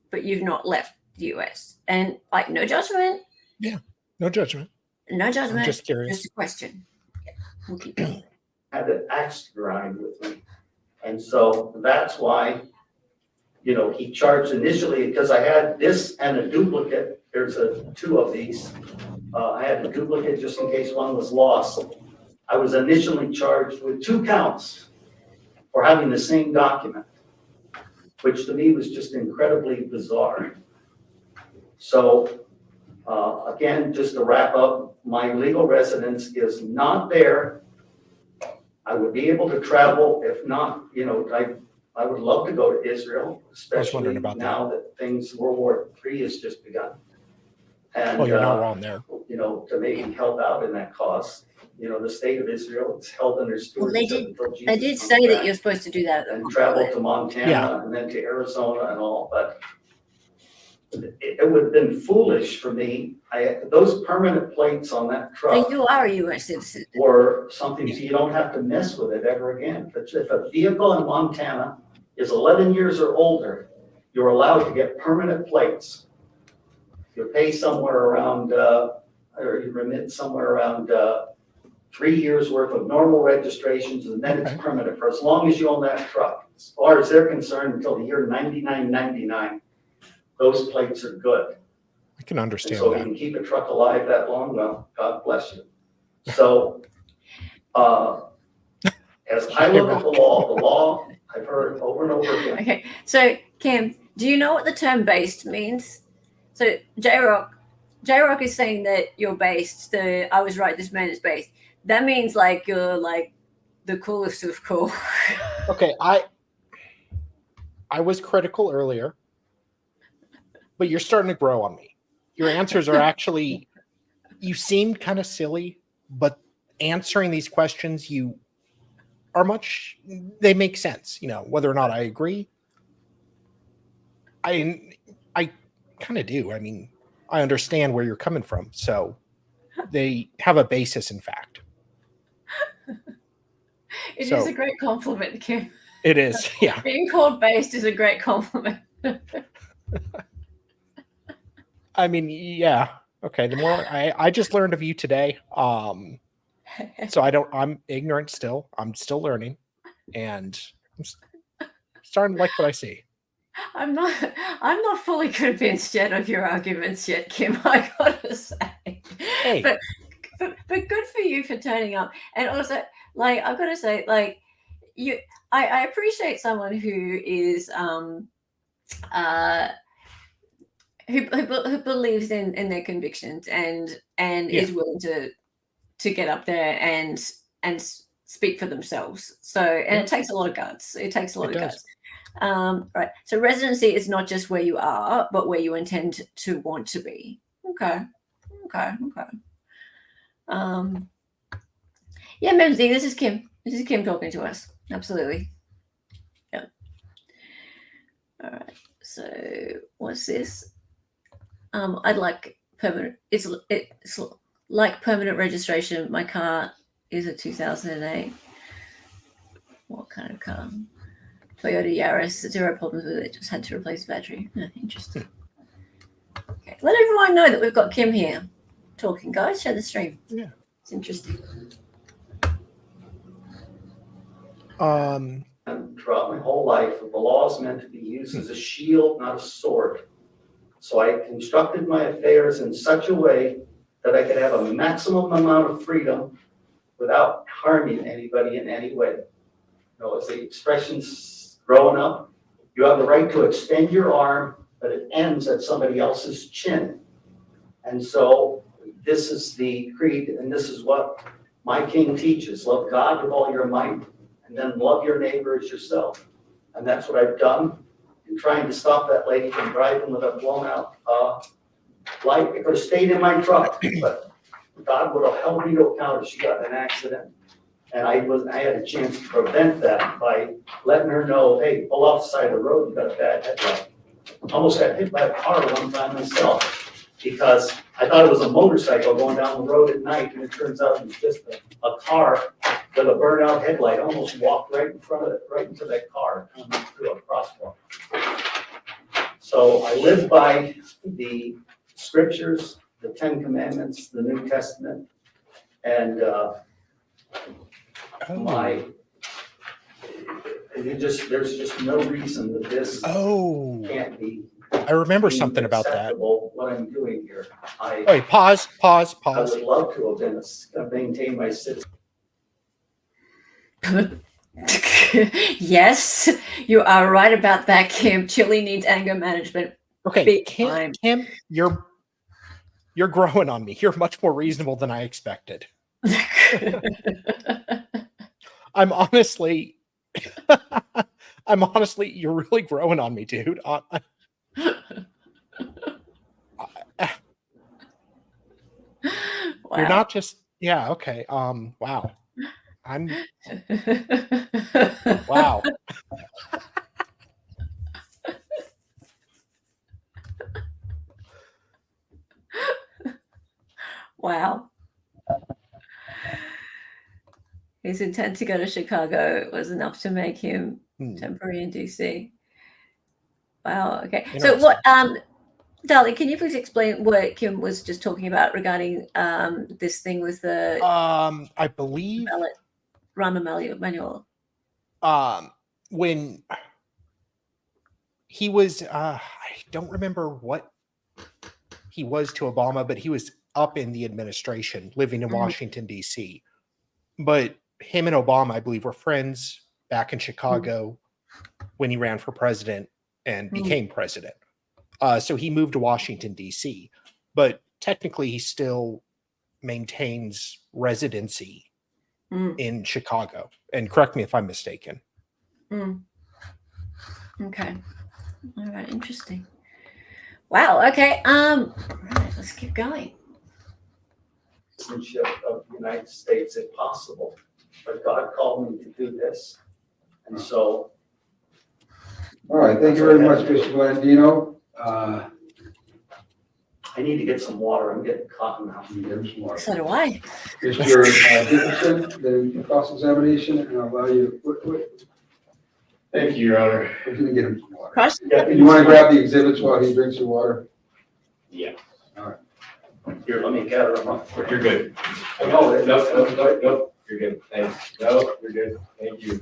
but you've not left the US? And like, no judgment. Yeah, no judgment. No judgment. I'm just curious. Just a question. We'll keep had an axe to grind with me. And so that's why, he charged initially, because I had this and a duplicate. There's two of these. I had a duplicate just in case one was lost. I was initially charged with 2 counts for having the same document, which to me was just incredibly bizarre. So again, just to wrap up, my legal residence is not there. I would be able to travel. If not, I would love to go to Israel, especially now that World War III has just begun. And, well, you're not wrong there. To maybe help out in that cause. The state of Israel, it's held under stewardship. Well, they did say that you're supposed to do that. And travel to Montana and then to Arizona and all, but it would have been foolish for me. Those permanent plates on that truck. So you are a U.S. citizen. Or something, so you don't have to mess with it ever again. But if a vehicle in Montana is 11 years or older, you're allowed to get permanent plates. You pay somewhere around, or you remit somewhere around 3 years worth of normal registrations, and then it's permanent for as long as you own that truck. As far as they're concerned, until the year 99, those plates are good. I can understand and so that. if you can keep a truck alive that long, well, God bless you. So, as I look at the law, I've heard over and over again. Okay, so Kim, do you know what the term based means? So J-Rock is saying that you're based. I was right, this man is based. That means like you're like the coolest of cool. Okay, I was critical earlier, but you're starting to grow on me. Your answers are actually, you seemed kind of silly, but answering these questions, they make sense. Whether or not I agree, I kind of do. I mean, I understand where you're coming from. So they have a basis in fact. It is a great compliment, Kim. It is, yeah. Being called based is a great compliment. I mean, yeah. Okay. The more I just learned of you today. So I'm ignorant still. I'm still learning, and I'm starting to like what I see. I'm not fully convinced yet of your arguments yet, Kim. I gotta say, Hey. but good for you for turning up. And also, like, I've got to say, like, I appreciate someone who is who believes in their convictions and is willing to get up there and speak for themselves. So, and it takes a lot of guts. It takes a lot of guts. Right. So residency is not just where you are, but where you intend to want to be. Okay. Yeah, Memsy, this is Kim. This is Kim talking to us. Absolutely. Yeah. All right. So what's this? I'd like permanent. It's like permanent registration. My car is a 2008. What kind of car? Toyota Yaris. 0 problems with it. Just had to replace battery. Interesting. Okay. Let everyone know that we've got Kim here talking, guys. Share the stream. Yeah. It's interesting. Throughout my whole life, the law is meant to be used as a shield, not a sword. So I constructed my affairs in such a way that I could have a maximum amount of freedom without harming anybody in any way. You know, as the expression's growing up, you have the right to extend your arm, but it ends at somebody else's chin. And so this is the creed, and this is what my king teaches. Love God with all your might, and then love your neighbor as yourself. And that's what I've done in trying to stop that lady from driving with a blown out light. It could have stayed in my truck, but God would have held me to account if she got in an accident. And I had a chance to prevent that by letting her know, hey, pull off the side of the road, you got a bad headlight. Almost got hit by a car one time myself because I thought it was a motorcycle going down the road at night, and it turns out it was just a car with a burnout headlight. Almost walked right in front of it, right into that car coming through a crosswalk. So I live by the scriptures, the 10 Commandments, the New Testament, and there's just no reason that this can't be. I remember something about that. What I'm doing here. Wait, pause. I would love to have been maintain my citizenship. Yes, you are right about that, Kim. Chile needs anger management. Okay, Kim, you're growing on me. You're much more reasonable than I expected. I'm honestly, you're really growing on me, dude. Wow. You're not just, yeah, okay. Wow. Wow. Wow. His intent to go to Chicago was enough to make him temporary in DC. Wow. Okay. So what, Darling, can you please explain what Kim was just talking about regarding this thing with the I believe Rahm Emanuel? When he was I don't remember what he was to Obama, but he was up in the administration living in Washington, DC. But him and Obama, I believe, were friends back in Chicago when he ran for president and became president. So he moved to Washington, D.C., but technically he still maintains residency in Chicago. And correct me if I'm mistaken. Okay. All right. Interesting. Wow. Okay. Right, let's keep going. Citizenship of the United States if possible, but God called me to do this. And so. All right. Thank you very much, Mr. Blandino. I need to get some water. I'm getting caught now. So do I. Mr. Dickerson, the cross-examination, and I'll allow you to. Thank you, Your Honor. If you can get him some water. You want to grab the exhibits while he drinks the water? Yeah. Here, let me gather them up. You're good. No, No, you're good. Thanks. No, you're good. Thank you.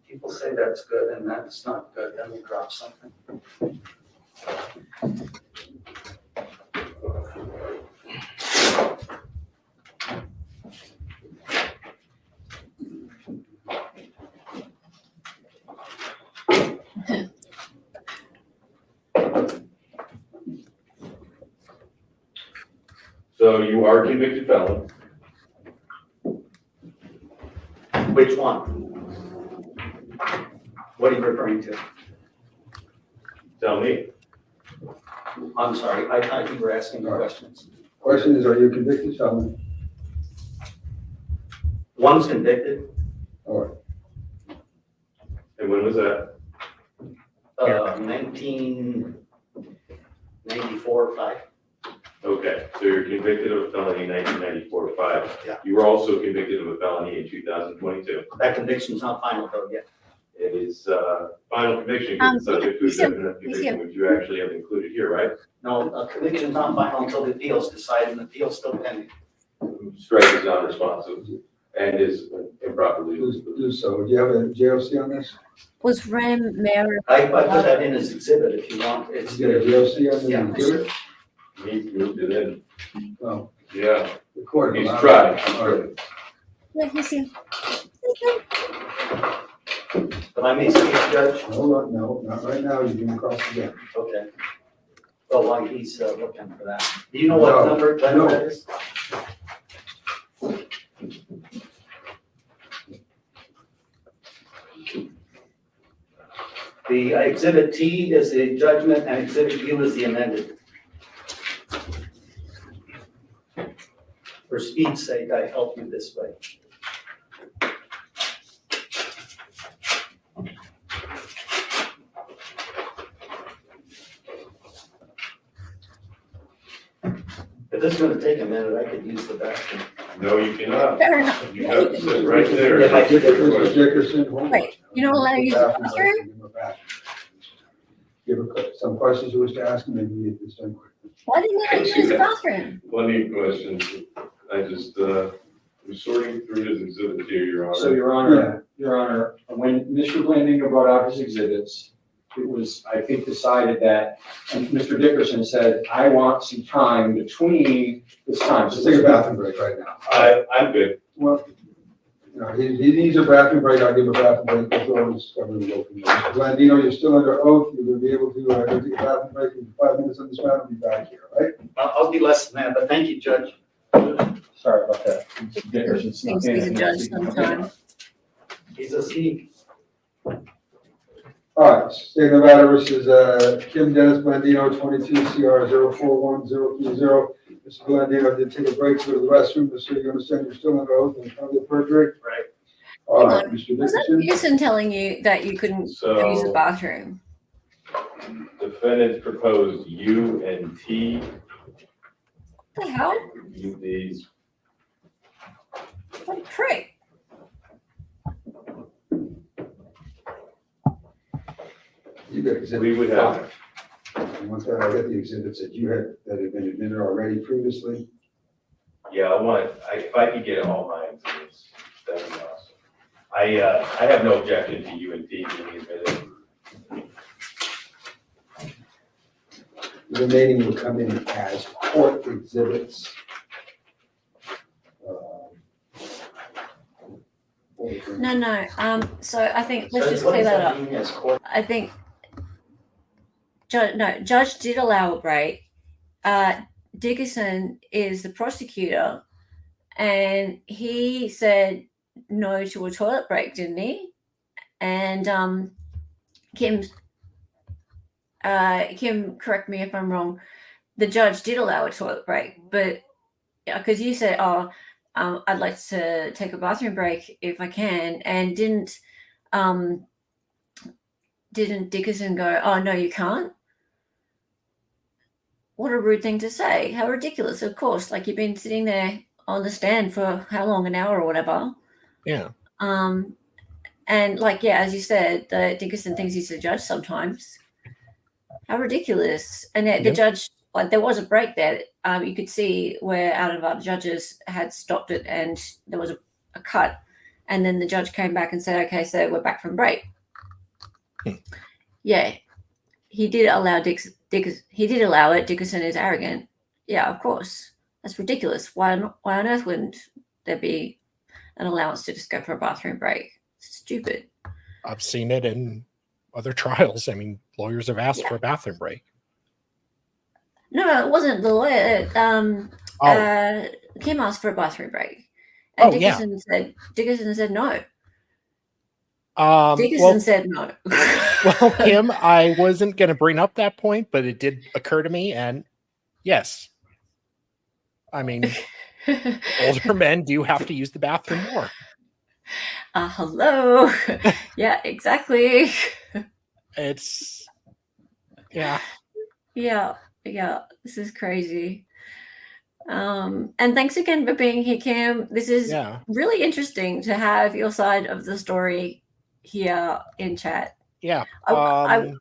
People say that's good and that's not good, then we drop something. So you are a convicted felon. Which one? What are you referring to? Tell me. I'm sorry, I thought you were asking questions. Question is, are you a convicted felon? One's convicted, All right. And when was that? 1994 or 5. Okay, so you're convicted of a felony in 1994 or 5. Yeah. You were also convicted of a felony in 2022. That conviction's not final though yet. It is final conviction, subject to a definite conviction, which you actually have included here, right? No, a conviction's not final until the appeal's decided and the appeal's still pending. Strike is non-responsive and is improperly. Do so. Do you have a JOC on this? Was Ram Mayor? I put that in as exhibit if you want. It's You got a JOC on the Yeah. exhibit? He moved it in. Oh, Yeah. the court. He's allowed tried. it. All right. Yeah, he's here. But I may speak, Judge. Hold on, no, not right now. You're gonna cross again. Okay. Well, while he's looking for that. Do you know what No, number that no. is? The exhibit T is the judgment and exhibit U is the amended. For speed's sake, I help you this way. If this is gonna take a minute, I could use the bathroom. No, you cannot. Fair enough. You have to sit right there. If I did it, Mr. Dickerson, hold on. Wait, you don't allow you to use the bathroom? Give him a bathroom. Give some questions you wish to ask him, maybe we get this done quickly. Why didn't you let you use the bathroom? Plenty of questions. I just, I'm sorting through his exhibits here, Your Honor. So, Your Honor, when Mr. Blandino brought out his exhibits, it was, I think, decided that, and Mr. Dickerson said, I want some time between this time. Just take a bathroom break right now. I'm good. Well, you know, he needs a bathroom break, I'll give him a bathroom break, that's all this covered in local. Mr. Blandino, you're still under oath, you're gonna be able to, go take a bathroom break in 5 minutes on this matter, be back here, all right? I'll be less than that, but thank you, Judge. Sorry about that. Mr. Dickerson snuck Thinks in he's a and judge speaking. sometimes. He's a sneak. All right, State of Nevada versus Kim Dennis Blandino, 22 CR 041030. Mr. Blandino did take a break to go to the restroom, just so you understand you're still under oath and under perjury. Right. All Hang right, on. Mr. Was that Dickerson. Pearson telling you that you couldn't use the bathroom? Defendants proposed U and T. What the hell? These. What a prick. You got exhibit We would have. 5. And once I got the exhibits that you had, that had been admitted already previously. Yeah, if I could get all my exhibits, that'd be awesome. I have no objection to U and T being admitted. The remaining will come in as court exhibits. No. So I think let's just clear that up. I think Judge did allow a break. Dickerson is the prosecutor, and he said no to a toilet break, didn't he? And Kim, correct me if I'm wrong. The judge did allow a toilet break, but because you said, I'd like to take a bathroom break if I can, and didn't Dickerson go, oh, no, you can't? What a rude thing to say. How ridiculous, of course. Like, you've been sitting there on the stand for how long, an hour or whatever. Yeah. And like, yeah, as you said, Dickerson thinks he's a judge sometimes. How ridiculous. And the judge like there was a break there. You could see where out of our judges had stopped it, and there was a cut, and then the judge came back and said, "Okay, so we're back from break." Yeah, he did allow he did allow it. Dickerson is arrogant. Yeah, of course. That's ridiculous. Why on earth wouldn't there be an allowance to just go for a bathroom break? Stupid. I've seen it in other trials. I mean, lawyers have asked for a bathroom break. No, it wasn't the lawyer. Kim asked for a bathroom break. And Dickerson said no. Dickerson said no. Well, Kim, I wasn't going to bring up that point, but it did occur to me. And yes, I mean, older men do have to use the bathroom more. Hello. Yeah, exactly. It's, yeah. Yeah. This is crazy. And thanks again for being here, Kim. This is really interesting to have your side of the story here in chat. Yeah. I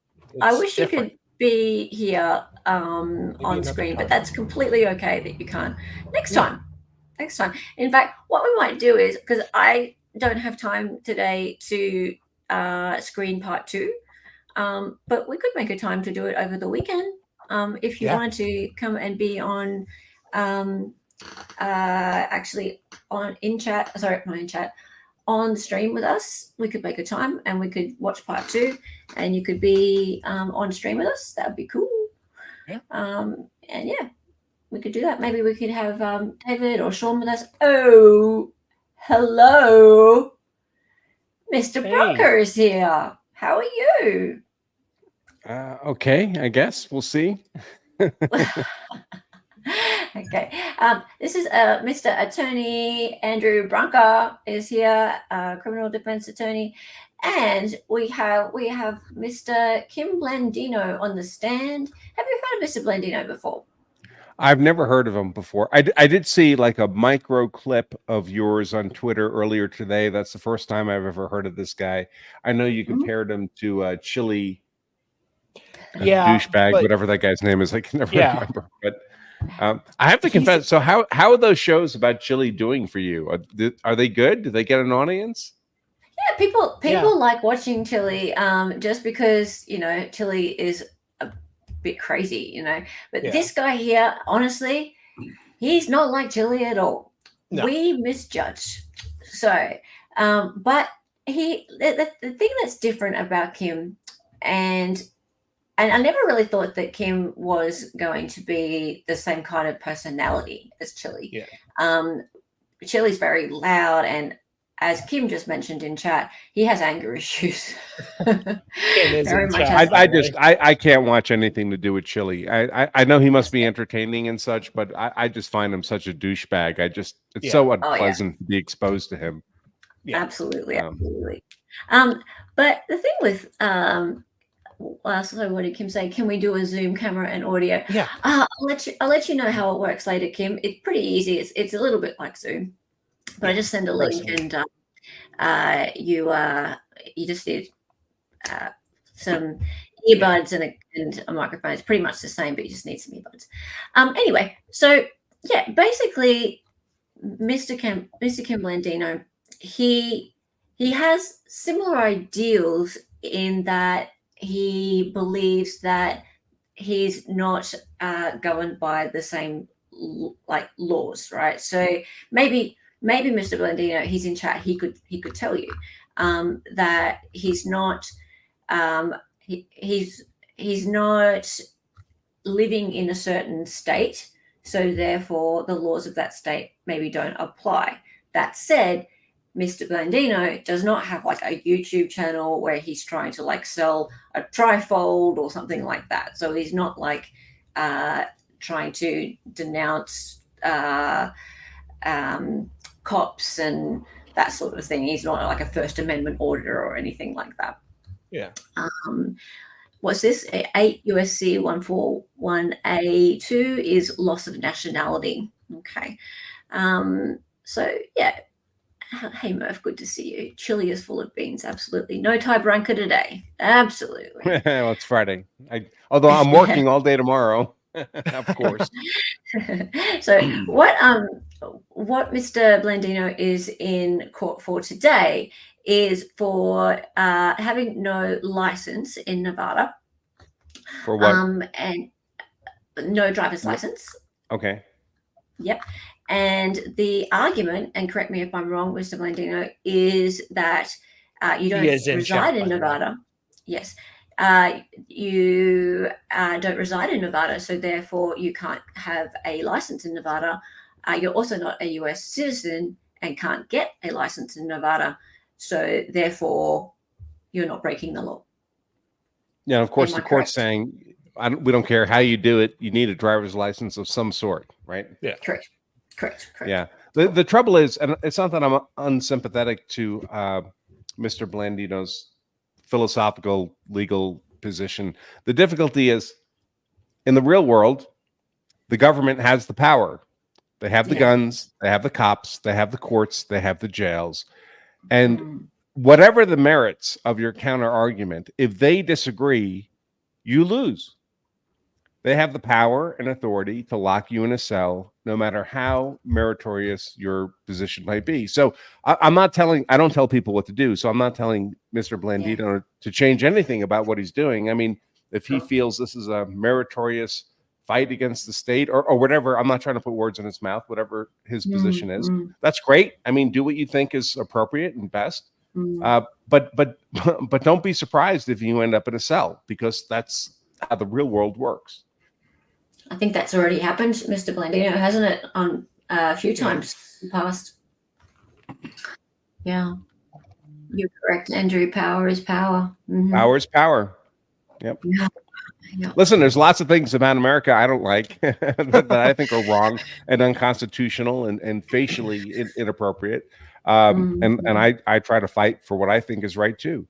wish you could be here on screen, but that's completely okay that you can't. Next time. In fact, what we might do is, because I don't have time today to screen part 2, but we could make a time to do it over the weekend. If you wanted to come and be on actually on on stream with us, we could make a time and we could watch part 2 and you could be on stream with us. That would be cool. And we could do that. Maybe we could have David or Sean with us. Oh, hello. Mr. Broker is here. How are you? Okay, I guess we'll see. Okay. This is Mr. Attorney Andrew Branca is here, criminal defense attorney, and we have Mr. Kim Blandino on the stand. Have you heard of Mr. Blandino before? I've never heard of him before. I did see like a micro clip of yours on Twitter earlier today. That's the first time I've ever heard of this guy. I know you compared him to Chili. Douchebag, whatever that guy's name is. I can never remember. But I have to confess. So how are those shows about Chili doing for you? Are they good? Do they get an audience? Yeah, people like watching Chili, just because Chili is a bit crazy, But this guy here, honestly, he's not like Chili at all. No. We misjudge. So, but the thing that's different about Kim, and I never really thought that Kim was going to be the same kind of personality as Chili. Yeah. Chili's very loud, and as Kim just mentioned in chat, he has anger issues. I can't watch anything to do with Chili. I know he must be entertaining and such, but I just find him such a douchebag. It's so unpleasant to be exposed to him. Yeah. Absolutely. But the thing with so what did Kim say? Can we do a Zoom camera and audio? Yeah. I'll let you know how it works later, Kim. It's pretty easy. It's a little bit like Zoom, but I just send a link and you just need some earbuds and a microphone. It's pretty much the same, but you just need some earbuds. Anyway, so yeah, basically, Mr. Kim Blandino, he has similar ideals in that he believes that he's not governed by the same laws, right? So maybe Mr. Blandino, he's in chat. He could tell you that he's not he's not living in a certain state, so therefore the laws of that state maybe don't apply. That said, Mr. Blandino does not have like a YouTube channel where he's trying to sell a trifold or something like that. So he's not trying to denounce cops and that sort of thing. He's not like a First Amendment auditor or anything like that. Yeah. What's this? 8 USC 141A2 is loss of nationality. Okay. So yeah. Hey Murph, good to see you. Chili is full of beans. Absolutely. No tie branca today. Absolutely. Well, it's Friday. Although I'm working all day tomorrow. Of course. So what Mr. Blandino is in court for today is for having no license in Nevada. For what? And no driver's license. Okay. Yep. And the argument, and correct me if I'm wrong, Mr. Blandino, is that you don't reside in Nevada. Yes. You don't reside in Nevada, so therefore you can't have a license in Nevada. You're also not a US citizen and can't get a license in Nevada, so therefore you're not breaking the law. Yeah, of course, Am the I court's correct? saying we don't care how you do it. You need a driver's license of some sort, right? Yeah. Correct. Yeah. The trouble is, and it's not that I'm unsympathetic to Mr. Blandino's philosophical legal position. The difficulty is, in the real world, the government has the power. They have the guns, they have the cops, they have the courts, they have the jails. And whatever the merits of your counter argument, if they disagree, you lose. They have the power and authority to lock you in a cell, no matter how meritorious your position might be. So I don't tell people what to do. So I'm not telling Mr. Blandino to change anything about what he's doing. I mean, if he feels this is a meritorious fight against the state or whatever, I'm not trying to put words in his mouth, whatever his position is, that's great. I mean, do what you think is appropriate and best. But don't be surprised if you end up in a cell, because that's how the real world works. I think that's already happened, Mr. Blandino, hasn't it? On a few times in the past. Yeah, you're correct, Andrew. Power is power. Power is power. Yep. Yeah. Listen, there's lots of things about America I don't like that I think are wrong and unconstitutional and facially inappropriate. And I try to fight for what I think is right too.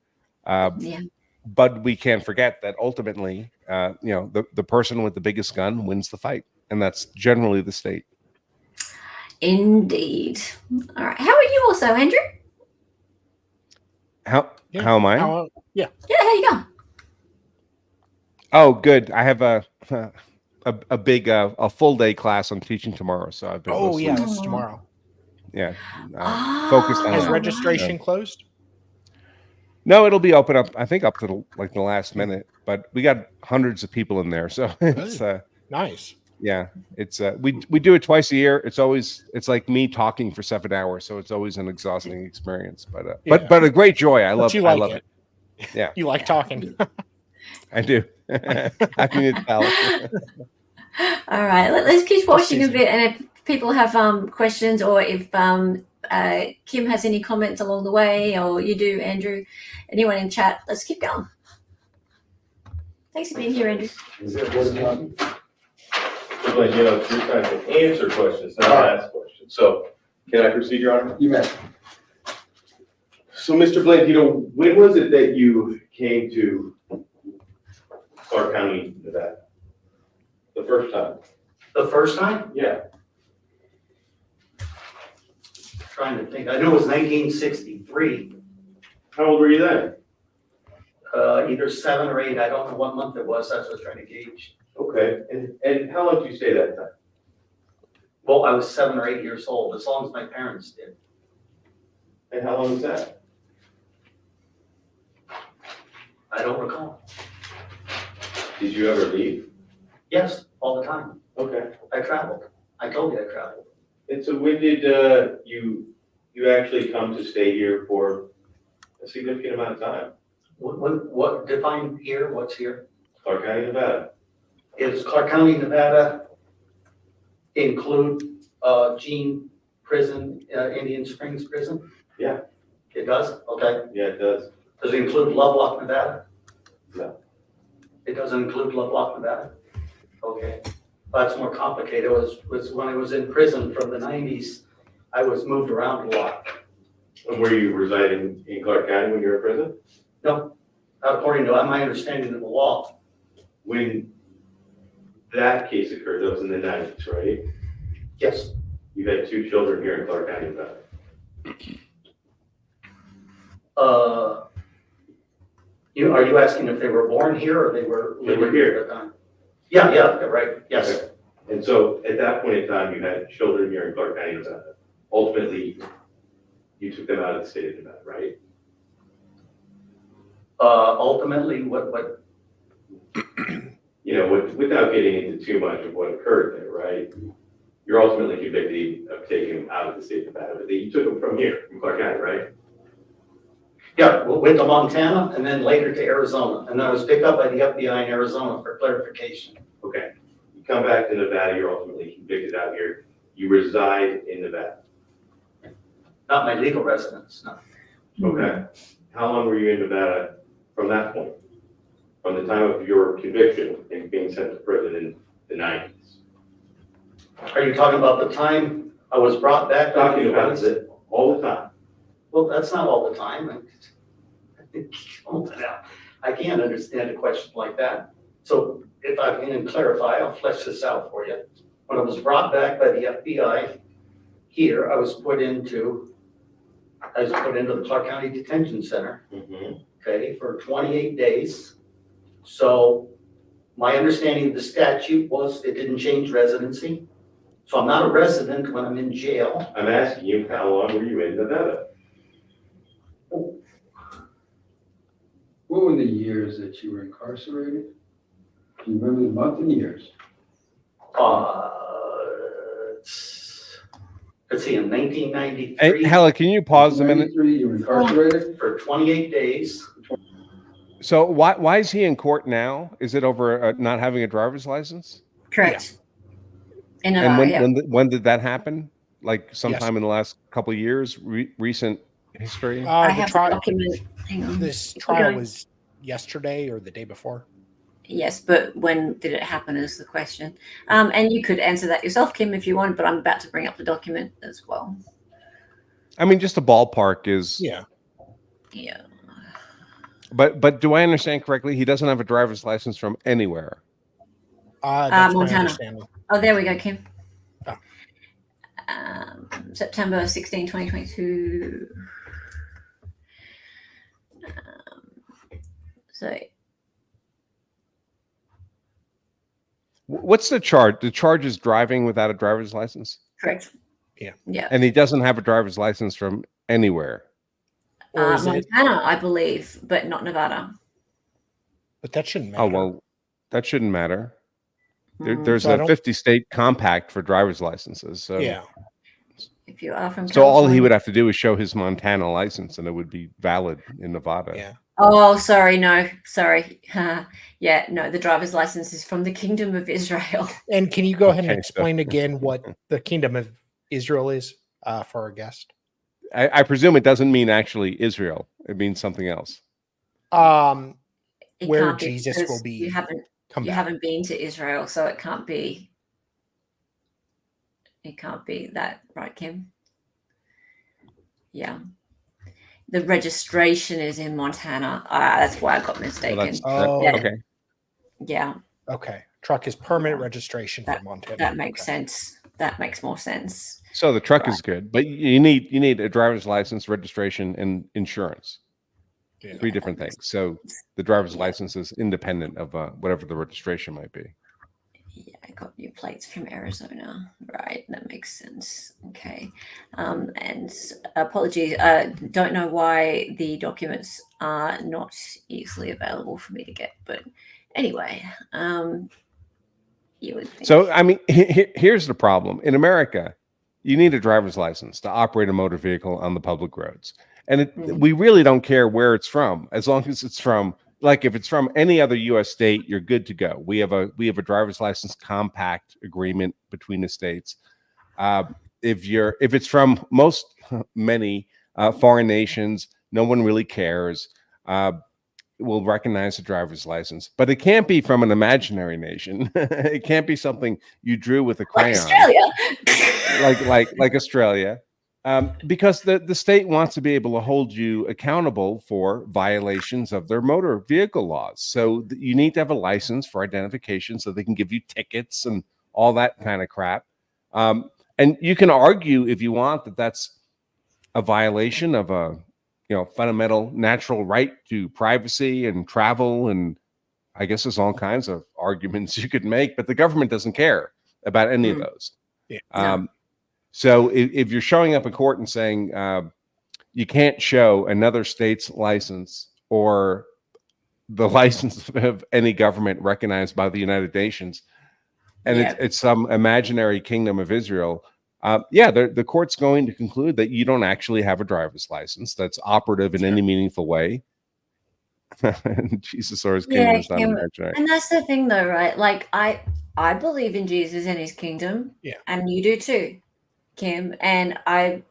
But we can't forget that ultimately, the person with the biggest gun wins the fight, and that's generally the state. Indeed. All right. How are you also, Andrew? How am I? Yeah, how you going? Oh, good. I have a big a full day class I'm teaching tomorrow, so I've been. Oh yeah, it's tomorrow. Yeah, focused on Has that. registration closed? No, it'll be open up. I think up to the last minute, but we got hundreds of people in there, so it's nice. Yeah, it's we do it twice a year. It's like me talking for 7 hours, so it's always an exhausting experience. But a great joy. I love it. Yeah, you like talking. I do. How can you tell? All right, let's keep watching a bit, and if people have questions, or if Kim has any comments along the way, or you do, Andrew, anyone in chat, let's keep going. Thanks for being here, Andrew. Blandino, it's your time to answer questions, not ask questions. So, can I proceed, Your Honor? You may. So, Mr. Blandino, when was it that you came to Clark County, Nevada? The first time? The first time? Yeah. Trying to think. I know it was 1963. How old were you then? Either 7 or 8. I don't know what month it was. That's what I was trying to gauge. Okay. And how long did you stay that time? Well, I was 7 or 8 years old, as long as my parents did. And how long was that? I don't recall. Did you ever leave? Yes, all the time. Okay. I traveled. I told you I traveled. And so when did you actually come to stay here for a significant amount of time? What define here? What's here? Clark County, Nevada. Is Clark County, Nevada include Jean Prison, Indian Springs Prison? Yeah. It does? Okay. Yeah, it does. Does it include Lovelock, Nevada? No. It doesn't include Lovelock, Nevada? Okay. That's more complicated. It was when I was in prison from the 90s, I was moved around a lot. And were you residing in Clark County when you were in prison? No, not according to my understanding of the law. When that case occurred, that was in the 90s, right? Yes. You had 2 children here in Clark County, Nevada. Are you asking if they were born here or they were They were here. at the time? Yeah, right, yes. Okay. And so at that point in time, you had children here in Clark County, Nevada. Ultimately, you took them out of the state of Nevada, right? Ultimately, what, You know, without getting into too much of what occurred there, right? You're ultimately convicted of taking them out of the state of Nevada, but you took them from here, from Clark County, right? yeah, went to Montana and then later to Arizona. And I was picked up by the FBI in Arizona for clarification. Okay. You come back to Nevada, you're ultimately convicted out here. You reside in Nevada. Not my legal residence, no. Okay. How long were you in Nevada from that point? From the time of your conviction and being sent to prison in the 90s? Are you talking about the time I was brought back? Talking about it all the time. Well, that's not all the time. I can't understand a question like that. So if I can clarify, I'll flesh this out for you. When I was brought back by the FBI here, I was put into the Clark County Detention Center, okay, for 28 days. So my understanding of the statute was it didn't change residency. So I'm not a resident when I'm in jail. I'm asking you, how long were you in Nevada? What were the years that you were incarcerated? Do you remember the month and years? Let's see, in 1993. Hey, Hella, can you pause a minute? You were incarcerated for 28 days. So why is he in court now? Is it over not having a driver's license? Correct. In And Nevada, when did that happen? Like sometime in the last couple of years, recent history? I have a document. Hang on. This Keep trial going. was yesterday or the day before. Yes, but when did it happen is the question. And you could answer that yourself, Kim, if you want, but I'm about to bring up the document as well. I mean, just a ballpark is. Yeah. Yeah. But do I understand correctly? He doesn't have a driver's license from anywhere. That's my Montana. understanding. Oh, there we go, Kim. Oh. September 16, 2022. So What's the charge? The charge is driving without a driver's license? correct. Yeah. Yeah. And he doesn't have a driver's license from anywhere. Or is it? Montana, I believe, but not Nevada. But that shouldn't matter. Oh, well, that shouldn't matter. There's So I a don't- 50-state compact for driver's licenses. So Yeah. If you are from So all he California. would have to do is show his Montana license, and it would be valid in Nevada. Yeah. Oh, sorry, no, sorry. Yeah, no, the driver's license is from the Kingdom of Israel. And can you go ahead and Okay, explain again what the Kingdom of Israel is for our guest? I presume it doesn't mean actually Israel. It means something else. It Where can't be Jesus because will be. You come back. haven't been to Israel, so it can't be. It can't be that, right, Kim? Yeah. The registration is in Montana. That's why I got mistaken. Okay. Yeah. Okay. Truck is permanent registration for Montana. That makes sense. That makes more sense. So the truck is good, but you need a driver's license, registration, and insurance. Yeah. 3 different things. So the driver's license is independent of whatever the registration might be. Yeah, I got new plates from Arizona. Right, that makes sense. Okay. And apologies, don't know why the documents are not easily available for me to get, but anyway, you would think. So, I mean, here's the problem. In America, you need a driver's license to operate a motor vehicle on the public roads. And we really don't care where it's from, as long as it's from, like if it's from any other U.S. state, you're good to go. We have a driver's license compact agreement between the states. If it's from many foreign nations, no one really cares. Will recognize the driver's license, but it can't be from an imaginary nation. It can't be something you drew with a crayon, like Australia. Because the state wants to be able to hold you accountable for violations of their motor vehicle laws. So you need to have a license for identification so they can give you tickets and all that kind of crap. And you can argue if you want that that's a violation of a fundamental natural right to privacy and travel and I guess there's all kinds of arguments you could make, but the government doesn't care about any of those. No. So if you're showing up in court and saying you can't show another state's license or the license of any government recognized by the United Nations, and it's some imaginary kingdom of Israel, the court's going to conclude that you don't actually have a driver's license that's operative in any meaningful way. Jesus or his kingdom is not imaginary. And that's the thing, though, right? Like I believe in Jesus and his kingdom, and you do too, Kim. And I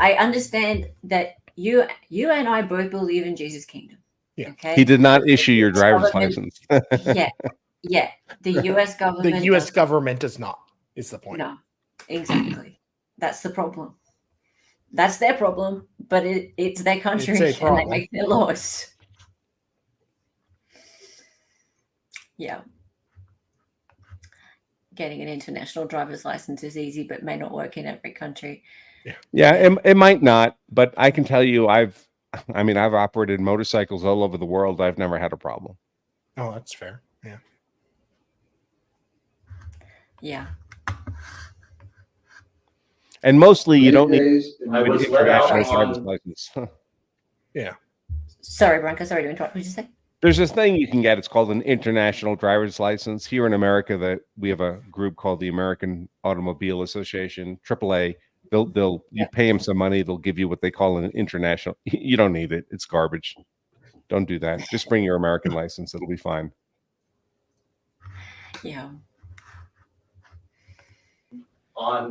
understand that you and I both believe in Jesus' kingdom. Yeah. Okay. He did not issue your driver's license. Yeah. The U.S. government. The U.S. government does not. Is the point? No, exactly. That's the problem. That's their problem, but it's their country, and they make their laws. Yeah. Getting an international driver's license is easy, but may not work in every country. Yeah, it might not, but I can tell you, I've operated motorcycles all over the world. I've never had a problem. Oh, that's fair. Yeah. Yeah. And mostly you don't need I was an let out international driver's on- license. Yeah. Sorry, Branka. Sorry to interrupt. What did you say? There's this thing you can get. It's called an international driver's license. Here in America, that we have a group called the American Automobile Association, AAA. You pay them some money, they'll give you what they call an international. You don't need it. It's garbage. Don't do that. Just bring your American license. It'll be fine. Yeah. All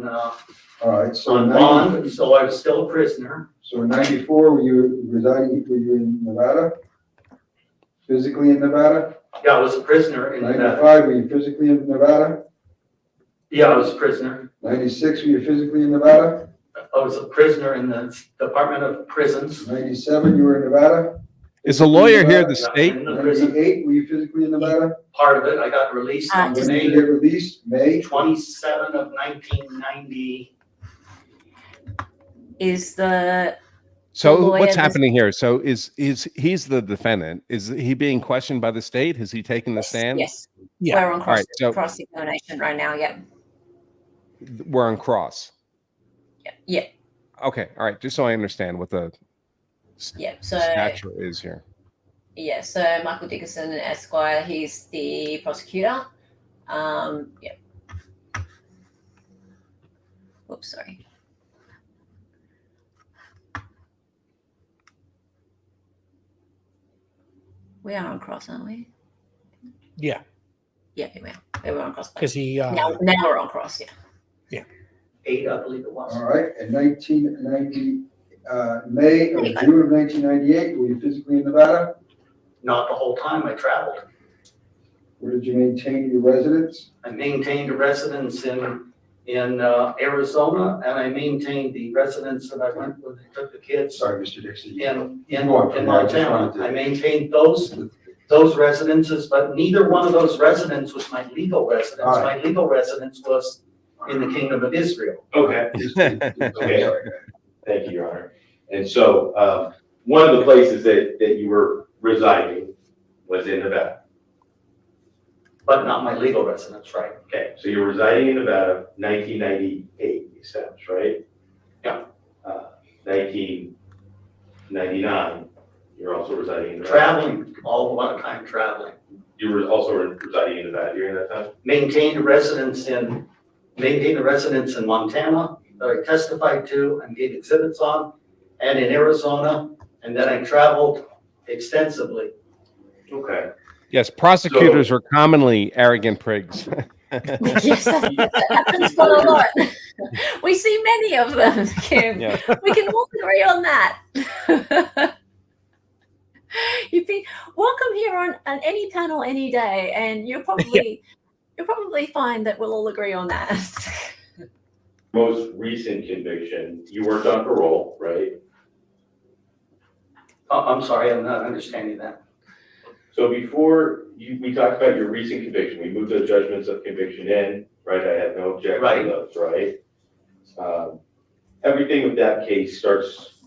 right. So On bond, so I was still a prisoner. So in '94, were you in Nevada? Physically in Nevada? Yeah, I was a prisoner in Nevada. '95, were you physically in Nevada? Yeah, I was a prisoner. '96, were you physically in Nevada? I was a prisoner in the Department of Prisons. '97, you were in Nevada? Is a lawyer here the state? In the prison. '98, were you physically in Nevada? Part of it, I got released on When did May you get released? May? 27 of 1990. Is the So lawyer what's the- happening here? So is he's the defendant? Is he being questioned by the state? Has he taken the stand? Yes. Yeah. We're on All right. So cross-examination right now. Yeah. we're on cross. Yeah. Okay. All right. Just so I understand what the Yeah. So stature is here. yeah. So Michael Dickerson, Esquire, he's the prosecutor. Yeah. Oops, sorry. We are on cross, aren't we? Yeah. Yeah, we are. Yeah, we're on cross. Because he. Now we're on cross. Yeah. Yeah. 8, I believe it was. All right, in 1990, May or June of 1998, were you physically in Nevada? Not the whole time I traveled. Where did you maintain your residence? I maintained a residence in Arizona, and I maintained the residence that I went when they took the kids. Sorry, Mr. Dixon. In Montana. I maintained those residences, but neither one of those residences was my legal residence. All right. My legal residence was in the Kingdom of Israel. Okay. Okay. Thank you, Your Honor. And so one of the places that you were residing was in Nevada. But not my legal residence, right? Okay, so you're residing in Nevada, 1998, you said, right? Yeah. 1999, you're also residing in Nevada. Traveling, all one time traveling. You were also residing in Nevada during that time? Maintained a residence in Montana that I testified to and gave exhibits on, and in Arizona, and then I traveled extensively. Okay. Yes, prosecutors are commonly arrogant prigs. Yes, that happens quite a lot. We see many of them, Kim. Yeah. We can all agree on that. You'd be welcome here on any panel any day, and you'll probably find that we'll all agree on that. Most recent conviction, you weren't on parole, right? I'm sorry, I'm not understanding that. So before we talked about your recent conviction, we moved the judgments of conviction in, right? I had no objection to those, right? Everything with that case starts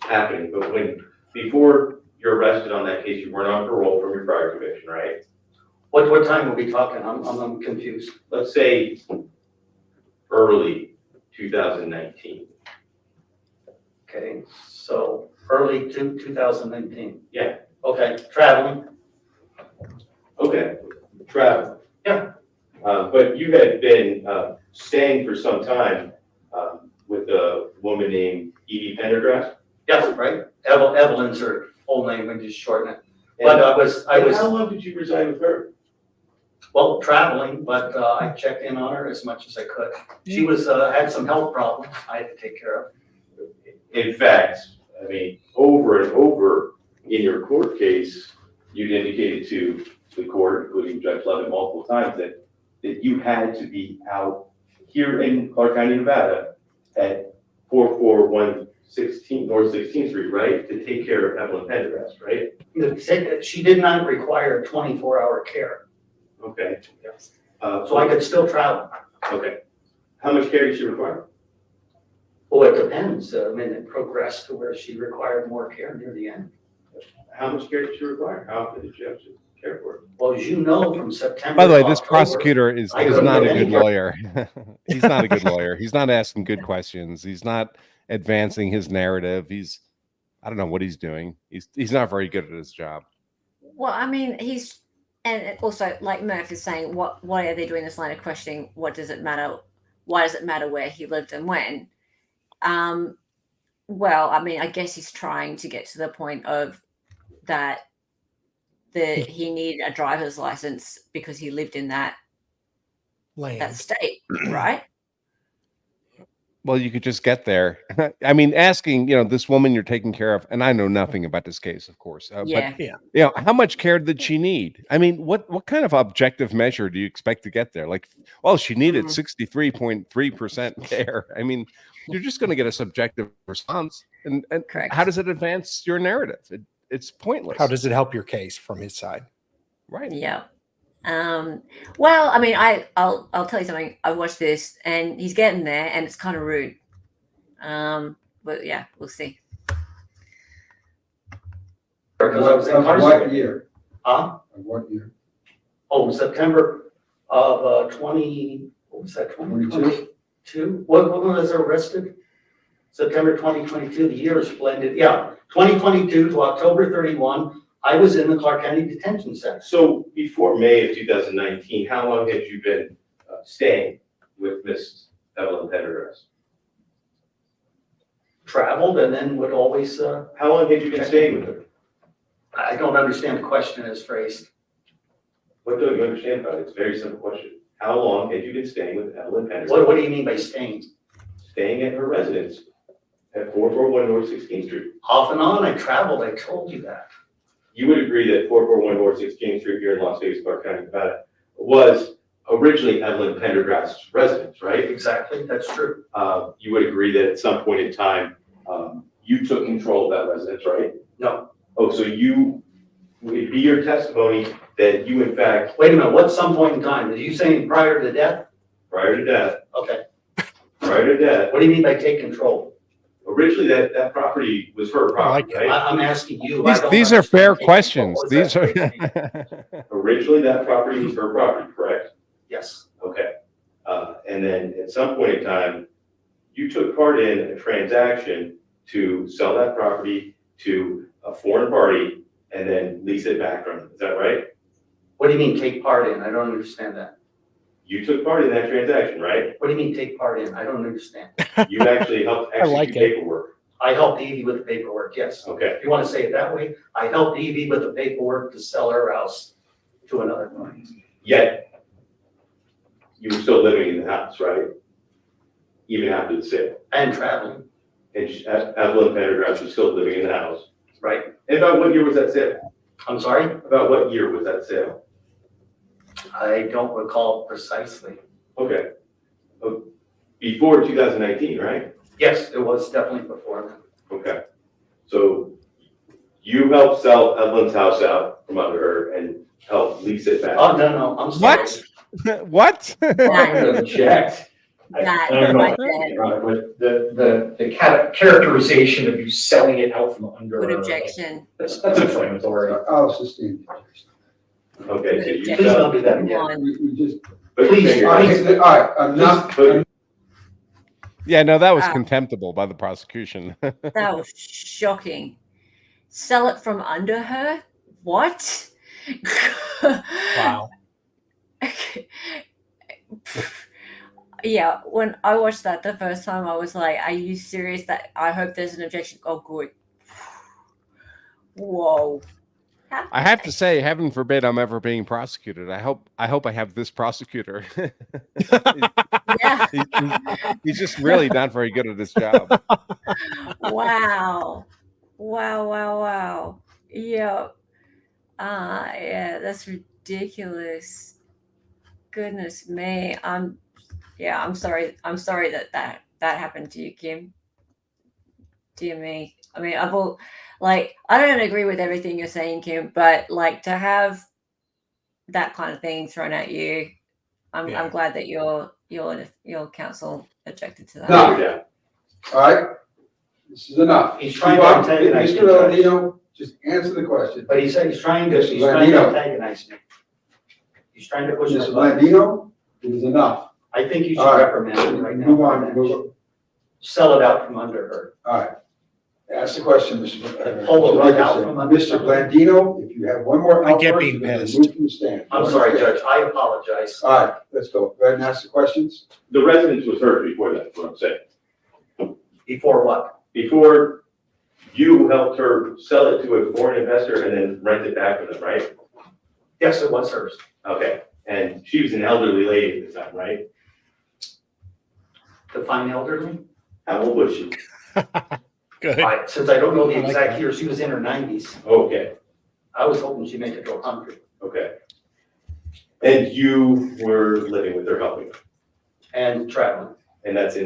happening, but before you're arrested on that case. You weren't on parole from your prior conviction, right? What time are we talking? I'm confused. Let's say early 2019. Okay, so early 2019. Yeah. Okay, traveling. Okay, travel. Yeah. But you had been staying for some time with a woman named Edie Pendergrass. Yes, right. Evelyn's her full name. We just shorten it. But I was. How long did you reside with her? Well, traveling, but I checked in on her as much as I could. She was had some health problems I had to take care of. In fact, I mean, over and over in your court case, you'd indicated to the court, including Judge Levin multiple times, that you had to be out here in Clark County, Nevada at 44116 North 16th Street, right? To take care of Evelyn Pendergrass, right? She did not require 24-hour care. Okay. So I could still travel. Okay. How much care did she require? Well, it depends. I mean, it progressed to where she required more care near the end. How much care did she require? How often did you have to care for her? Well, as you know, from September. By the way, to this October, prosecutor is I couldn't not a get good any care. lawyer. He's not a good lawyer. He's not asking good questions. He's not advancing his narrative. I don't know what he's doing. He's not very good at his job. Well, I mean, and also, like Murph is saying, why are they doing this line of questioning? What does it matter? Why does it matter where he lived and when? Well, I mean, I guess he's trying to get to the point of that he needed a driver's license because he lived in that state, right? Well, you could just get there. I mean, asking, this woman you're taking care of, and I know nothing about this case, of course. Yeah. But, how much care did she need? I mean, what kind of objective measure do you expect to get there? Like, well, she needed 63.3% care. I mean, you're just going to get a subjective response. And how does it advance your narrative? It's pointless. How does it help your case from his side? Right. Yeah. Well, I mean, I'll tell you something. I watched this and he's getting there and it's kind of rude. But yeah, we'll see. Because I was Of what incarcerated. year? Huh? Of what year? Oh, September of 2022? When was I arrested? September 2022, the year is blended. Yeah, 2022 to October 31, I was in the Clark County Detention Center. So before May of 2019, how long had you been staying with Miss Evelyn Pendergrass? Traveled and then would always. How long had you been staying with her? I don't understand the question as phrased. What don't you understand about it? It's a very simple question. How long had you been staying with Evelyn Pendergrass? What do you mean by staying? Staying at her residence at 441 North 16th Street. Off and on, I traveled. I told you that. You would agree that 441 North 16th Street here in Las Vegas, Clark County, Nevada, was originally Evelyn Pendergrass's residence, right? Exactly, that's true. You would agree that at some point in time, you took control of that residence, right? No. Oh, so would be your testimony that you in fact. Wait a minute, what's some point in time? Are you saying prior to death? Prior to death. Okay. Prior to death. What do you mean by take control? Originally, that property was her property, right? I'm asking you. These are fair questions. These are. Originally, that property was her property, correct? Yes. Okay. And then at some point in time, you took part in a transaction to sell that property to a foreign party and then lease it back from them. Is that right? What do you mean take part in? I don't understand that. You took part in that transaction, right? What do you mean take part in? I don't understand. You actually helped execute paperwork. I helped Evie with the paperwork, yes. Okay. If you want to say it that way, I helped Evie with the paperwork to sell her house to another client. Yet, you were still living in the house, right? Even after the sale. And traveling. And Evelyn Pendergrass was still living in the house. Right. And about what year was that sale? I'm sorry? About what year was that sale? I don't recall precisely. Okay. Before 2019, right? Yes, it was definitely before that. Okay. So you helped sell Evelyn's house out from under her and helped lease it back. Oh, no, I'm sorry. What? What? Object. that I don't know, right there. Your Honor, but the characterization of you selling it out from under. Good objection. That's inflammatory. I'll sustain. Okay, so you Please sell. don't do that again. One. We just, Put your Please, finger all down. right, all right, enough. Yeah, no, that was Wow. contemptible by the prosecution. That was shocking. Sell it from under her? What? Wow. Yeah, when I watched that the first time, I was like, are you serious? That I hope there's an objection. Oh, good. Whoa. I have to say, heaven forbid I'm ever being prosecuted. I hope I have this prosecutor. Yeah. He's just really not very good at his job. Wow. Wow. Yeah. Yeah, that's ridiculous. Goodness me. I'm sorry. I'm sorry that happened to you, Kim. Dear me. I mean, I don't agree with everything you're saying, Kim, but like to have that kind of thing thrown at you, I'm glad that your counsel objected to that. No. Yeah. All right, this is enough. He's trying to antagonize Mr. me, Judge. Blandino, just answer the question. But he said he's trying to Mr. Blandino. antagonize me. He's trying to push my Mr. buttons. Blandino, it is enough. I think you should All right. reprimand him right now. Move on. Sell it out from under her. All right. Ask the question, Mr. Pull the rug out from under Mr. Blandino, if you have one more I get outburst, being you're gonna pissed. move from the stand. I'm sorry, Judge. I apologize. All right, let's go. Go ahead and ask the questions. The residence was heard before that, is what I'm saying. Before what? Before you helped her sell it to a foreign investor and then rent it back from them, right? Yes, it was hers. Okay, and she was an elderly lady at the time, right? Define elderly? How old was she? Good. Since I don't know the I like exact that. year, she was in her 90s. Okay, I was hoping she'd make it to 100. okay. And you were living with her, helping her, And traveling. and that's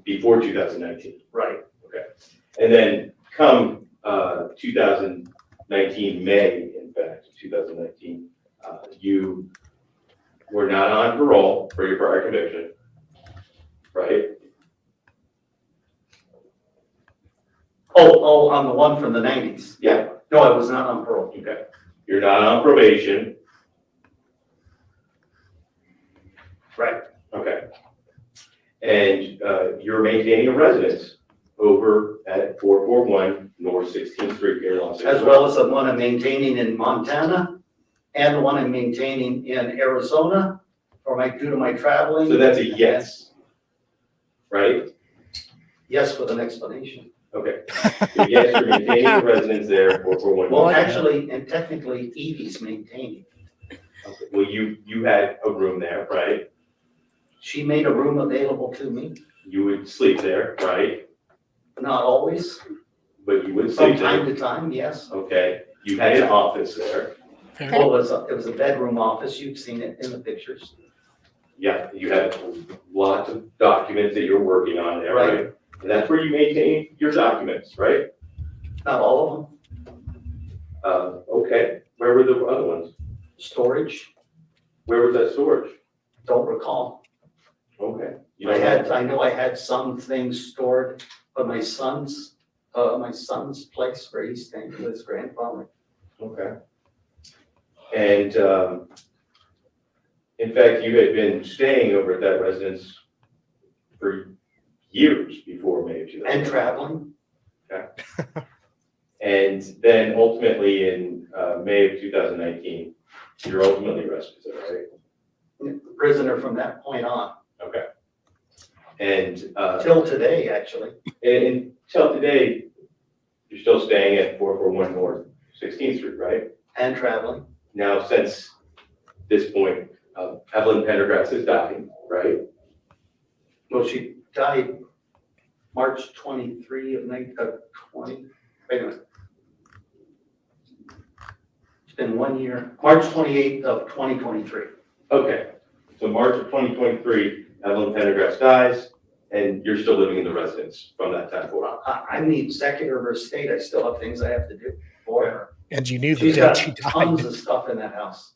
before 2019. Right. Okay. And then come 2019, May, in fact, 2019, you were not on parole for your prior conviction, right? Oh, on the one from the 90s. Yeah. No, I was not on parole. Okay. You're not on probation. Right. Okay. And you're maintaining a residence over at 441 North 16th Street here in Las Vegas. As well as the one I'm maintaining in Montana and the one I'm maintaining in Arizona due to my traveling. So that's a yes, right? Yes, with an explanation. Okay. So yes, you're maintaining a residence there, 441. Well, North. actually, and technically, Evie's maintaining. Okay. Well, you had a room there, right? She made a room available to me, You would sleep there, right? not always, But you would from sleep time there. to time, yes. Okay. You had an office there. Well, it was a bedroom office, you've seen it in the pictures. Yeah, you had lots of documents that you're working on there, Right. right? And that's where you maintain your documents, right? Not all of them, Okay. Where were the other ones? storage, Where was that storage? don't recall. Okay. You I don't have- know I had some things stored at my son's place where he's staying with his grandfather. Okay. And, in fact, you had been staying over at that residence for years before May of 2000. And traveling, And then ultimately in May of 2019, you're ultimately arrested, is that right? prisoner from that point on, Okay. And till today, actually. until today, you're still staying at 441 North 16th Street, right? And traveling. Now, since this point, Evelyn Pendergrass has died, right? Well, she died March 23 of 20, wait a minute. It's been 1 year, March 28th of 2023. Okay, so March of 2023, Evelyn Pendergrass dies, and you're still living in the residence from that time forward. I'm the executor of her estate, I still have things I have to do for her. And you knew the She's day got she died. tons of stuff in that house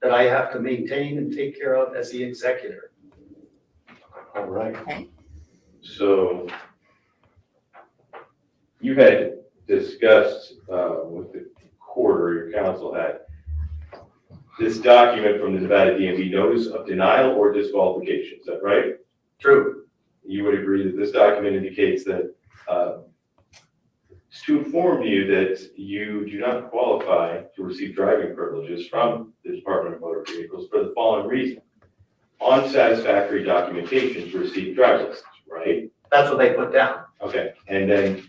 that I have to maintain and take care of as the executor. All right. Okay. So you had discussed with the court, or your counsel had, this document from the Nevada DMV, notice of denial or disqualification. Is that right? True. You would agree that this document indicates that it's to inform you that you do not qualify to receive driving privileges from the Department of Motor Vehicles for the following reason: unsatisfactory documentation to receive driver's license, right? That's what they put down. Okay, and then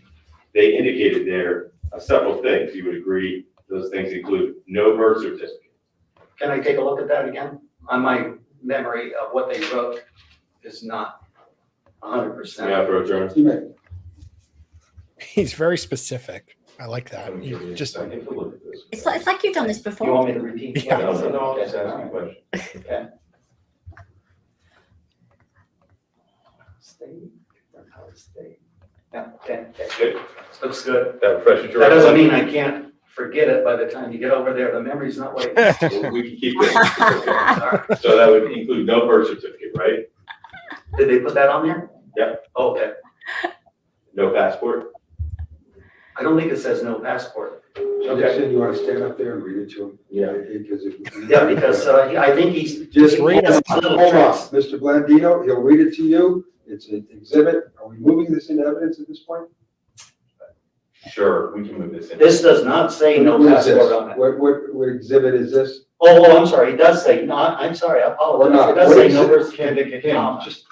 they indicated there several things. You would agree those things include no birth certificate. Can I take a look at that again? On my memory of what they wrote is not 100%. Yeah, bro, Jones. He's very specific. I like that. You just It's like you've done this before. You want me to repeat? Yeah. No, I'm just asking a question. Okay. State. Yeah, okay. Good. Looks good. That refreshes your. That doesn't mean I can't forget it by the time you get over there. The memory's not what it used to. Well, we can keep this. Okay. So that would include no birth certificate, right? Did they put that on there? Yep. Oh, okay. No passport? I don't think it says no passport. Jackson, you want to stand up there and read it to him? Yeah. Because Yeah, because I think he's just read hold a little on, trace. Mr. Blandino, he'll read it to you. It's an exhibit. Are we moving this into evidence at this point? Sure, we can move this in. This does not say no What is this? passport on it. What exhibit is this? Oh, I'm sorry, it does say, no, I'm sorry, I Or not. apologize. It does What say is no it? birth certificate. Just,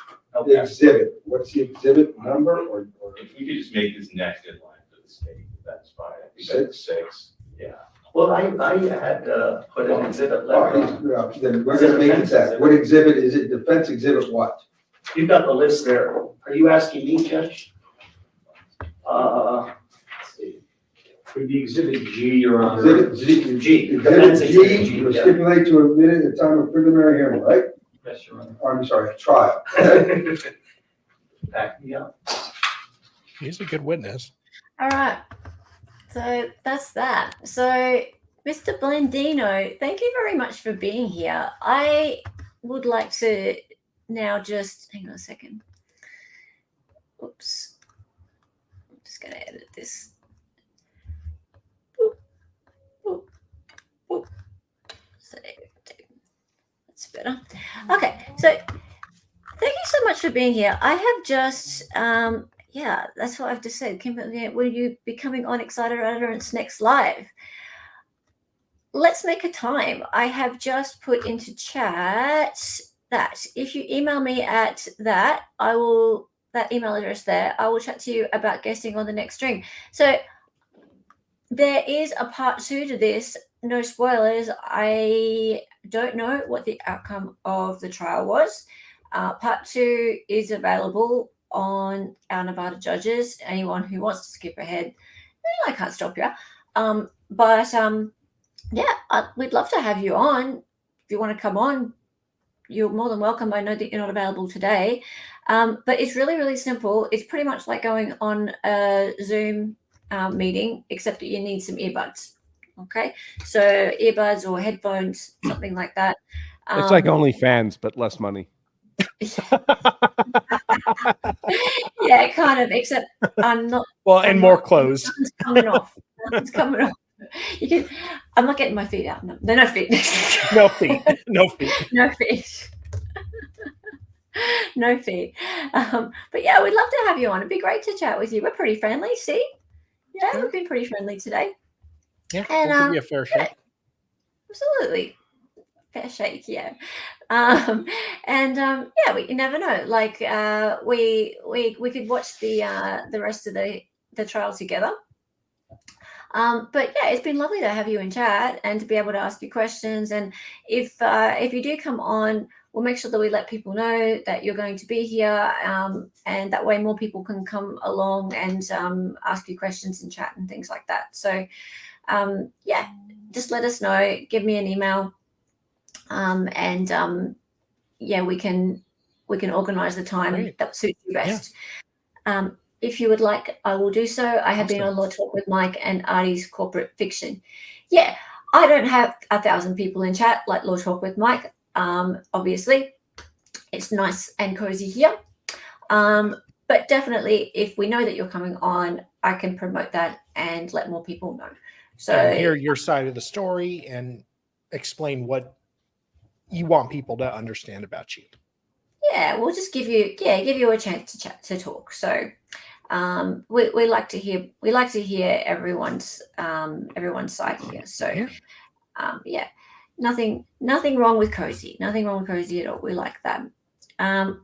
The exhibit. What's the exhibit number or? if we could just make this next in line for the state, that's fine. I think that's 6. Yeah. Well, I had put an exhibit Oh, letter on. then we're gonna make it that. What exhibit is it? Defense exhibit what? You've got the list there. Are you asking me, Judge? Would be exhibit G, Your Honor. Exhibit G. Defense Exhibit exhibit G, G, will yeah. stipulate to a minute at the time of preliminary hearing, right? Yes, Your Honor. Or, I'm sorry, trial. Back me up. he's a good witness. All right. So that's that. So, Mr. Blandino, thank you very much for being here. I would like to now just hang on a second. Oops. I'm just going to edit this. Boop, boop, boop. So, that's better. Okay. So, thank you so much for being here. I have just, yeah, that's what I have to say. Kim, will you be coming on Excited Utterance next live? Let's make a time. I have just put into chat that if you email me at that, that email address there, I will chat to you about guesting on the next string. So there is a part 2 to this. No spoilers. I don't know what the outcome of the trial was. Part 2 is available on our Nevada judges. Anyone who wants to skip ahead, I can't stop you. Yeah, we'd love to have you on. If you want to come on, you're more than welcome. I know that you're not available today, but it's really, really simple. It's pretty much like going on a Zoom meeting, except that you need some earbuds. Okay, so earbuds or headphones, something like that. It's like OnlyFans, but less money. Yeah, kind of, except I'm not. Well, and more clothes. Nothing's coming off. Nothing's coming off. I'm not getting my feet out. No, no feet. No feet. No feet. No feet. No feet. But yeah, we'd love to have you on. It'd be great to chat with you. We're pretty friendly. See? Yeah, we've been pretty friendly today. Yeah, and we'll give you a fair shake. Absolutely. Fair shake, yeah. Yeah, you never know. Like we could watch the rest of the trial together. But yeah, it's been lovely to have you in chat and to be able to ask you questions. And if you do come on, we'll make sure that we let people know that you're going to be here, and that way more people can come along and ask you questions and chat and things like that. So yeah, just let us know. Give me an email, yeah, we can organize the time that suits you best. Yeah. If you would like, I will do so. I have been on Law Talk with Mike and Artie's Corporate Fiction. Yeah, I don't have 1,000 people in chat like Law Talk with Mike. Obviously, it's nice and cozy here. But definitely, if we know that you're coming on, I can promote that and let more people know. So and hear your side of the story and explain what you want people to understand about you. yeah, we'll just give you a chance to chat, to talk. So we like to hear everyone's side here. So yeah, nothing wrong with cozy. Nothing wrong with cozy at all. We like that.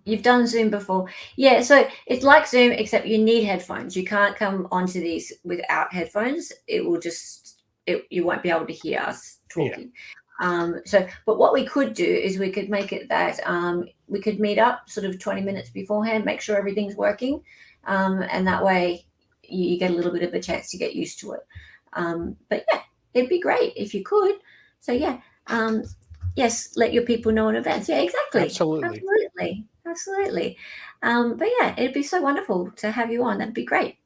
You've done Zoom before. Yeah, so it's like Zoom, except you need headphones. You can't come onto these without headphones. It will just, you won't be able to hear us talking. But what we could do is we could make it that we could meet up sort of 20 minutes beforehand, make sure everything's working. And that way you get a little bit of a chance to get used to it. But yeah, it'd be great if you could. So yeah, yes, let your people know in advance. Yeah, exactly. Absolutely. But yeah, it'd be so wonderful to have you on. That'd be great.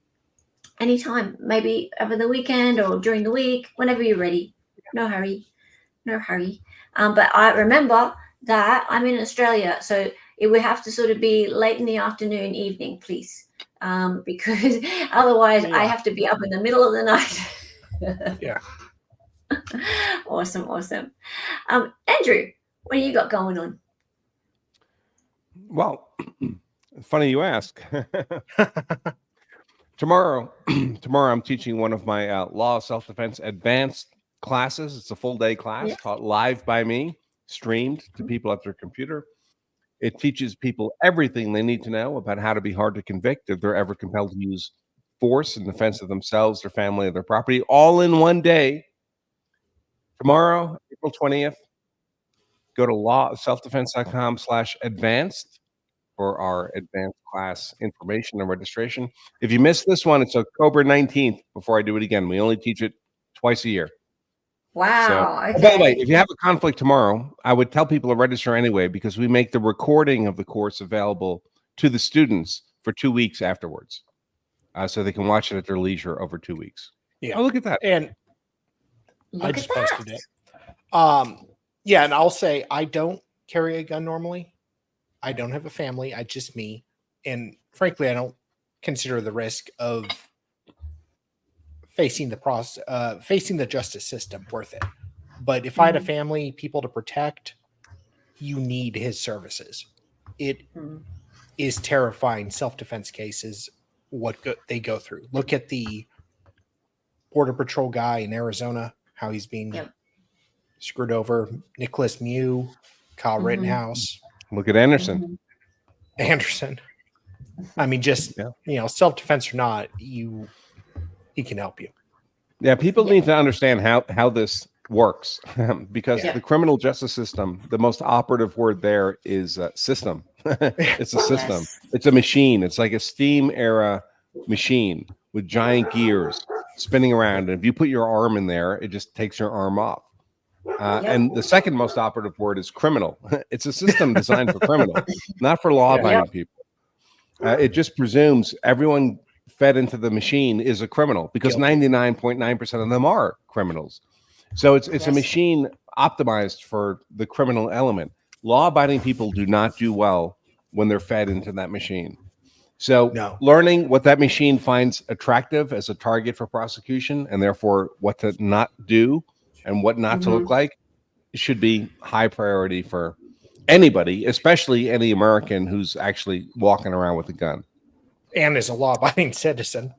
Anytime, maybe over the weekend or during the week, whenever you're ready. No hurry. But I remember that I'm in Australia, so it would have to sort of be late in the afternoon, evening, please. Because otherwise I have to be up in the middle of the night. Yeah. Awesome. Andrew, what do you got going on? Well, funny you ask. Tomorrow I'm teaching one of my law self-defense advanced classes. It's a full day class taught live by me, streamed to people at their computer. It teaches people everything they need to know about how to be hard to convict if they're ever compelled to use force in defense of themselves, their family, or their property, all in one day. Tomorrow, April 20th, go to lawselfdefense.com/advanced for our advanced class information and registration. If you missed this one, it's October 19th before I do it again. We only teach it twice a year. Wow. So, by the way, if you have a conflict tomorrow, I would tell people to register anyway, because we make the recording of the course available to the students for 2 weeks afterwards. So they can watch it at their leisure over 2 weeks. Yeah. Oh, look at that. And I just posted it. Yeah, and I'll say I don't carry a gun normally. I don't have a family. I just me. And frankly, I don't consider the risk of facing the justice system worth it. But if I had a family, people to protect, you need his services. It is terrifying self-defense cases, they go through. Look at the Border Patrol guy in Arizona, how he's being screwed over. Nicholas Mew, Kyle Rittenhouse. Look at Anderson. I mean, just, self-defense or not, he can help you. Yeah, people need to understand how this works, because the criminal justice system, the most operative word there is system. It's a system. It's a machine. It's like a steam era machine with giant gears spinning around. And if you put your arm in there, it just takes your arm off. And the second most operative word is criminal. It's a system designed for criminals, not for law-abiding people. It just presumes everyone fed into the machine is a criminal, because 99.9% of them are criminals. So it's a machine optimized for the criminal element. Law-abiding people do not do well when they're fed into that machine. So learning what that machine finds attractive as a target for prosecution, and therefore what to not do and what not to look like, should be high priority for anybody, especially any American who's actually walking around with a gun. And is a law-abiding citizen.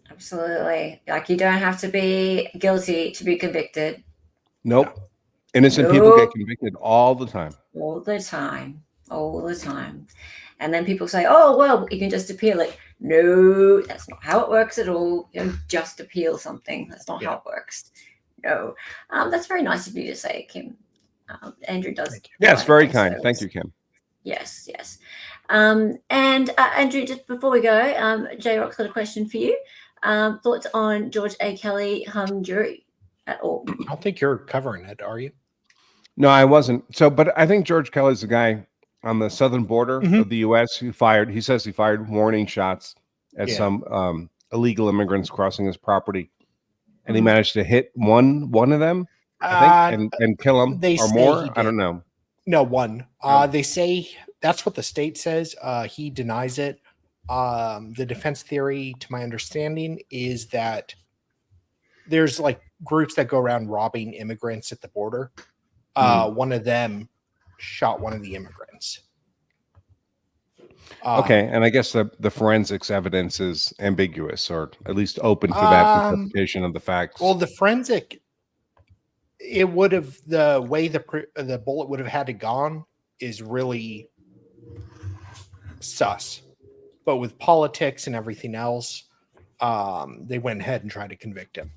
Absolutely. Like, you don't have to be guilty to be convicted. Nope. Innocent people get convicted all the time. All the time. And then people say, oh, well, you can just appeal it. No, that's not how it works at all. You don't just appeal something. That's not how it works. No. That's very nice of you to say, Kim. Andrew does. Yes, very kind. Thank you, Kim. Yes. And Andrew, just before we go, J-Rock's got a question for you. Thoughts on George A. Kelly hung jury at all? I don't think you're covering it, are you? No, I wasn't. But I think George Kelly's the guy on the southern border of the U.S. he says he fired warning shots at some illegal immigrants crossing his property. And he managed to hit one of them, I think, and kill them, or more. I don't know. No, one. They say that's what the state says. He denies it. The defense theory, to my understanding, is that there's like groups that go around robbing immigrants at the border. One of them shot one of the immigrants. Okay, and I guess the forensics evidence is ambiguous, or at least open to that interpretation of the facts. Well, the forensic, it would have, the way the bullet would have had to gone is really sus. But with politics and everything else, they went ahead and tried to convict him.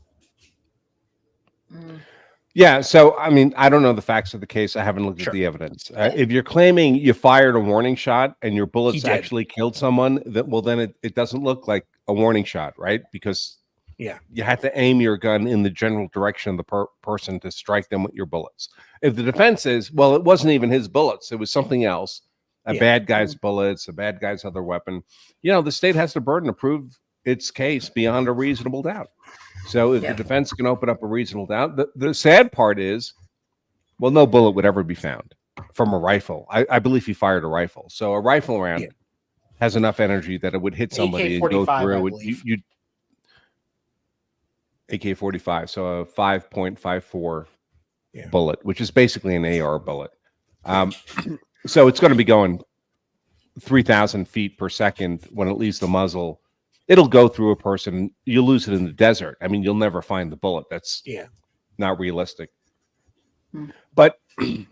Yeah, so I mean, I don't know the facts of the case. I haven't looked at the evidence. If you're claiming you fired a warning shot and your bullets actually killed someone, then it doesn't look like a warning shot, right? Because you had to aim your gun in the general direction of the person to strike them with your bullets. If the defense is, well, it wasn't even his bullets, it was something else, a bad guy's bullets, a bad guy's other weapon, the state has the burden to prove its case beyond a reasonable doubt. So if the defense can open up a reasonable doubt, the sad part is, well, no bullet would ever be found from a rifle. I believe he fired a rifle. So a rifle round has enough energy that it would hit somebody and go through it. AK-45, so a 5.54 bullet, which is basically an AR bullet. So it's going to be going 3,000 feet per second when it leaves the muzzle. It'll go through a person. You'll lose it in the desert. I mean, you'll never find the bullet. That's not realistic. But it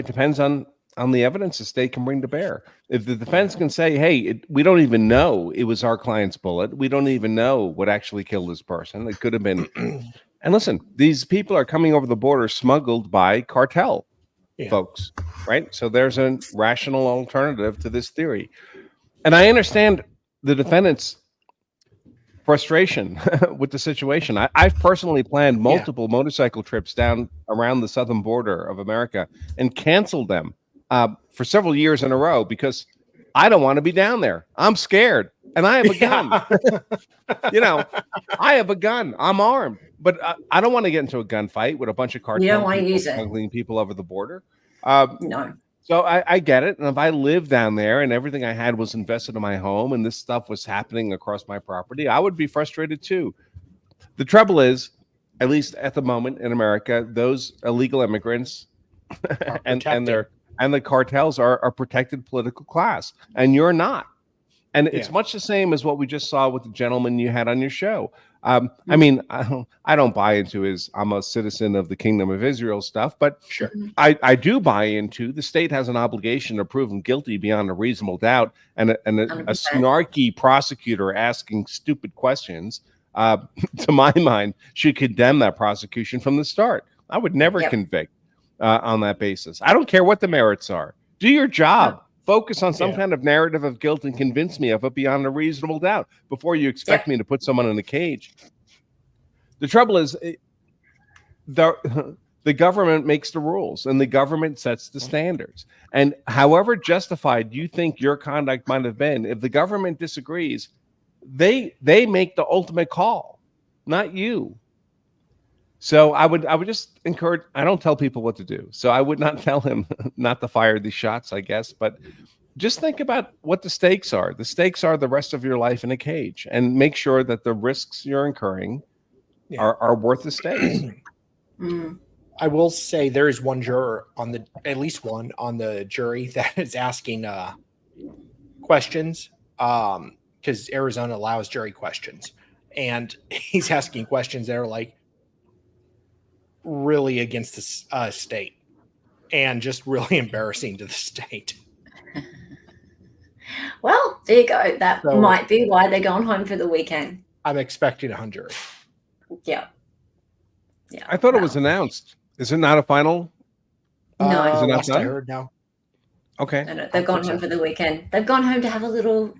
depends on the evidence the state can bring to bear. If the defense can say, "Hey, we don't even know it was our client's bullet. We don't even know what actually killed this person. It could have been." And listen, these people are coming over the border smuggled by cartel folks, right? So there's a rational alternative to this theory, and I understand the defendant's frustration with the situation. I've personally planned multiple motorcycle trips down around the southern border of America and canceled them for several years in a row because I don't want to be down there. I'm scared, and I have a gun. I have a gun. I'm armed, but I don't want to get into a gunfight with a bunch of cartel people smuggling people over the border. No. So I get it. And if I lived down there and everything I had was invested in my home and this stuff was happening across my property, I would be frustrated too. The trouble is, at least at the moment in America, those illegal immigrants and the cartels are a protected political class, and you're not. And it's much the same as what we just saw with the gentleman you had on your show. I mean, I don't buy into his "I'm a citizen of the Kingdom of Israel" stuff, but I do buy into the state has an obligation to prove him guilty beyond a reasonable doubt, and a snarky prosecutor asking stupid questions, to my mind, should condemn that prosecution from the start. I would never convict on that basis. I don't care what the merits are. Do your job. Focus on some kind of narrative of guilt and convince me of it beyond a reasonable doubt before you expect me to put someone in a cage. The trouble is the government makes the rules and the government sets the standards. And however justified you think your conduct might have been, if the government disagrees, they make the ultimate call, not you. So I would just encourage, I don't tell people what to do. So I would not tell him not to fire these shots, I guess, but just think about what the stakes are. The stakes are the rest of your life in a cage, and make sure that the risks you're incurring are worth the stakes. I will say there is one juror at least one on the jury that is asking questions because Arizona allows jury questions, and he's asking questions that are like really against the state and just really embarrassing to the state. Well, there you go. That might be why they're going home for the weekend. I'm expecting a hung jury. Yeah. I thought it was announced. Is it not a final? No. Is it not done? I heard now. Okay. No, they've gone home for the weekend. They've gone home to have a little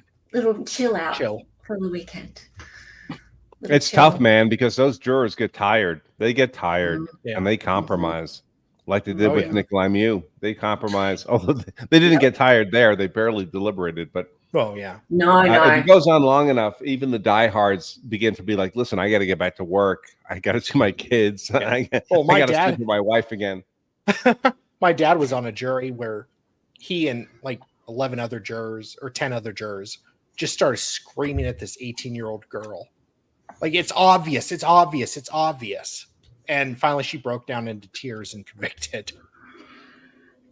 chill out for the weekend. It's tough, man, because those jurors get tired. They get tired and they compromise like they did with Nikolai Mew. They compromise. Although they didn't get tired there. They barely deliberated. But No. if it goes on long enough, even the diehards begin to be like, listen, I got to get back to work. I got to see my kids. I got to speak to my wife again. My dad was on a jury where he and like 11 other jurors or 10 other jurors just started screaming at this 18-year-old girl. Like, it's obvious, it's obvious, it's obvious. And finally she broke down into tears and convicted.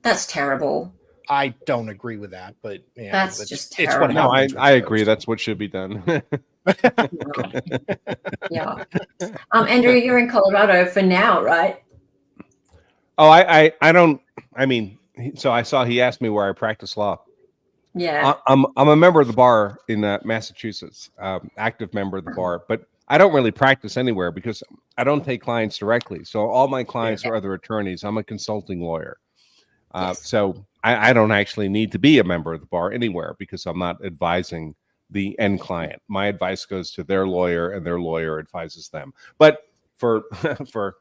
That's terrible. I don't agree with that, but yeah, That's just it's what No, happens. I agree. That's what should be done. Yeah. Andrew, you're in Colorado for now, right? Oh, I don't. I mean, so I saw he asked me where I practice law. Yeah. I'm a member of the bar in Massachusetts, active member of the bar, but I don't really practice anywhere because I don't take clients directly. So all my clients are other attorneys. I'm a consulting lawyer. So I don't actually need to be a member of the bar anywhere because I'm not advising the end client. My advice goes to their lawyer and their lawyer advises them. But for for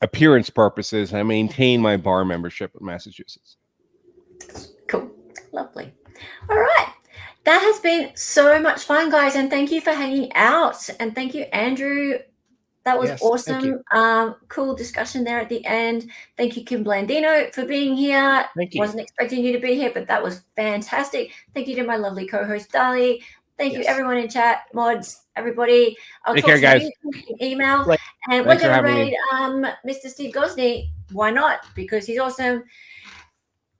appearance purposes, I maintain my bar membership in Massachusetts. Cool. Lovely. All right. That has been so much fun, guys. And thank you for hanging out. And thank you, Andrew. That was awesome. Cool discussion there at the end. Thank you, Kim Blandino, for being here. Thank you. Wasn't expecting you to be here, but that was fantastic. Thank you to my lovely co-host, Dali. Thank you, everyone in chat, mods, everybody. I'll Take talk care, to guys. you in email. And Thanks we're for going to having raid Mr. Steve Gosney. Why not? Because he's awesome.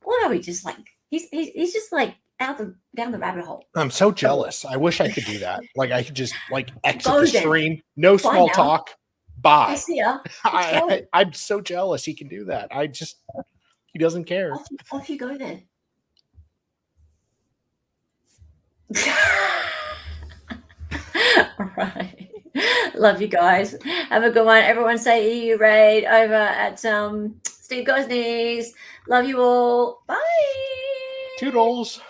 Why are we just like, he's just like down the rabbit hole. I'm so jealous. I wish I could do that. Like, I could just like exit Go the then. stream. No Bye small now. talk. I Bye. see ya. I'm so jealous he can do that. He doesn't care. Off you go then. All right. Love you guys. Have a good one. Everyone say EU raid over at Steve Gosney's. Love you all. Bye. Toodles.